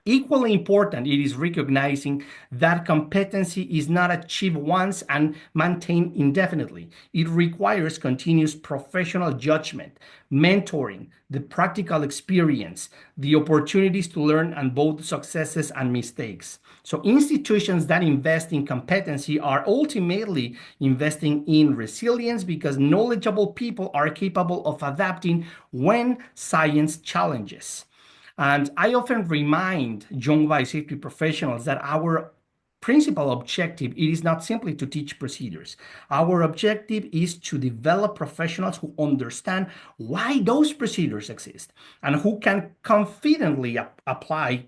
Equally important, it is recognizing that competency is not achieved once and maintained indefinitely. It requires continuous professional judgment, mentoring, the practical experience, the opportunities to learn on both successes and mistakes. So institutions that invest in competency are ultimately investing in resilience because knowledgeable people are capable of adapting when science challenges. And I often remind young biosafety professionals that our principal objective, it is not simply to teach procedures. Our objective is to develop professionals who understand why those procedures exist and who can confidently apply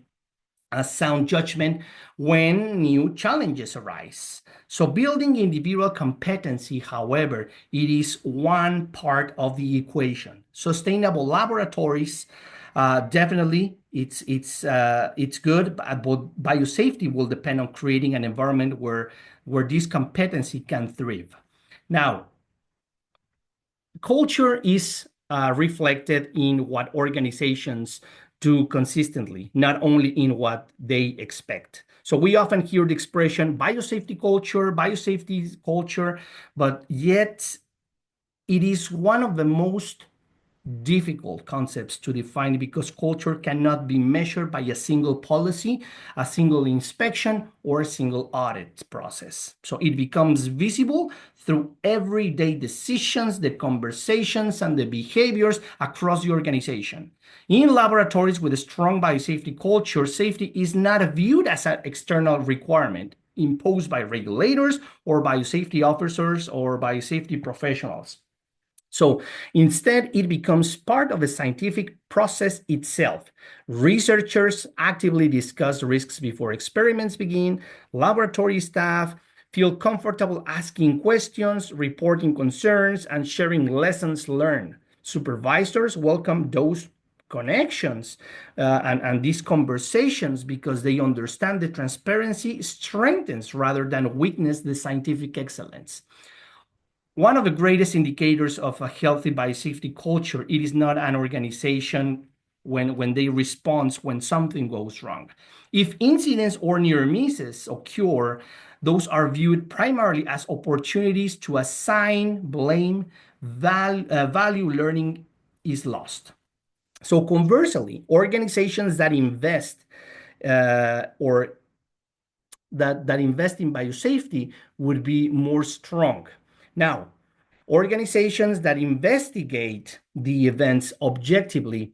a sound judgment when new challenges arise. So building individual competency, however, it is one part of the equation. Sustainable laboratories, definitely it's good, but biosafety will depend on creating an environment where this competency can thrive. Now, culture is reflected in what organizations do consistently, not only in what they expect. So we often hear the expression biosafety culture, but yet it is one of the most difficult concepts to define because culture cannot be measured by a single policy, a single inspection, or a single audit process. So it becomes visible through everyday decisions, the conversations, and the behaviors across the organization. In laboratories with a strong biosafety culture, safety is not viewed as an external requirement imposed by regulators or biosafety officers or biosafety professionals. So instead, it becomes part of the scientific process itself. Researchers actively discuss risks before experiments begin. Laboratory staff feel comfortable asking questions, reporting concerns, and sharing lessons learned. Supervisors welcome those connections and these conversations because they understand the transparency strengthens rather than weakens the scientific excellence. One of the greatest indicators of a healthy biosafety culture, it is not an organization when they respond when something goes wrong. If incidents or near misses occur, those are viewed primarily as opportunities to assign blame, value learning is lost. So conversely, organizations that invest or that invest in biosafety would be more strong. Now, organizations that investigate the events objectively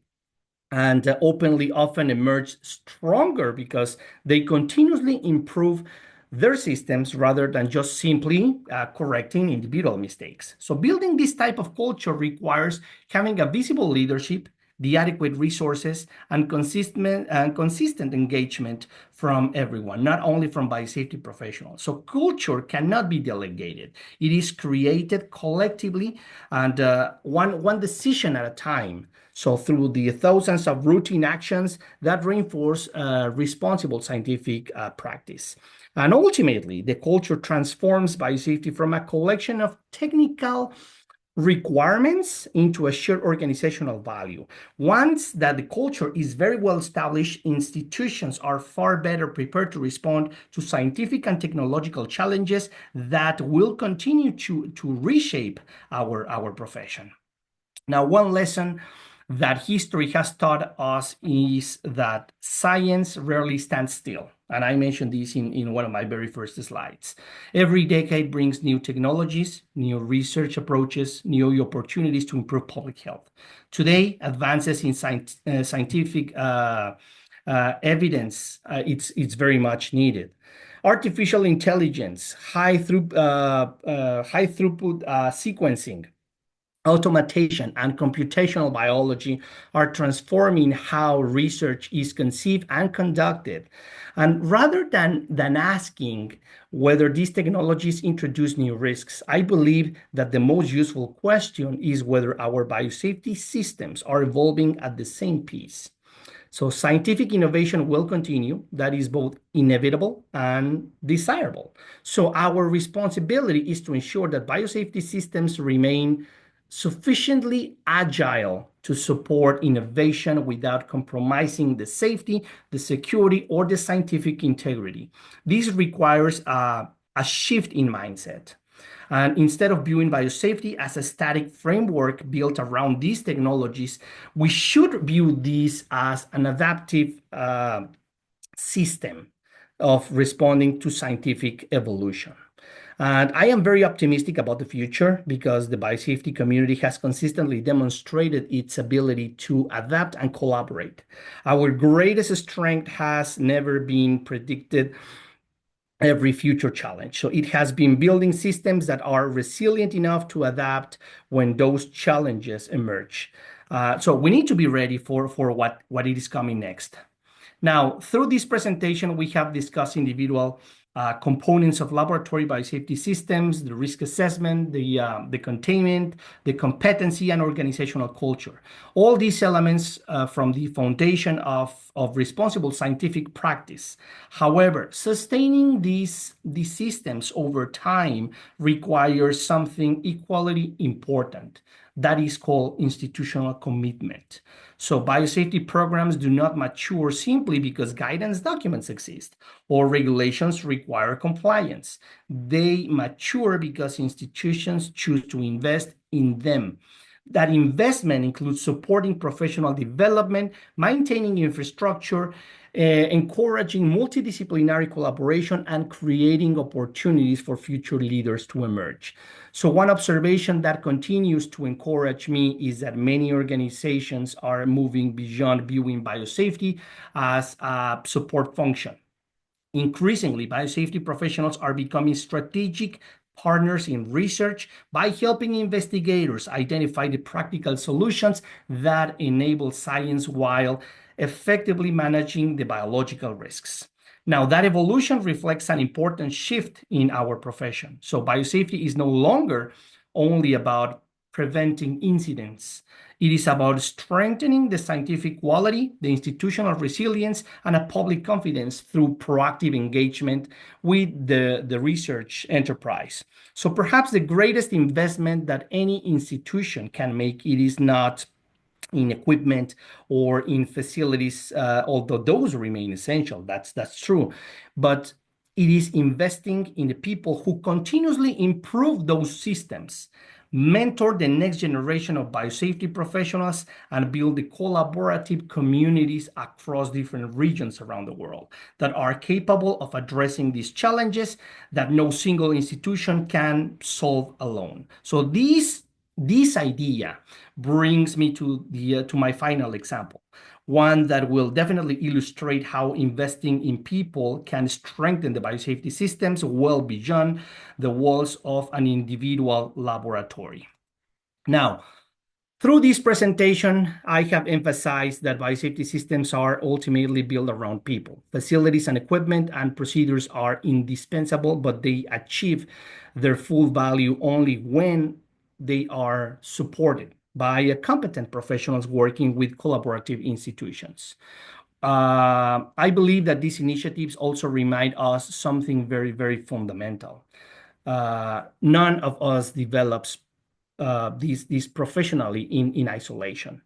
and openly often emerge stronger because they continuously improve their systems rather than just simply correcting individual mistakes. So building this type of culture requires having a visible leadership, the adequate resources, and consistent engagement from everyone, not only from biosafety professionals. So culture cannot be delegated. It is created collectively and one decision at a time. So through the thousands of routine actions that reinforce responsible scientific practice. And ultimately, the culture transforms biosafety from a collection of technical requirements into a shared organizational value. Once that the culture is very well established, institutions are far better prepared to respond to scientific and technological challenges that will continue to reshape our profession. Now, one lesson that history has taught us is that science rarely stands still. And I mentioned this in one of my very first slides. Every decade brings new technologies, new research approaches, new opportunities to improve public health. Today, advances in scientific evidence, it's very much needed. Artificial intelligence, high throughput sequencing, automation, and computational biology are transforming how research is conceived and conducted. And rather than asking whether these technologies introduce new risks, I believe that the most useful question is whether our biosafety systems are evolving at the same pace. So scientific innovation will continue. That is both inevitable and desirable. So our responsibility is to ensure that biosafety systems remain sufficiently agile to support innovation without compromising the safety, the security, or the scientific integrity. This requires a shift in mindset. And instead of viewing biosafety as a static framework built around these technologies, we should view this as an adaptive system of responding to scientific evolution. And I am very optimistic about the future because the biosafety community has consistently demonstrated its ability to adapt and collaborate. Our greatest strength has never been predicted every future challenge. So it has been building systems that are resilient enough to adapt when those challenges emerge. So we need to be ready for what it is coming next. Now, through this presentation, we have discussed individual components of laboratory biosafety systems, the risk assessment, the containment, the competency, and organizational culture. All these elements from the foundation of responsible scientific practice. However, sustaining these systems over time requires something equally important. That is called institutional commitment. So biosafety programs do not mature simply because guidance documents exist or regulations require compliance. They mature because institutions choose to invest in them. That investment includes supporting professional development, maintaining infrastructure, encouraging multidisciplinary collaboration, and creating opportunities for future leaders to emerge. So one observation that continues to encourage me is that many organizations are moving beyond viewing biosafety as a support function. Increasingly, biosafety professionals are becoming strategic partners in research by helping investigators identify the practical solutions that enable science while effectively managing the biological risks. Now, that evolution reflects an important shift in our profession. So biosafety is no longer only about preventing incidents. It is about strengthening the scientific quality, the institutional resilience, and a public confidence through proactive engagement with the research enterprise. So perhaps the greatest investment that any institution can make, it is not in equipment or in facilities, although those remain essential, that's true. But it is investing in the people who continuously improve those systems, mentor the next generation of biosafety professionals, and build the collaborative communities across different regions around the world that are capable of addressing these challenges that no single institution can solve alone. So this idea brings me to my final example, one that will definitely illustrate how investing in people can strengthen the biosafety systems well beyond the walls of an individual laboratory. Now, through this presentation, I have emphasized that biosafety systems are ultimately built around people. Facilities and equipment and procedures are indispensable, but they achieve their full value only when they are supported by competent professionals working with collaborative institutions. I believe that these initiatives also remind us something very, very fundamental. None of us develops these professionally in isolation.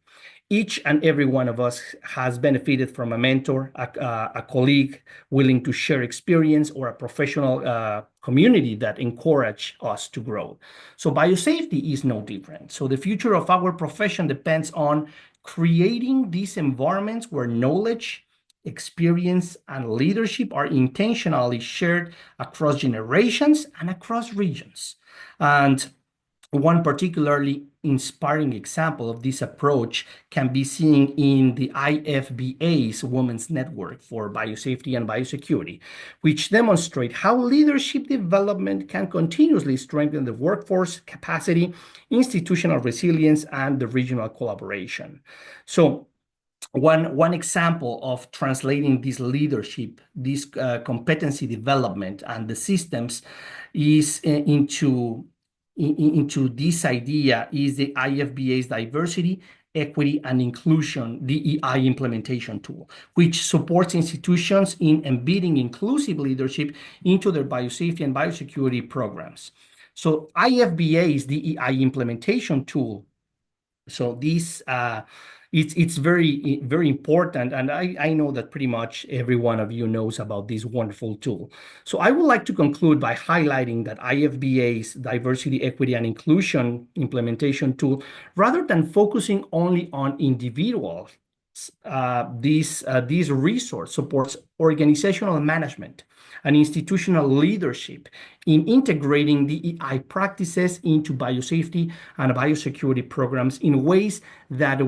Each and every one of us has benefited from a mentor, a colleague willing to share experience, or a professional community that encourage us to grow. So biosafety is no different. So the future of our profession depends on creating these environments where knowledge, experience, and leadership are intentionally shared across generations and across regions. And one particularly inspiring example of this approach can be seen in the IFBA's Women's Network for Biosafety and Biosecurity, which demonstrate how leadership development can continuously strengthen the workforce capacity, institutional resilience, and the regional collaboration. So one example of translating this leadership, this competency development, and the systems is into this idea is the IFBA's Diversity, Equity, and Inclusion DEI implementation tool, which supports institutions in embedding inclusive leadership into their biosafety and biosecurity programs. So IFBA's DEI implementation tool So this it's very, very important, and I know that pretty much every one of you knows about this wonderful tool. So I would like to conclude by highlighting that IFBA's Diversity, Equity, and Inclusion implementation tool, rather than focusing only on individuals, this resource supports organizational management and institutional leadership in integrating DEI practices into biosafety and biosecurity programs in ways that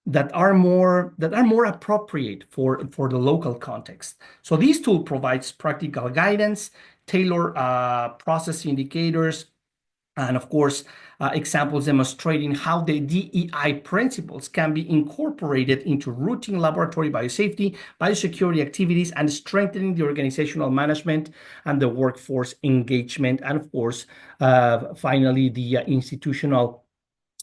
that are more appropriate for the local context. So this tool provides practical guidance, tailored process indicators, and of course, examples demonstrating how the DEI principles can be incorporated into routine laboratory biosafety, biosecurity activities, and strengthening the organizational management and the workforce engagement, and of course, finally, the institutional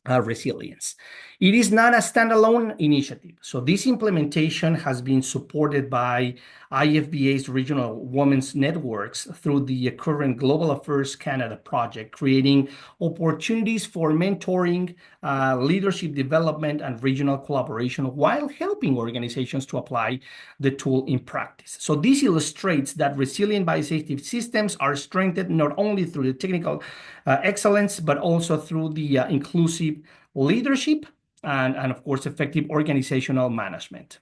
resilience. It is not a standalone initiative. So this implementation has been supported by IFBA's regional women's networks through the current Global Affairs Canada project, creating opportunities for mentoring, leadership development, and regional collaboration while helping organizations to apply the tool in practice. So this illustrates that resilient biosafety systems are strengthened not only through the technical excellence, but also through the inclusive leadership and of course, effective organizational management.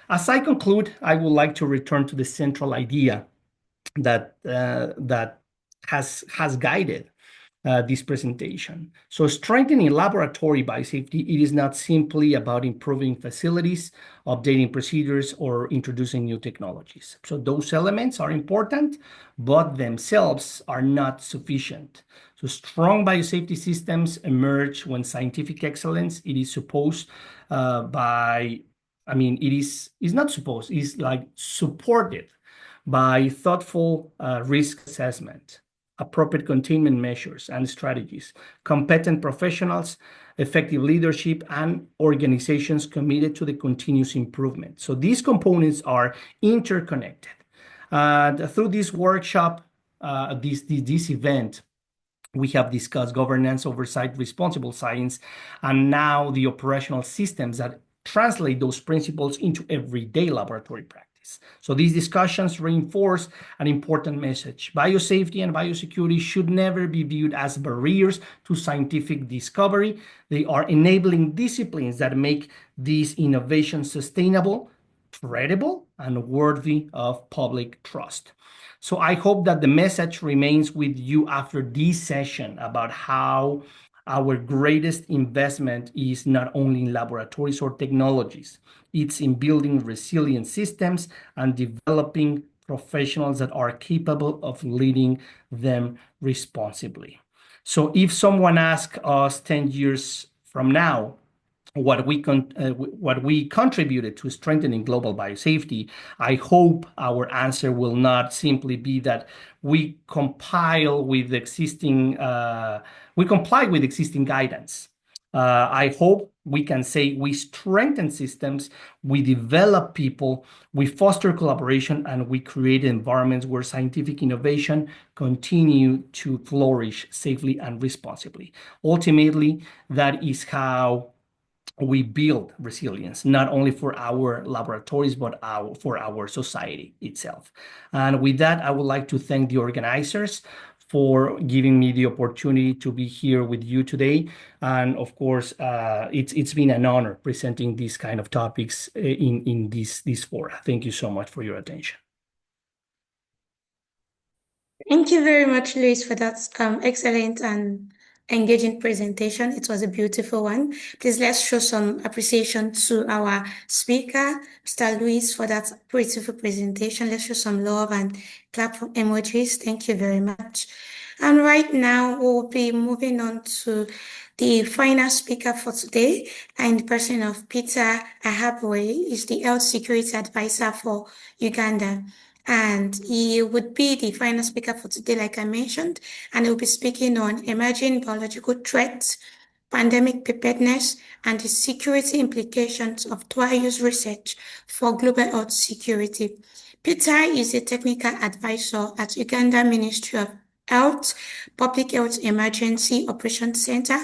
As I conclude, I would like to return to the central idea that has guided this presentation. So strengthening laboratory biosafety, it is not simply about improving facilities, updating procedures, or introducing new technologies. So those elements are important, but themselves are not sufficient. So strong biosafety systems emerge when scientific excellence, it is supposed it's like supported by thoughtful risk assessment, appropriate containment measures and strategies, competent professionals, effective leadership, and organizations committed to the continuous improvement. So these components are interconnected. Through this workshop, this event, we have discussed governance, oversight, responsible science, and now the operational systems that translate those principles into everyday laboratory practice. So these discussions reinforce an important message. Biosafety and biosecurity should never be viewed as barriers to scientific discovery. They are enabling disciplines that make these innovations sustainable, credible, and worthy of public trust. So I hope that the message remains with you after this session about how our greatest investment is not only in laboratories or technologies, it's in building resilient systems and developing professionals that are capable of leading them responsibly. So if someone asks us 10 years from now, what we contributed to strengthening global biosafety, I hope our answer will not simply be that we comply with existing guidance. I hope we can say we strengthen systems, we develop people, we foster collaboration, and we create environments where scientific innovation continue to flourish safely and responsibly. Ultimately, that is how we build resilience, not only for our laboratories, but for our society itself. And with that, I would like to thank the organizers for giving me the opportunity to be here with you today. And of course, it's been an honor presenting these kind of topics in this forum. Thank you so much for your attention. Thank you very much, Luis, for that excellent and engaging presentation. It was a beautiful one. Please let's show some appreciation to our speaker, Mr. Luis, for that beautiful presentation. Let's show some love and clap emojis. Thank you very much. And right now, we'll be moving on to the final speaker for today, and the person of Peter Ahabwe is the Health Security Advisor for Uganda. And he would be the final speaker for today, like I mentioned, and he'll be speaking on emerging biological threats, pandemic preparedness, and the security implications of dual-use research for global health security. Peter is a technical advisor at Uganda Ministry of Health, Public Health Emergency Operations Center,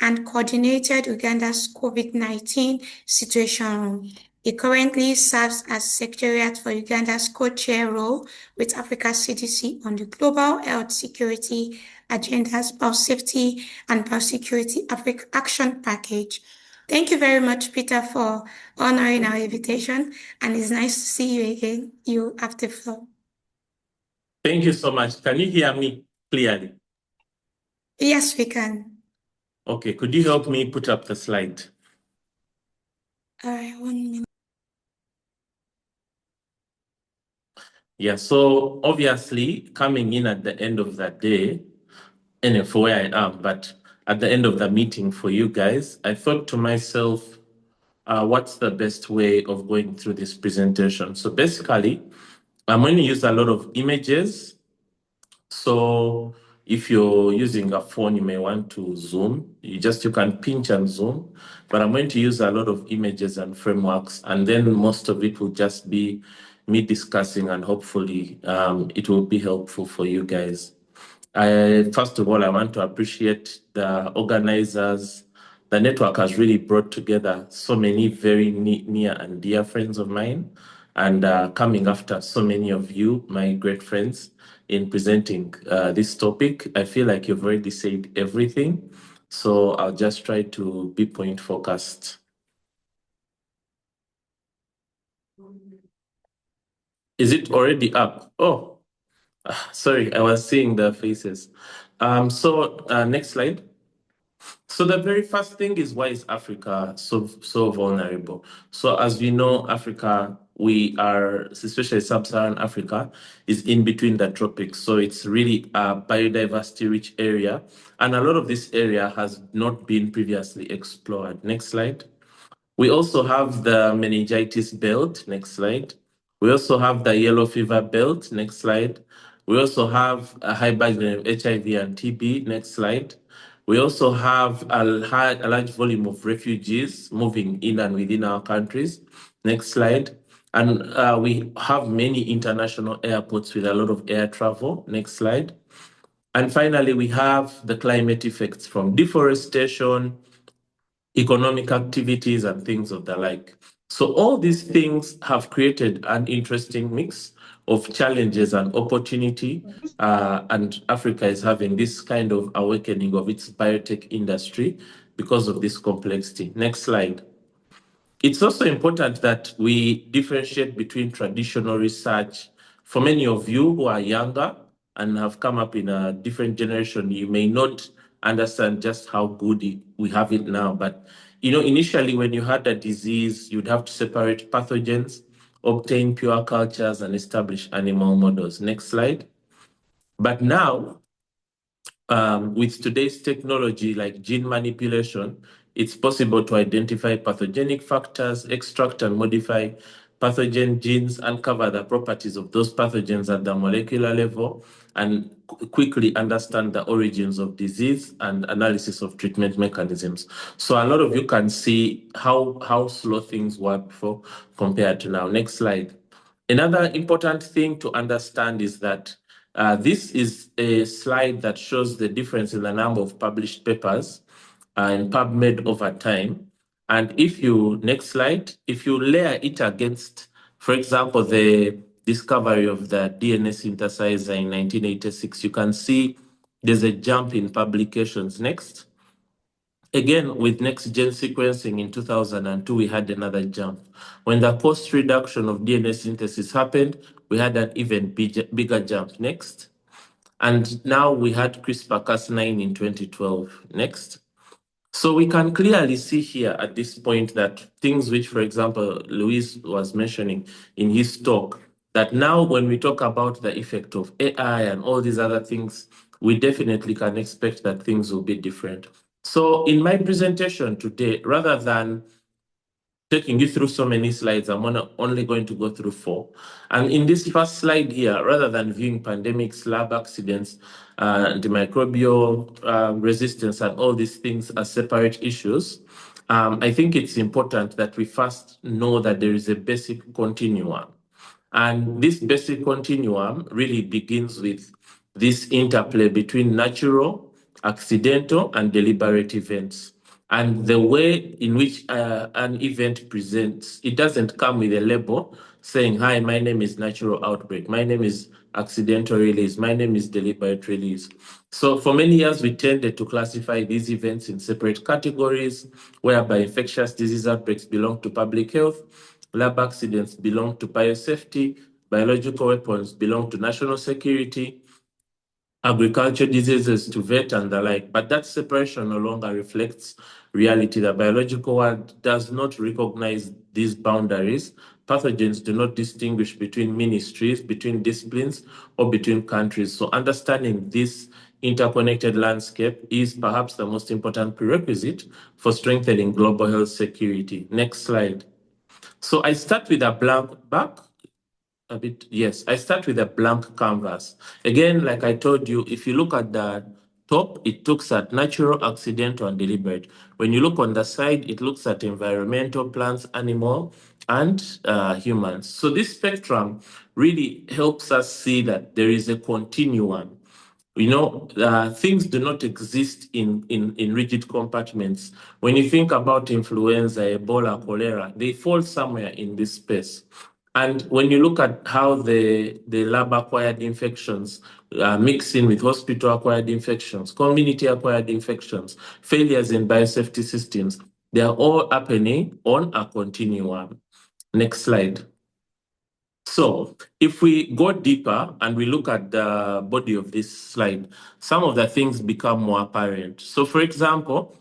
and coordinated Uganda's COVID-19 situation room. He currently serves as Secretariat for Uganda's co-chair role with Africa CDC on the Global Health Security Agenda's Biosafety and Biosecurity Africa Action Package. Thank you very much, Peter, for honoring our invitation, and it's nice to see you again. You have the floor. Thank you so much. Can you hear me clearly? Yes, we can. Okay, could you help me put up the slide? All right, 1 minute. Yeah, so obviously coming in at the end of that day, and for where I am, but at the end of the meeting for you guys, I thought to myself, what's the best way of going through this presentation? So basically, I'm going to use a lot of images. So if you're using a phone, you may want to zoom. You can pinch and zoom. But I'm going to use a lot of images and frameworks, and then most of it will just be me discussing, and hopefully it will be helpful for you guys. First of all, I want to appreciate the organizers. The network has really brought together so many very near and dear friends of mine, and coming after so many of you, my great friends, in presenting this topic. I feel like you've already said everything, so I'll just try to be point focused. Is it already up? Oh, sorry, I was seeing the faces. Next slide. So the very first thing is, why is Africa so vulnerable? So as we know, Africa, we are, especially Sub-Saharan Africa, is in between the tropics. So it's really a biodiversity-rich area. And a lot of this area has not been previously explored. Next slide. We also have the meningitis belt. Next slide. We also have the yellow fever belt. Next slide. We also have a high burden of HIV and TB. Next slide. We also have a large volume of refugees moving in and within our countries. Next slide. And we have many international airports with a lot of air travel. Next slide. And finally, we have the climate effects from deforestation, economic activities, and things of the like. So all these things have created an interesting mix of challenges and opportunity, and Africa is having this kind of awakening of its biotech industry because of this complexity. Next slide. It's also important that we differentiate between traditional research. For many of you who are younger and have come up in a different generation, you may not understand just how good we have it now. But initially when you had a disease, you'd have to separate pathogens, obtain pure cultures, and establish animal models. Next slide. But now, with today's technology like gene manipulation, it's possible to identify pathogenic factors, extract and modify pathogen genes, uncover the properties of those pathogens at the molecular level, and quickly understand the origins of disease and analysis of treatment mechanisms. So a lot of you can see how slow things were before compared to now. Next slide. Another important thing to understand is that this is a slide that shows the difference in the number of published papers in PubMed over time. And next slide, if you layer it against, for example, the discovery of the DNA synthesizer in 1986, you can see there's a jump in publications. Next. Again, with next-gen sequencing in 2002, we had another jump. When the cost reduction of DNA synthesis happened, we had an even bigger jump. Next. And now we had CRISPR-Cas9 in 2012. Next. So we can clearly see here at this point that things which, for example, Luis was mentioning in his talk, that now when we talk about the effect of AI and all these other things, we definitely can expect that things will be different. So in my presentation today, rather than taking you through so many slides, I'm only going to go through 4. And in this first slide here, rather than viewing pandemics, lab accidents, antimicrobial resistance, and all these things as separate issues, I think it's important that we first know that there is a basic continuum. And this basic continuum really begins with this interplay between natural, accidental and deliberate events. And the way in which an event presents, it doesn't come with a label saying, hi, my name is natural outbreak, my name is accidental release, my name is deliberate release. So for many years, we tended to classify these events in separate categories, whereby infectious disease outbreaks belong to public health, lab accidents belong to biosafety, biological weapons belong to national security, agriculture diseases to vet and the like. But that separation no longer reflects reality. The biological world does not recognize these boundaries. Pathogens do not distinguish between ministries, between disciplines, or between countries. So understanding this interconnected landscape is perhaps the most important prerequisite for strengthening global health security. Next slide. So I start with a blank back. Yes, I start with a blank canvas. Again, like I told you, if you look at the top, it looks at natural, accidental, and deliberate. When you look on the side, it looks at environmental, plants, animal, and humans. So this spectrum really helps us see that there is a continuum. You know, things do not exist in rigid compartments. When you think about influenza, Ebola, cholera, they fall somewhere in this space. And when you look at how the lab-acquired infections mix in with hospital-acquired infections, community-acquired infections, failures in biosafety systems, they are all happening on a continuum. Next slide. So if we go deeper and we look at the body of this slide, some of the things become more apparent. So for example,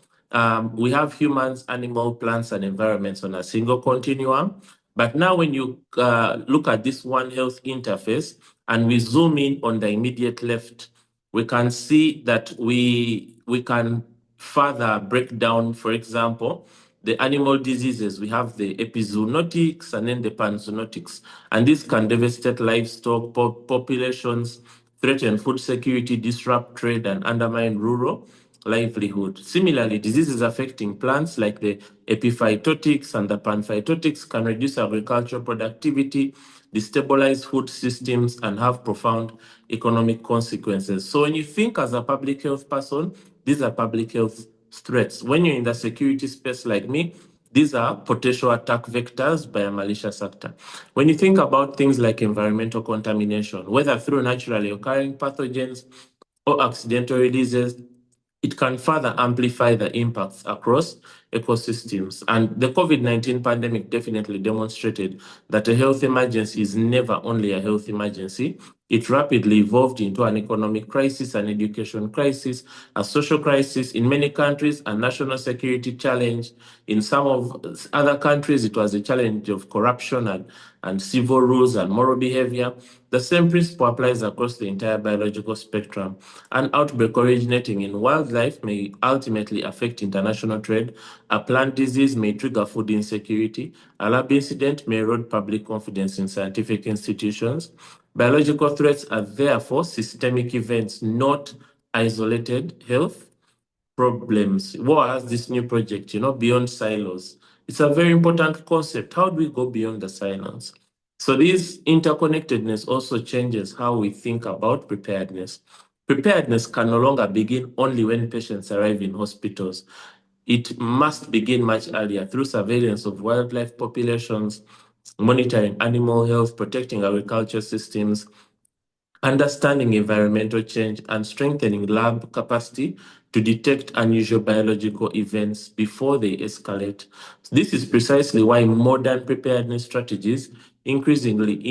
we have humans, animal, plants, and environments on a single continuum. But now when you look at this One Health interface and we zoom in on the immediate left, we can see that we can further break down, for example, the animal diseases. We have the epizoonotics and then the panzoonotics. And these can devastate livestock populations, threaten food security, disrupt trade, and undermine rural livelihood. Similarly, diseases affecting plants like the epiphytotics and the panphytotics can reduce agricultural productivity, destabilize food systems, and have profound economic consequences. So when you think as a public health person, these are public health threats. When you're in the security space like me, these are potential attack vectors by a malicious actor. When you think about things like environmental contamination, whether through naturally occurring pathogens or accidental releases, it can further amplify the impacts across ecosystems. And the COVID-19 pandemic definitely demonstrated that a health emergency is never only a health emergency. It rapidly evolved into an economic crisis, an education crisis, a social crisis in many countries, a national security challenge. In some of other countries, it was a challenge of corruption and civil rules and moral behavior. The same principle applies across the entire biological spectrum. An outbreak originating in wildlife may ultimately affect international trade. A plant disease may trigger food insecurity. A lab incident may erode public confidence in scientific institutions. Biological threats are therefore systemic events, not isolated health problems. WAR has this new project, beyond silos. It's a very important concept. How do we go beyond the silos? So this interconnectedness also changes how we think about preparedness. Preparedness can no longer begin only when patients arrive in hospitals. It must begin much earlier through surveillance of wildlife populations, monitoring animal health, protecting agriculture systems, understanding environmental change, and strengthening lab capacity to detect unusual biological events before they escalate. This is precisely why modern preparedness strategies increasingly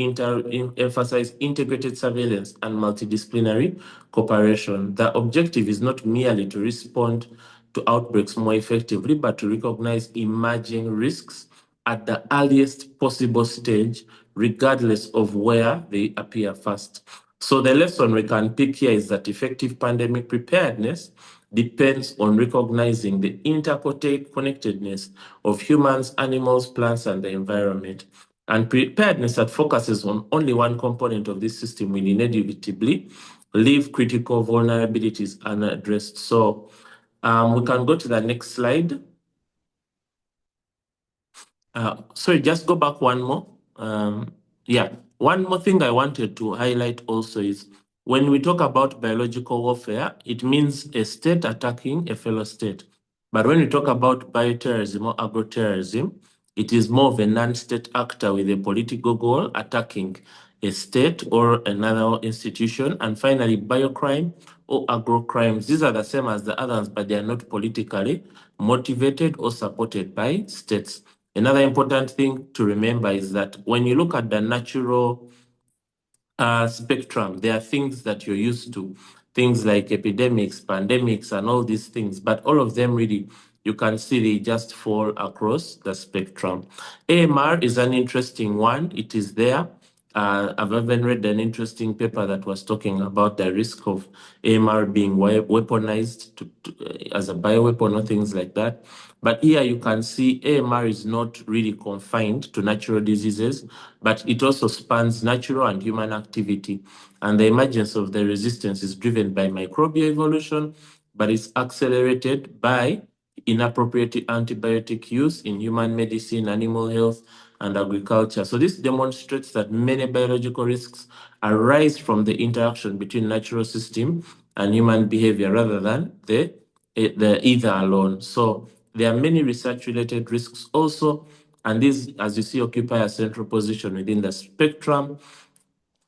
emphasize integrated surveillance and multidisciplinary cooperation. The objective is not merely to respond to outbreaks more effectively, but to recognize emerging risks at the earliest possible stage, regardless of where they appear first. So the lesson we can pick here is that effective pandemic preparedness depends on recognizing the interconnectedness of humans, animals, plants, and the environment. And preparedness that focuses on only one component of this system will inevitably leave critical vulnerabilities unaddressed. So we can go to the next slide. Sorry, just go back one more. Yeah, one more thing I wanted to highlight also is When we talk about biological warfare, it means a state attacking a fellow state. But when we talk about bioterrorism or agroterrorism, it is more of a non-state actor with a political goal attacking a state or another institution. And finally, biocrime or agrocrimes. These are the same as the others, but they are not politically motivated or supported by states. Another important thing to remember is that when you look at the natural spectrum, there are things that you're used to, things like epidemics, pandemics, and all these things, but all of them really, you can see they just fall across the spectrum. AMR is an interesting one. It is there. I've even read an interesting paper that was talking about the risk of AMR being weaponized as a bioweapon or things like that. But here you can see AMR is not really confined to natural diseases, but it also spans natural and human activity. And the emergence of the resistance is driven by microbial evolution, but it's accelerated by inappropriate antibiotic use in human medicine, animal health, and agriculture. So this demonstrates that many biological risks arise from the interaction between natural system and human behavior rather than the either alone. So there are many research-related risks also, and these, as you see, occupy a central position within the spectrum.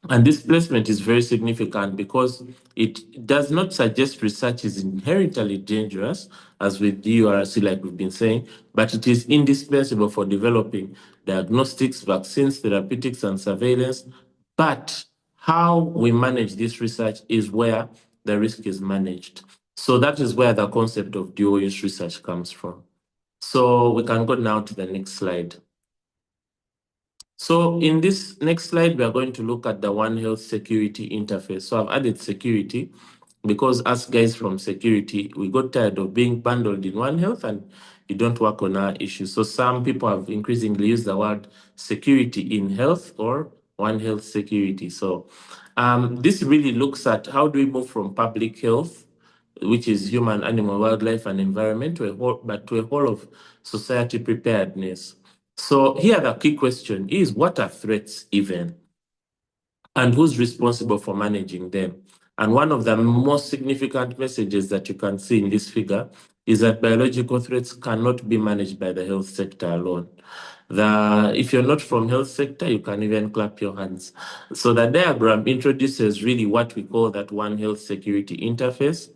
And this placement is very significant because it does not suggest research is inherently dangerous, as with DURC, like we've been saying, but it is indispensable for developing diagnostics, vaccines, therapeutics, and surveillance. But how we manage this research is where the risk is managed. So that is where the concept of dual-use research comes from. So we can go now to the next slide. So in this next slide, we are going to look at the One Health security interface. So I've added security because us guys from security, we got tired of being bundled in One Health and you don't work on our issues. So some people have increasingly used the word security in health or One Health security. So this really looks at how do we move from public health, which is human, animal, wildlife, and environment, to a whole of society preparedness. So here the key question is, what are threats even? And who's responsible for managing them? And one of the most significant messages that you can see in this figure is that biological threats cannot be managed by the health sector alone. If you're not from health sector, you can even clap your hands. So the diagram introduces really what we call that One Health security interface.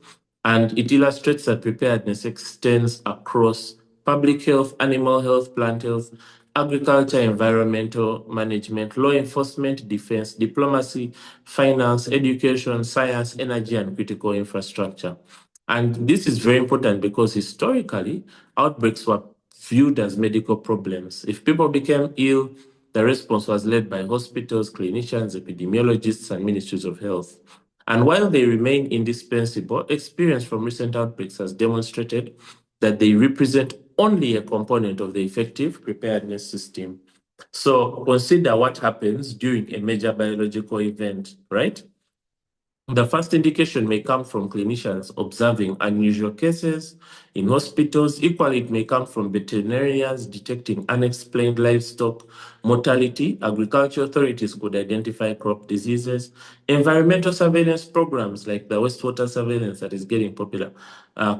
And it illustrates that preparedness extends across public health, animal health, plant health, agriculture, environmental management, law enforcement, defense, diplomacy, finance, education, science, energy, and critical infrastructure. And this is very important because historically, outbreaks were viewed as medical problems. If people became ill, the response was led by hospitals, clinicians, epidemiologists, and ministries of health. And while they remain indispensable, experience from recent outbreaks has demonstrated that they represent only a component of the effective preparedness system. So consider what happens during a major biological event, right? The first indication may come from clinicians observing unusual cases in hospitals. Equally, it may come from veterinarians detecting unexplained livestock mortality. Agriculture authorities could identify crop diseases. Environmental surveillance programs like the wastewater surveillance that is getting popular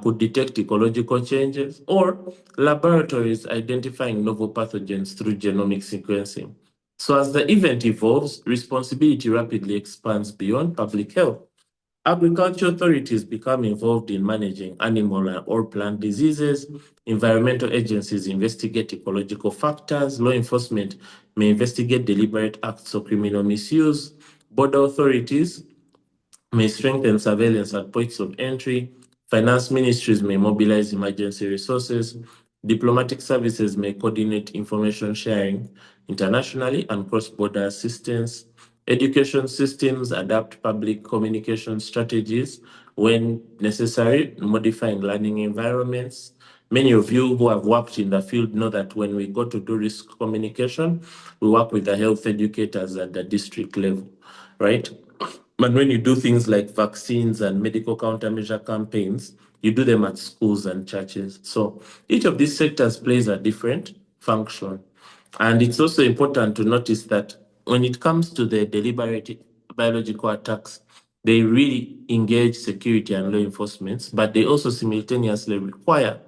could detect ecological changes, or laboratories identifying novel pathogens through genomic sequencing. So as the event evolves, responsibility rapidly expands beyond public health. Agriculture authorities become involved in managing animal or plant diseases. Environmental agencies investigate ecological factors. Law enforcement may investigate deliberate acts of criminal misuse. Border authorities may strengthen surveillance at points of entry. Finance ministries may mobilize emergency resources. Diplomatic services may coordinate information sharing internationally and cross-border assistance. Education systems adapt public communication strategies when necessary, modifying learning environments. Many of you who have worked in the field know that when we go to do risk communication, we work with the health educators at the district level, right? But when you do things like vaccines and medical countermeasure campaigns, you do them at schools and churches. So each of these sectors plays a different function. And it's also important to notice that when it comes to the deliberate biological attacks, they really engage security and law enforcement, but they also simultaneously require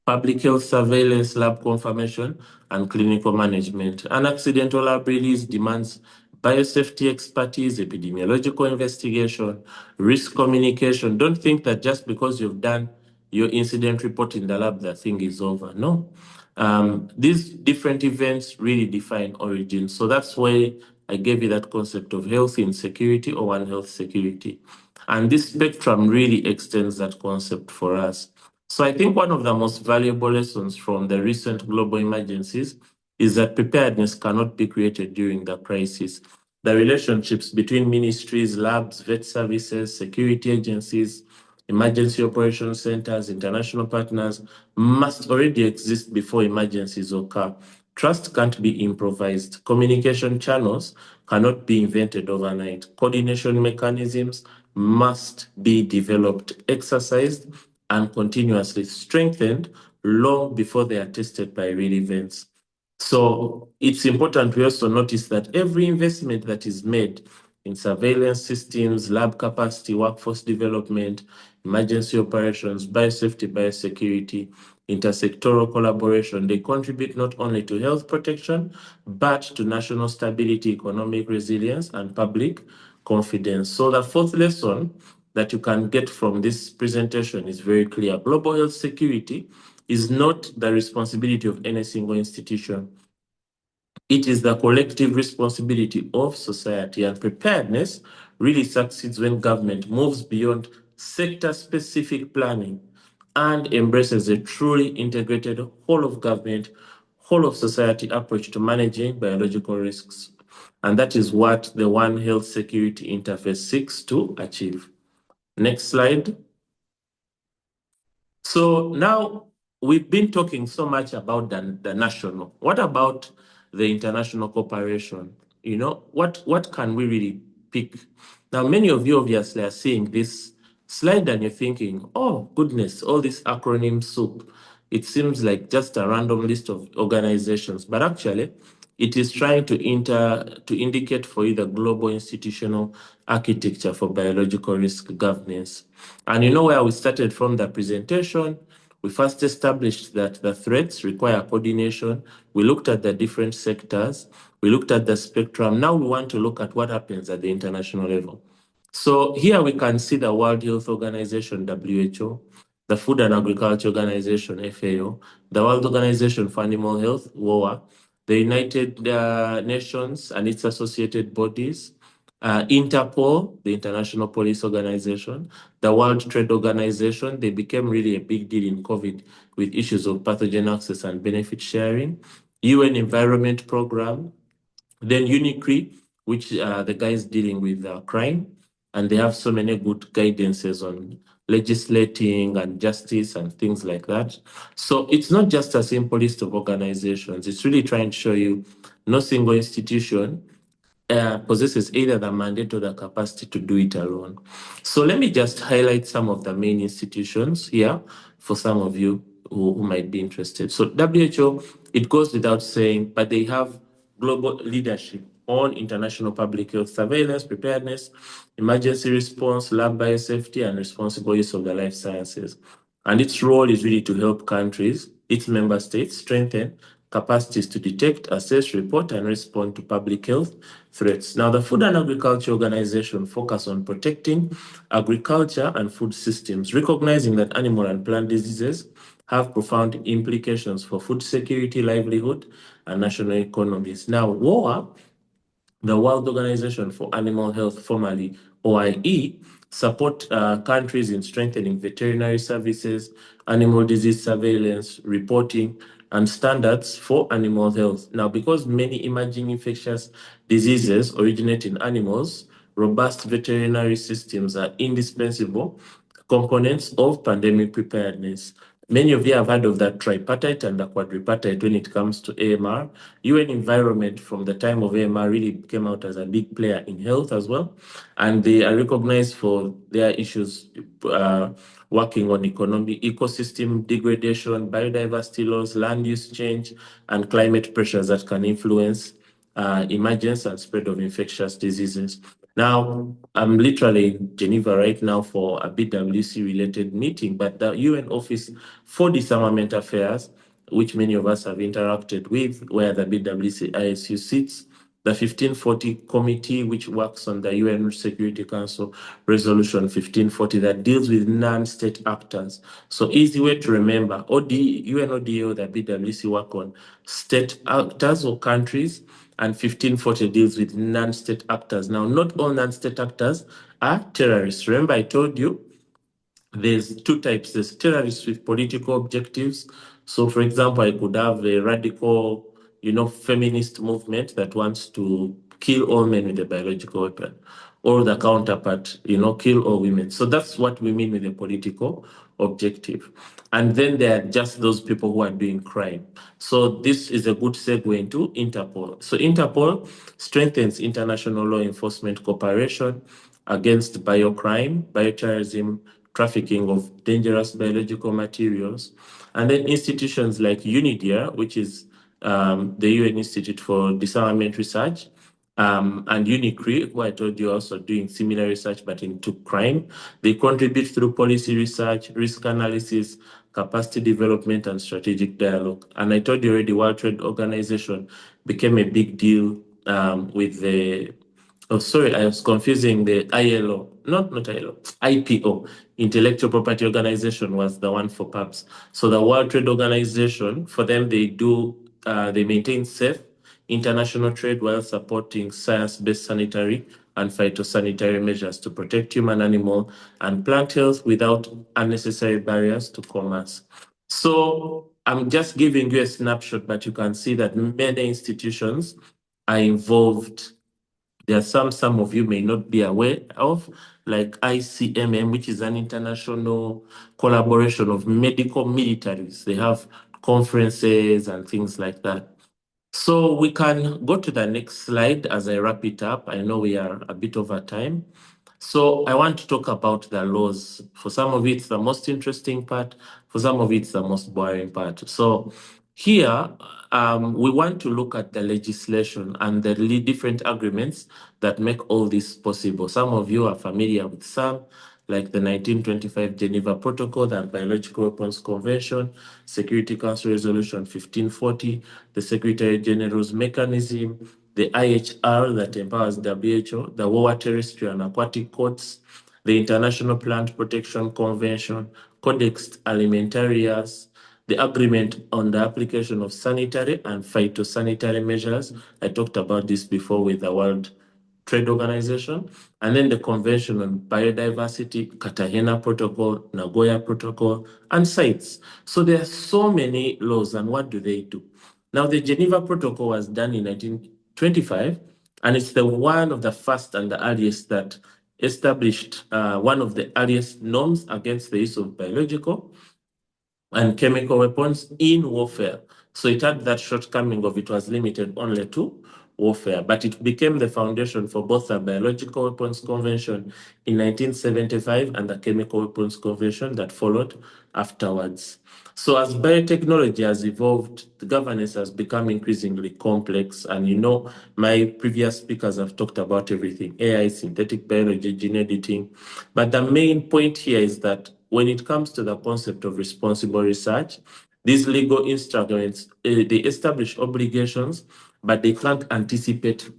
public health surveillance, lab confirmation, and clinical management. An accidental lab release demands biosafety expertise, epidemiological investigation, risk communication. Don't think that just because you've done your incident report in the lab, that thing is over. No. These different events really define origin. So that's why I gave you that concept of health insecurity or One Health security. And this spectrum really extends that concept for us. So I think one of the most valuable lessons from the recent global emergencies is that preparedness cannot be created during the crisis. The relationships between ministries, labs, vet services, security agencies, emergency operations centers, international partners must already exist before emergencies occur. Trust can't be improvised. Communication channels cannot be invented overnight. Coordination mechanisms must be developed, exercised, and continuously strengthened long before they are tested by real events. So it's important we also notice that every investment that is made in surveillance systems, lab capacity, workforce development, emergency operations, biosafety, biosecurity, intersectoral collaboration, they contribute not only to health protection, but to national stability, economic resilience, and public confidence. So the fourth lesson that you can get from this presentation is very clear. Global health security is not the responsibility of any single institution. It is the collective responsibility of society, and preparedness really succeeds when government moves beyond sector-specific planning and embraces a truly integrated whole of government, whole of society approach to managing biological risks. And that is what the One Health Security Interface seeks to achieve. Next slide. So now we've been talking so much about the national. What about the international cooperation? You know, what can we really pick? Now, many of you obviously are seeing this slide and you're thinking, oh, goodness, all this acronym soup. It seems like just a random list of organizations, but actually, it is trying to indicate for you the global institutional architecture for biological risk governance. And you know where we started from the presentation? We first established that the threats require coordination. We looked at the different sectors. We looked at the spectrum. Now we want to look at what happens at the international level. So here we can see the World Health Organization, WHO, the Food and Agriculture Organization, FAO, the World Organization for Animal Health, WOA, the United Nations and its associated bodies, Interpol, the International Police Organization, the World Trade Organization. They became really a big deal in COVID with issues of pathogen access and benefit sharing, UN Environment Program, then UNICRI, which the guys dealing with crime, and they have so many good guidances on legislating and justice and things like that. So it's not just a simple list of organizations. It's really trying to show you no single institution possesses either the mandate or the capacity to do it alone. So let me just highlight some of the main institutions here for some of you who might be interested. So WHO, it goes without saying, but they have global leadership on international public health surveillance, preparedness, emergency response, lab biosafety, and responsible use of the life sciences. And its role is really to help countries, its member states, strengthen capacities to detect, assess, report, and respond to public health threats. Now, the Food and Agriculture Organization focuses on protecting agriculture and food systems, recognizing that animal and plant diseases have profound implications for food security, livelihood, and national economies. Now, WOA, the World Organization for Animal Health, formerly OIE, support countries in strengthening veterinary services, animal disease surveillance, reporting, and standards for animal health. Now, because many emerging infectious diseases originate in animals, robust veterinary systems are indispensable components of pandemic preparedness. Many of you have heard of that tripartite and the quadripartite when it comes to AMR. UN Environment from the time of AMR really came out as a big player in health as well. And they are recognized for their issues working on economic ecosystem degradation, biodiversity loss, land use change, and climate pressures that can influence emergence and spread of infectious diseases. Now, I'm literally in Geneva right now for a BWC-related meeting, but the UN Office for Disarmament Affairs, which many of us have interacted with, where the BWC ISU sits, the 1540 committee, which works on the UN Security Council Resolution 1540 that deals with non-state actors. So easy way to remember, UN ODA or the BWC work on state actors or countries, and 1540 deals with non-state actors. Now, not all non-state actors are terrorists. Remember, I told you there's two types. There's terrorists with political objectives. So, for example, I could have a radical, feminist movement that wants to kill all men with a biological weapon, or the counterpart, kill all women. So that's what we mean with a political objective. And then there are just those people who are doing crime. So this is a good segue into Interpol. So Interpol strengthens international law enforcement cooperation against biocrime, bioterrorism, trafficking of dangerous biological materials. And then institutions like UNIDIR, which is the UN Institute for Disarmament Research, and UNICRI, who I told you also doing similar research but into crime. They contribute through policy research, risk analysis, capacity development, and strategic dialogue. And I told you already, World Trade Organization became a big deal with the Oh, sorry, I was confusing the ILO, not ILO, IPO, Intellectual Property Organization was the one for PABs. So the World Trade Organization, for them, they maintain safe international trade while supporting science-based sanitary and phytosanitary measures to protect human, animal, and plant health without unnecessary barriers to commerce. So I'm just giving you a snapshot, but you can see that many institutions are involved. There are some of you may not be aware of, like ICMM, which is an international collaboration of medical militaries. They have conferences and things like that. So we can go to the next slide as I wrap it up. I know we are a bit over time. So I want to talk about the laws. For some of it, it's the most interesting part. For some of it, it's the most boring part. So here, we want to look at the legislation and the different agreements that make all this possible. Some of you are familiar with some, like the 1925 Geneva Protocol, the Biological Weapons Convention, Security Council Resolution 1540, the Secretary General's mechanism, the IHR that empowers WHO, the War Terrestrial and Aquatic Courts, the International Plant Protection Convention, Codex Alimentarius, the agreement on the application of sanitary and phytosanitary measures. I talked about this before with the World Trade Organization, and then the Convention on Biodiversity, Cartagena Protocol, Nagoya Protocol, and CITES. So there are so many laws, and what do they do? Now, the Geneva Protocol was done in 1925, and it's the one of the first and the earliest that established one of the earliest norms against the use of biological and chemical weapons in warfare. So it had that shortcoming of it was limited only to warfare, but it became the foundation for both the Biological Weapons Convention in 1975 and the Chemical Weapons Convention that followed afterwards. So as biotechnology has evolved, the governance has become increasingly complex. And my previous speakers have talked about everything, AI, synthetic biology, gene editing. But the main point here is that when it comes to the concept of responsible research, these legal instruments, they establish obligations, but they can't anticipate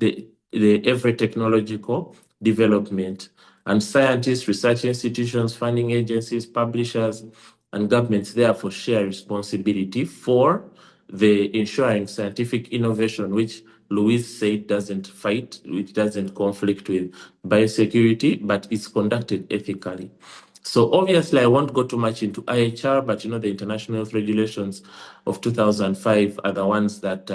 every technological development. And scientists, research institutions, funding agencies, publishers, and governments therefore share responsibility for the ensuring scientific innovation, which Louise said doesn't fight, which doesn't conflict with biosecurity, but is conducted ethically. So obviously, I won't go too much into IHR, but the international health regulations of 2005 are the ones that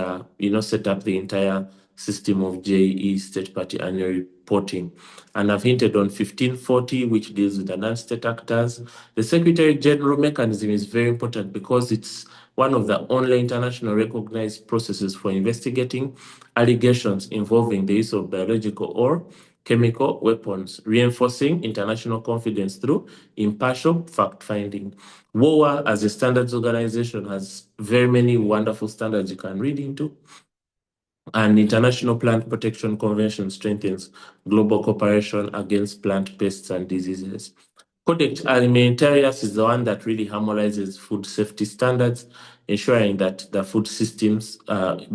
set up the entire system of JE state party annual reporting. And I've hinted on 1540, which deals with the non-state actors. The Secretary General mechanism is very important because it's one of the only international recognized processes for investigating allegations involving the use of biological or chemical weapons, reinforcing international confidence through impartial fact-finding. WOA, as a standards organization, has very many wonderful standards you can read into. And International Plant Protection Convention strengthens global cooperation against plant pests and diseases. Codex Alimentarius is the one that really harmonizes food safety standards, ensuring that the food systems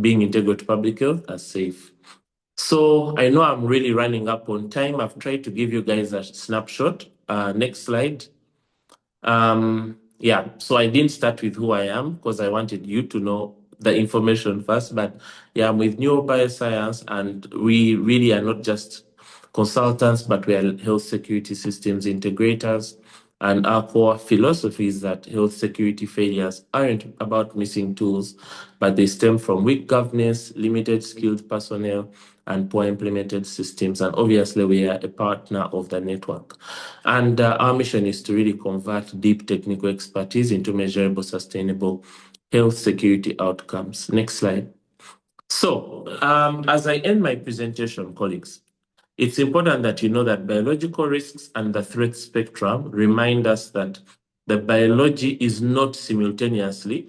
being integral to public health are safe. So I know I'm really running up on time. I've tried to give you guys a snapshot. Next slide. Yeah, so I didn't start with who I am because I wanted you to know the information first. But yeah, I'm with Neurobioscience, and we really are not just consultants, but we are health security systems integrators. And our core philosophy is that health security failures aren't about missing tools, but they stem from weak governance, limited skilled personnel, and poor implemented systems. And obviously, we are a partner of the network. And our mission is to really convert deep technical expertise into measurable, sustainable health security outcomes. Next slide. So, as I end my presentation, colleagues, it's important that you know that biological risks and the threat spectrum remind us that the biology is simultaneously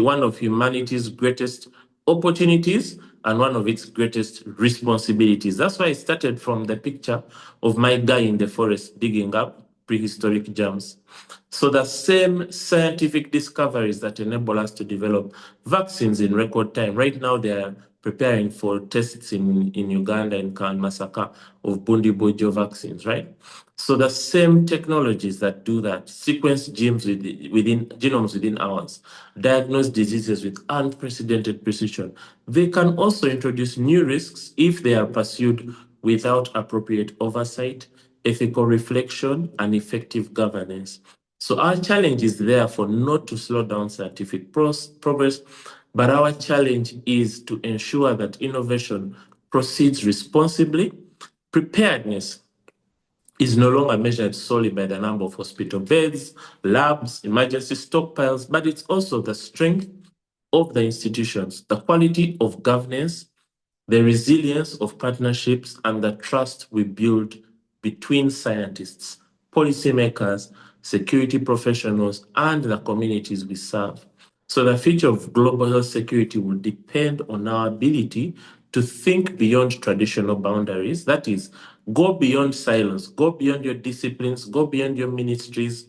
one of humanity's greatest opportunities and one of its greatest responsibilities. That's why I started from the picture of my guy in the forest digging up prehistoric germs. So the same scientific discoveries that enable us to develop vaccines in record time. Right now, they are preparing for tests in Uganda and Masaka of Bundibojo vaccines, right? So the same technologies that do that, sequence genomes within hours, diagnose diseases with unprecedented precision, they can also introduce new risks if they are pursued without appropriate oversight, ethical reflection, and effective governance. So our challenge is therefore not to slow down scientific progress, but our challenge is to ensure that innovation proceeds responsibly. Preparedness is no longer measured solely by the number of hospital beds, labs, emergency stockpiles, but it's also the strength of the institutions, the quality of governance, the resilience of partnerships, and the trust we build between scientists, policymakers, security professionals, and the communities we serve. So the future of global health security will depend on our ability to think beyond traditional boundaries. That is, go beyond silos, go beyond your disciplines, go beyond your ministries,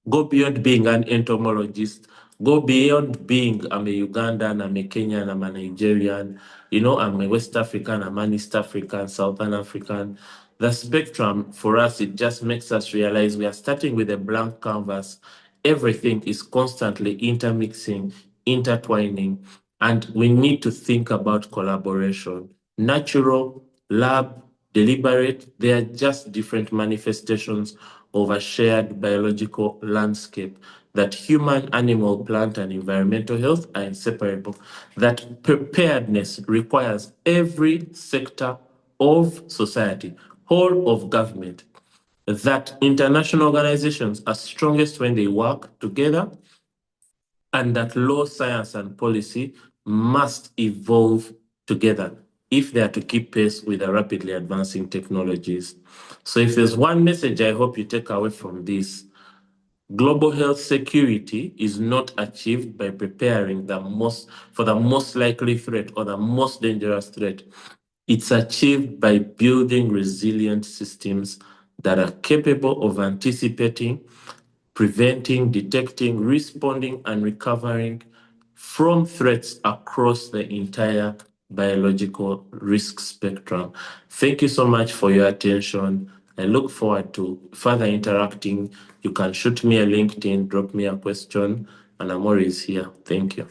go beyond being an entomologist, go beyond being I'm a Ugandan, I'm a Kenyan, I'm a Nigerian, I'm a West African, I'm an East African, Southern African. The spectrum for us, it just makes us realize we are starting with a blank canvas. Everything is constantly intermixing, intertwining, and we need to think about collaboration. Natural, lab, deliberate, they are just different manifestations of a shared biological landscape, that human, animal, plant, and environmental health are inseparable, that preparedness requires every sector of society, whole of government, that international organizations are strongest when they work together, and that law, science, and policy must evolve together if they are to keep pace with the rapidly advancing technologies. So if there's one message I hope you take away from this, global health security is not achieved by preparing for the most likely threat or the most dangerous threat. It's achieved by building resilient systems that are capable of anticipating, preventing, detecting, responding, and recovering from threats across the entire biological risk spectrum. Thank you so much for your attention. I look forward to further interacting. You can shoot me a LinkedIn, drop me a question, and I'm always here. Thank you.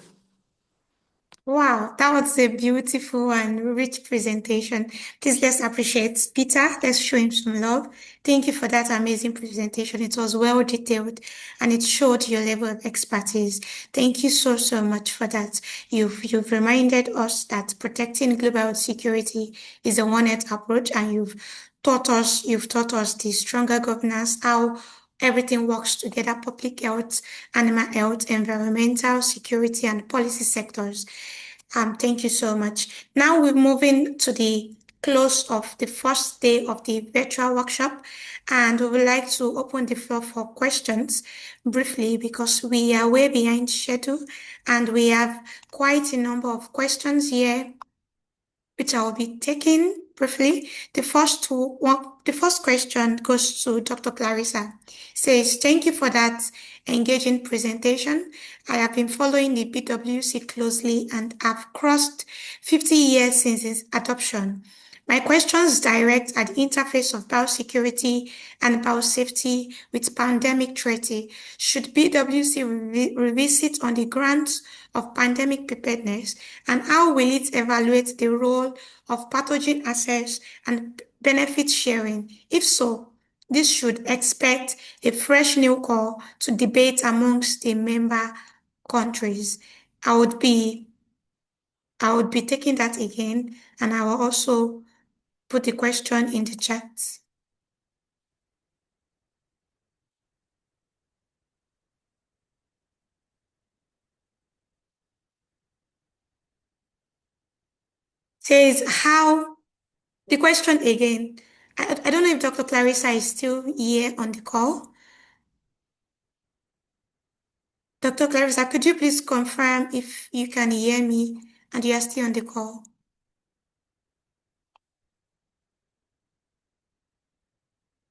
Wow, that was a beautiful and rich presentation. Please let's appreciate Peter. Let's show him some love. Thank you for that amazing presentation. It was well detailed and it showed your level of expertise. Thank you so much for that. You've reminded us that protecting global security is a one-health approach, and you've taught us the stronger governance, how everything works together: public health, animal health, environmental, security, and policy sectors. Thank you so much. Now we're moving to the close of the first day of the virtual workshop, and we would like to open the floor for questions briefly because we are way behind schedule and we have quite a number of questions here, which I will be taking briefly. The first question goes to Dr. Clarissa. Says, thank you for that engaging presentation. I have been following the BWC closely and have crossed 50 years since its adoption. My questions direct at the interface of biosecurity and biosafety with pandemic treaty. Should BWC revisit on the grounds of pandemic preparedness, and how will it evaluate the role of pathogen access and benefit sharing? If so, this should expect a fresh new call to debate amongst the member countries. I would be taking that again, and I will also put the question in the chat. Says how, the question again, I don't know if Dr. Clarissa is still here on the call. Dr. Clarissa, could you please confirm if you can hear me and you are still on the call?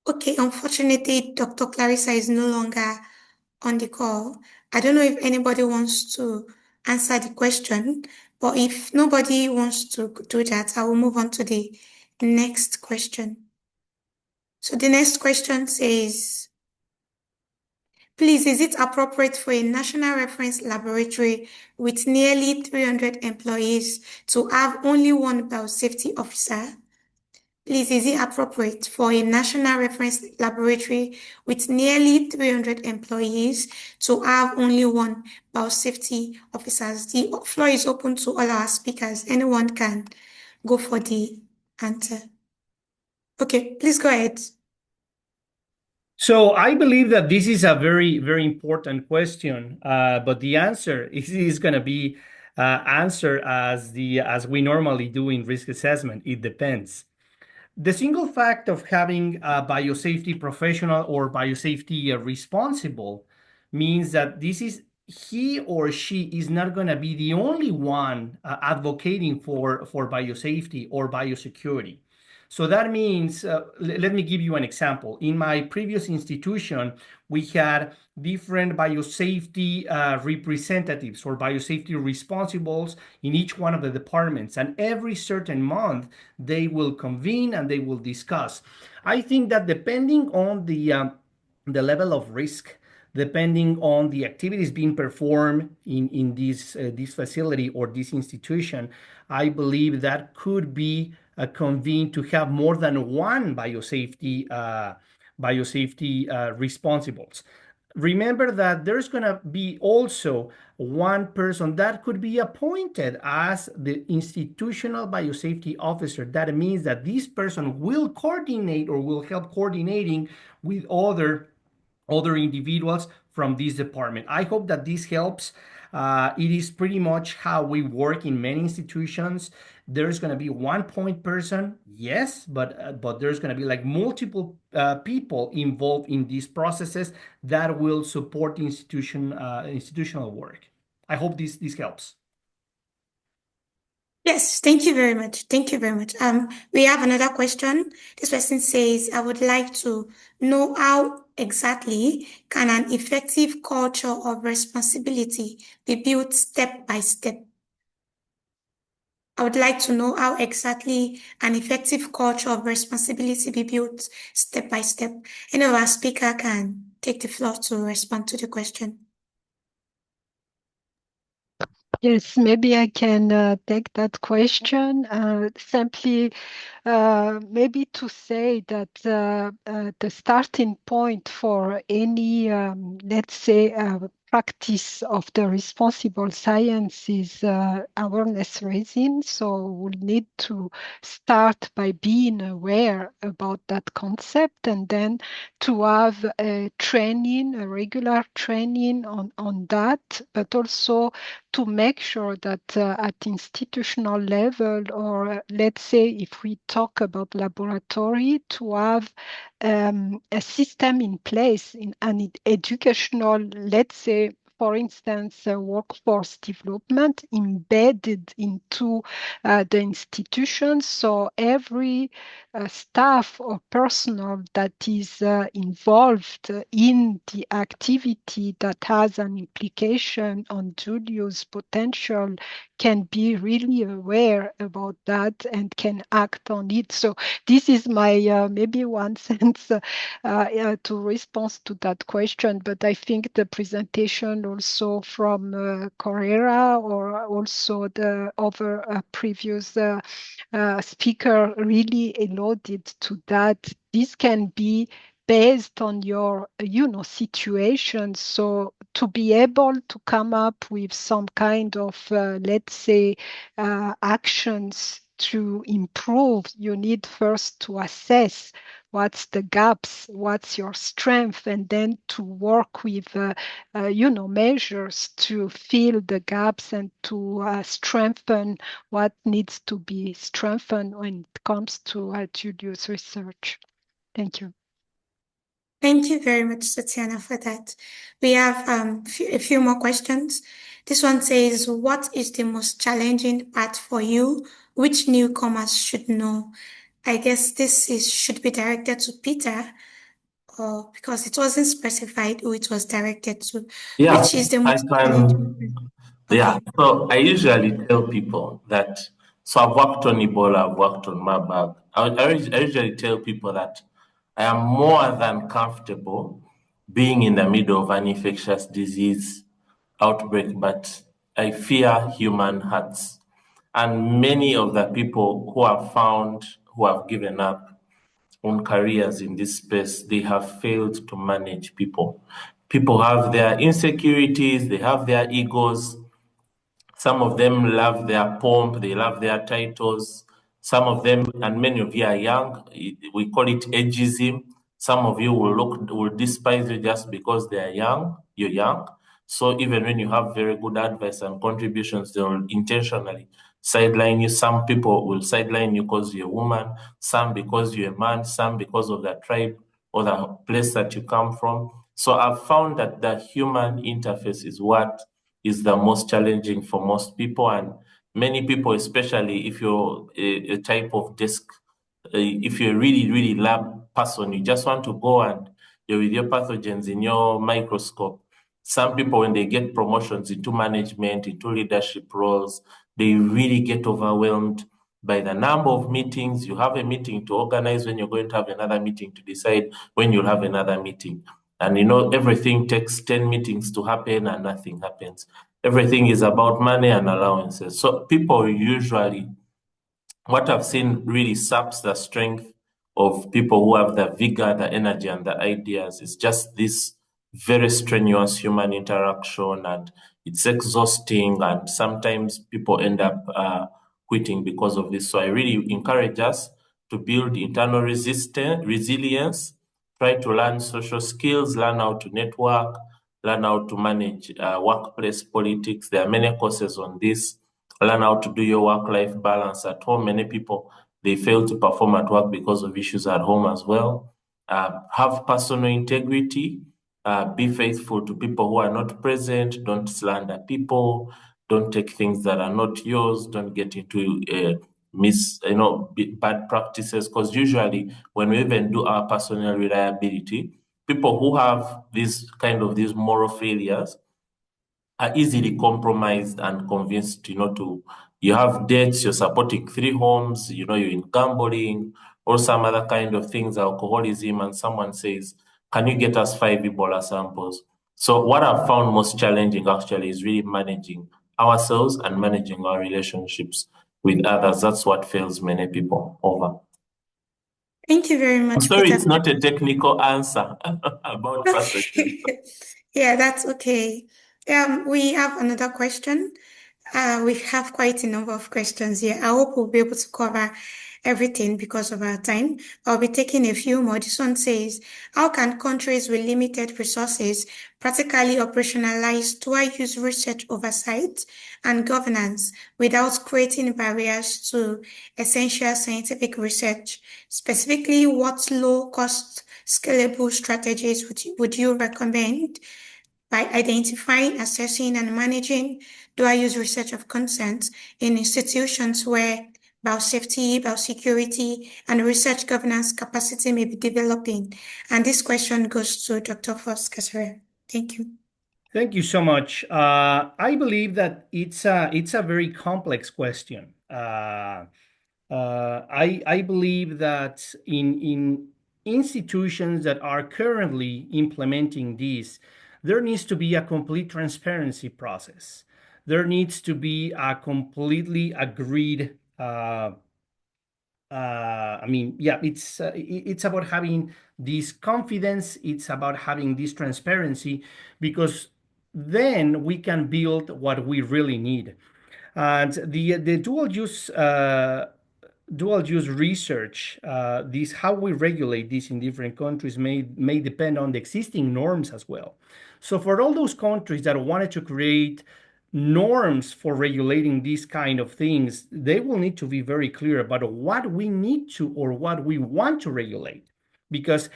Okay, unfortunately, Dr. Clarissa is no longer on the call. I don't know if anybody wants to answer the question, but if nobody wants to do that, I will move on to the next question. So the next question says, please, is it appropriate for a national reference laboratory with nearly 300 employees to have only one biosafety officer? Please, is it appropriate for a national reference laboratory with nearly 300 employees to have only one biosafety officer? The floor is open to all our speakers. Anyone can go for the answer. Okay, please go ahead. So I believe that this is a very, very important question, but the answer is going to be answered as we normally do in risk assessment. It depends. The single fact of having a biosafety professional or biosafety responsible means that he or she is not going to be the only one advocating for biosafety or biosecurity. So that means, let me give you an example. In my previous institution, we had different biosafety representatives or biosafety responsibles in each one of the departments. And every certain month, they will convene and they will discuss. I think that depending on the level of risk, depending on the activities being performed in this facility or this institution, I believe that could be convened to have more than one biosafety responsibles. Remember that there's going to be also one person that could be appointed as the institutional biosafety officer. That means that this person will coordinate or will help coordinating with other individuals from this department. I hope that this helps. It is pretty much how we work in many institutions. There's going to be one point person, yes, but there's going to be like multiple people involved in these processes that will support the institutional work. I hope this helps. Yes, thank you very much. Thank you very much. We have another question. This person says, I would like to know how exactly can an effective culture of responsibility be built step by step? I would like to know how exactly an effective culture of responsibility be built step by step. Any of our speaker can take the floor to respond to the question. Yes, maybe I can take that question. Simply, maybe to say that the starting point for any, let's say, practice of the responsible science is awareness raising. So we need to start by being aware about that concept, and then to have a training, a regular training on that, but also to make sure that at institutional level, or let's say if we talk about laboratory, to have a system in place in an educational, let's say, for instance, workforce development embedded into the institutions. So every staff or personnel that is involved in the activity that has an implication on dual use potential can be really aware about that and can act on it. So this is my maybe 1 cent to respond to that question. But I think the presentation also from Carrera or also the other previous speaker really alluded to that. This can be based on your situation. So to be able to come up with some kind of let's say actions to improve, you need first to assess what's the gaps, what's your strength, and then to work with measures to fill the gaps and to strengthen what needs to be strengthened when it comes to dual use research. Thank you. Thank you very much, Soatiana, for that. We have a few more questions. This one says, what is the most challenging part for you? Which newcomers should know? I guess this should be directed to Peter, because it wasn't specified who it was directed to. Yeah, Which is the most challenging? Yeah, so I usually tell people that, so I've worked on Ebola, I've worked on Marburg. I usually tell people that I am more than comfortable being in the middle of an infectious disease outbreak, but I fear human hearts. And many of the people who have given up on careers in this space, they have failed to manage people. People have their insecurities, they have their egos. Some of them love their pomp, they love their titles. Some of them, and many of you are young, we call it ageism. Some of you will despise you just because they are young, you're young. So even when you have very good advice and contributions, they will intentionally sideline you. Some people will sideline you because you're a woman, some because you're a man, some because of the tribe or the place that you come from. So I've found that the human interface is what is the most challenging for most people, and many people, especially if you're a type of desk, if you're a really lab person, you just want to go and you're with your pathogens in your microscope. Some people, when they get promotions into management, into leadership roles, they really get overwhelmed by the number of meetings. You have a meeting to organize when you're going to have another meeting to decide when you'll have another meeting. And everything takes 10 meetings to happen and nothing happens. Everything is about money and allowances. So people usually, what I've seen really saps the strength of people who have the vigor, the energy, and the ideas. It's just this very strenuous human interaction, and it's exhausting, and sometimes people end up quitting because of this. So I really encourage us to build internal resilience, try to learn social skills, learn how to network, learn how to manage workplace politics. There are many courses on this. Learn how to do your work-life balance at home. Many people, they fail to perform at work because of issues at home as well. Have personal integrity. Be faithful to people who are not present. Don't slander people. Don't take things that are not yours. Don't get into bad practices. Because usually, when we even do our personal reliability, people who have these moral failures are easily compromised and convinced, you have debts, you're supporting 3 homes, you're in gambling or some other kind of things, alcoholism, and someone says, can you get us 5 Ebola samples? So what I've found most challenging actually is really managing ourselves and managing our relationships with others. That's what fails many people. Over. Thank you very much. I'm sorry, it's not a technical answer about pathogens. Yeah, that's okay. We have another question. We have quite a number of questions here. I hope we'll be able to cover everything because of our time. I'll be taking a few more. This one says, how can countries with limited resources practically operationalize dual-use research oversight and governance without creating barriers to essential scientific research? Specifically, what low-cost, scalable strategies would you recommend by identifying, assessing, and managing dual-use research of consent in institutions where biosafety, biosecurity, and research governance capacity may be developing? And this question goes to Dr. Carrera. Thank you. Thank you so much. I believe that it's a very complex question. I believe that in institutions that are currently implementing this, there needs to be a complete transparency process. There needs to be a completely agreed. It's about having this confidence. It's about having this transparency, because then we can build what we really need. And the dual use research, this how we regulate this in different countries may depend on the existing norms as well. So for all those countries that wanted to create norms for regulating these kind of things, they will need to be very clear about what we need to or what we want to regulate. Because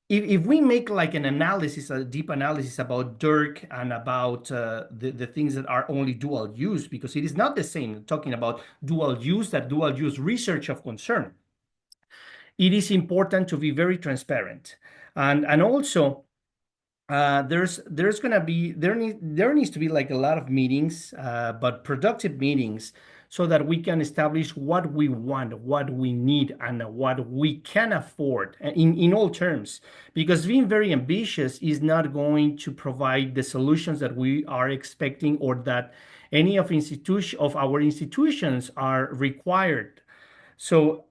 if we make like an analysis, a deep analysis about DURC and about the things that are only dual use, because it is not the same talking about dual use that dual use research of concern. It is important to be very transparent, and also there needs to be like a lot of meetings, but productive meetings, so that we can establish what we want, what we need, and what we can afford in all terms. Because being very ambitious is not going to provide the solutions that we are expecting or that any of our institutions are required. So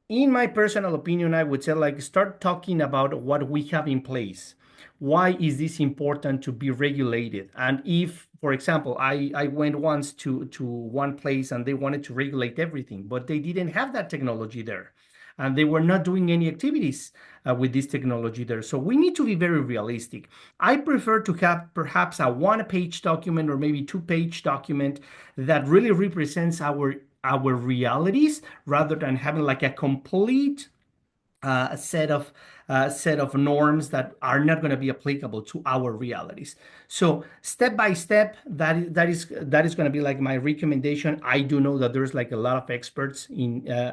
in my personal opinion, I would say, like, start talking about what we have in place. Why is this important to be regulated? And if, for example, I went once to one place and they wanted to regulate everything, but they didn't have that technology there, and they were not doing any activities with this technology there. So we need to be very realistic. I prefer to have perhaps a one-page document or maybe two-page document that really represents our realities, rather than having like a complete set of norms that are not going to be applicable to our realities. So step by step, that is going to be like my recommendation. I do know that there's like a lot of experts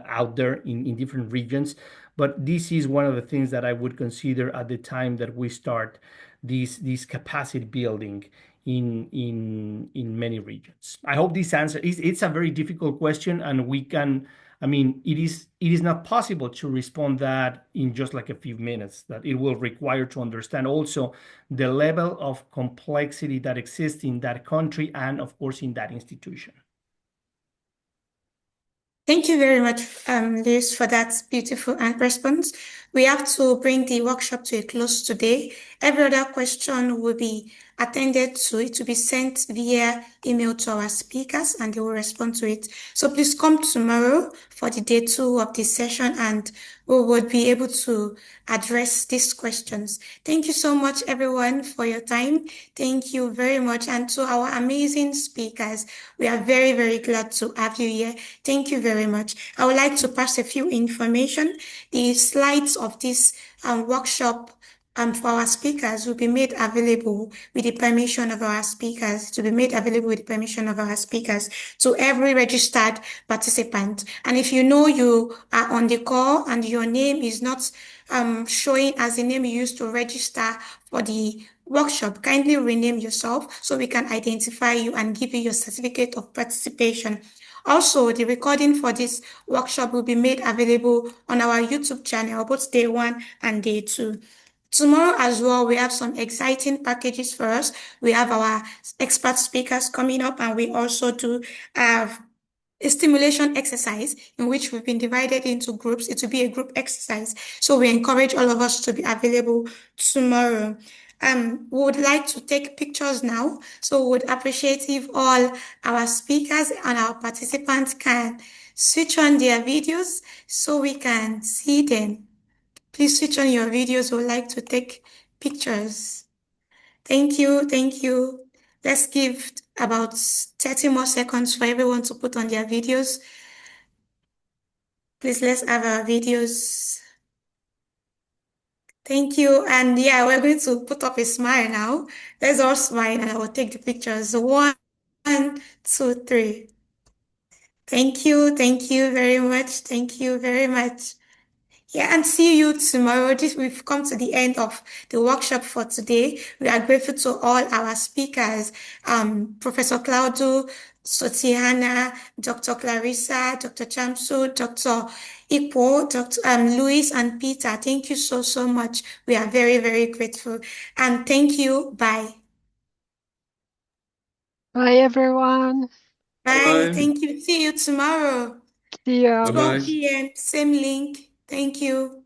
out there in different regions, but this is one of the things that I would consider at the time that we start this capacity building in many regions. I hope this answer it's a very difficult question, and it is not possible to respond that in just like a few minutes. That it will require to understand also the level of complexity that exists in that country and of course in that institution. Thank you very much, Liz, for that beautiful response. We have to bring the workshop to a close today. Every other question will be attended to. It will be sent via email to our speakers and they will respond to it. So please come tomorrow for the day 2 of this session and we will be able to address these questions. Thank you so much, everyone, for your time. Thank you very much. And to our amazing speakers, we are very, very glad to have you here. Thank you very much. I would like to pass a few information. The slides of this workshop for our speakers will be made available with the permission of our speakers, to every registered participant. And if you know you are on the call and your name is not showing as the name you used to register for the workshop, kindly rename yourself so we can identify you and give you your certificate of participation. Also, the recording for this workshop will be made available on our YouTube channel, both day 1 and day 2. Tomorrow as well, we have some exciting packages for us. We have our expert speakers coming up, and we also do have a stimulation exercise in which we've been divided into groups. It will be a group exercise. So we encourage all of us to be available tomorrow. We would like to take pictures now, so we would appreciate if all our speakers and our participants can switch on their videos so we can see them. Please switch on your videos. We would like to take pictures. Thank you, thank you. Let's give about 30 more seconds for everyone to put on their videos. Please, let's have our videos. Thank you. And yeah, we're going to put up a smile now. Let's all smile and I will take the pictures. 1, 2, 3. Thank you. Thank you very much. Thank you very much. Yeah, and see you tomorrow. We've come to the end of the workshop for today. We are grateful to all our speakers, Professor Claudio, Soatiana, Dr. Clarissa, Dr. Chamsu, Dr. Ikpo, Dr. Luis, and Peter. Thank you so, so much. We are very, very grateful. And thank you. Bye. Bye, everyone. Bye. Bye. Thank you. See you tomorrow. See you. 12 p.m. Same link. Thank you.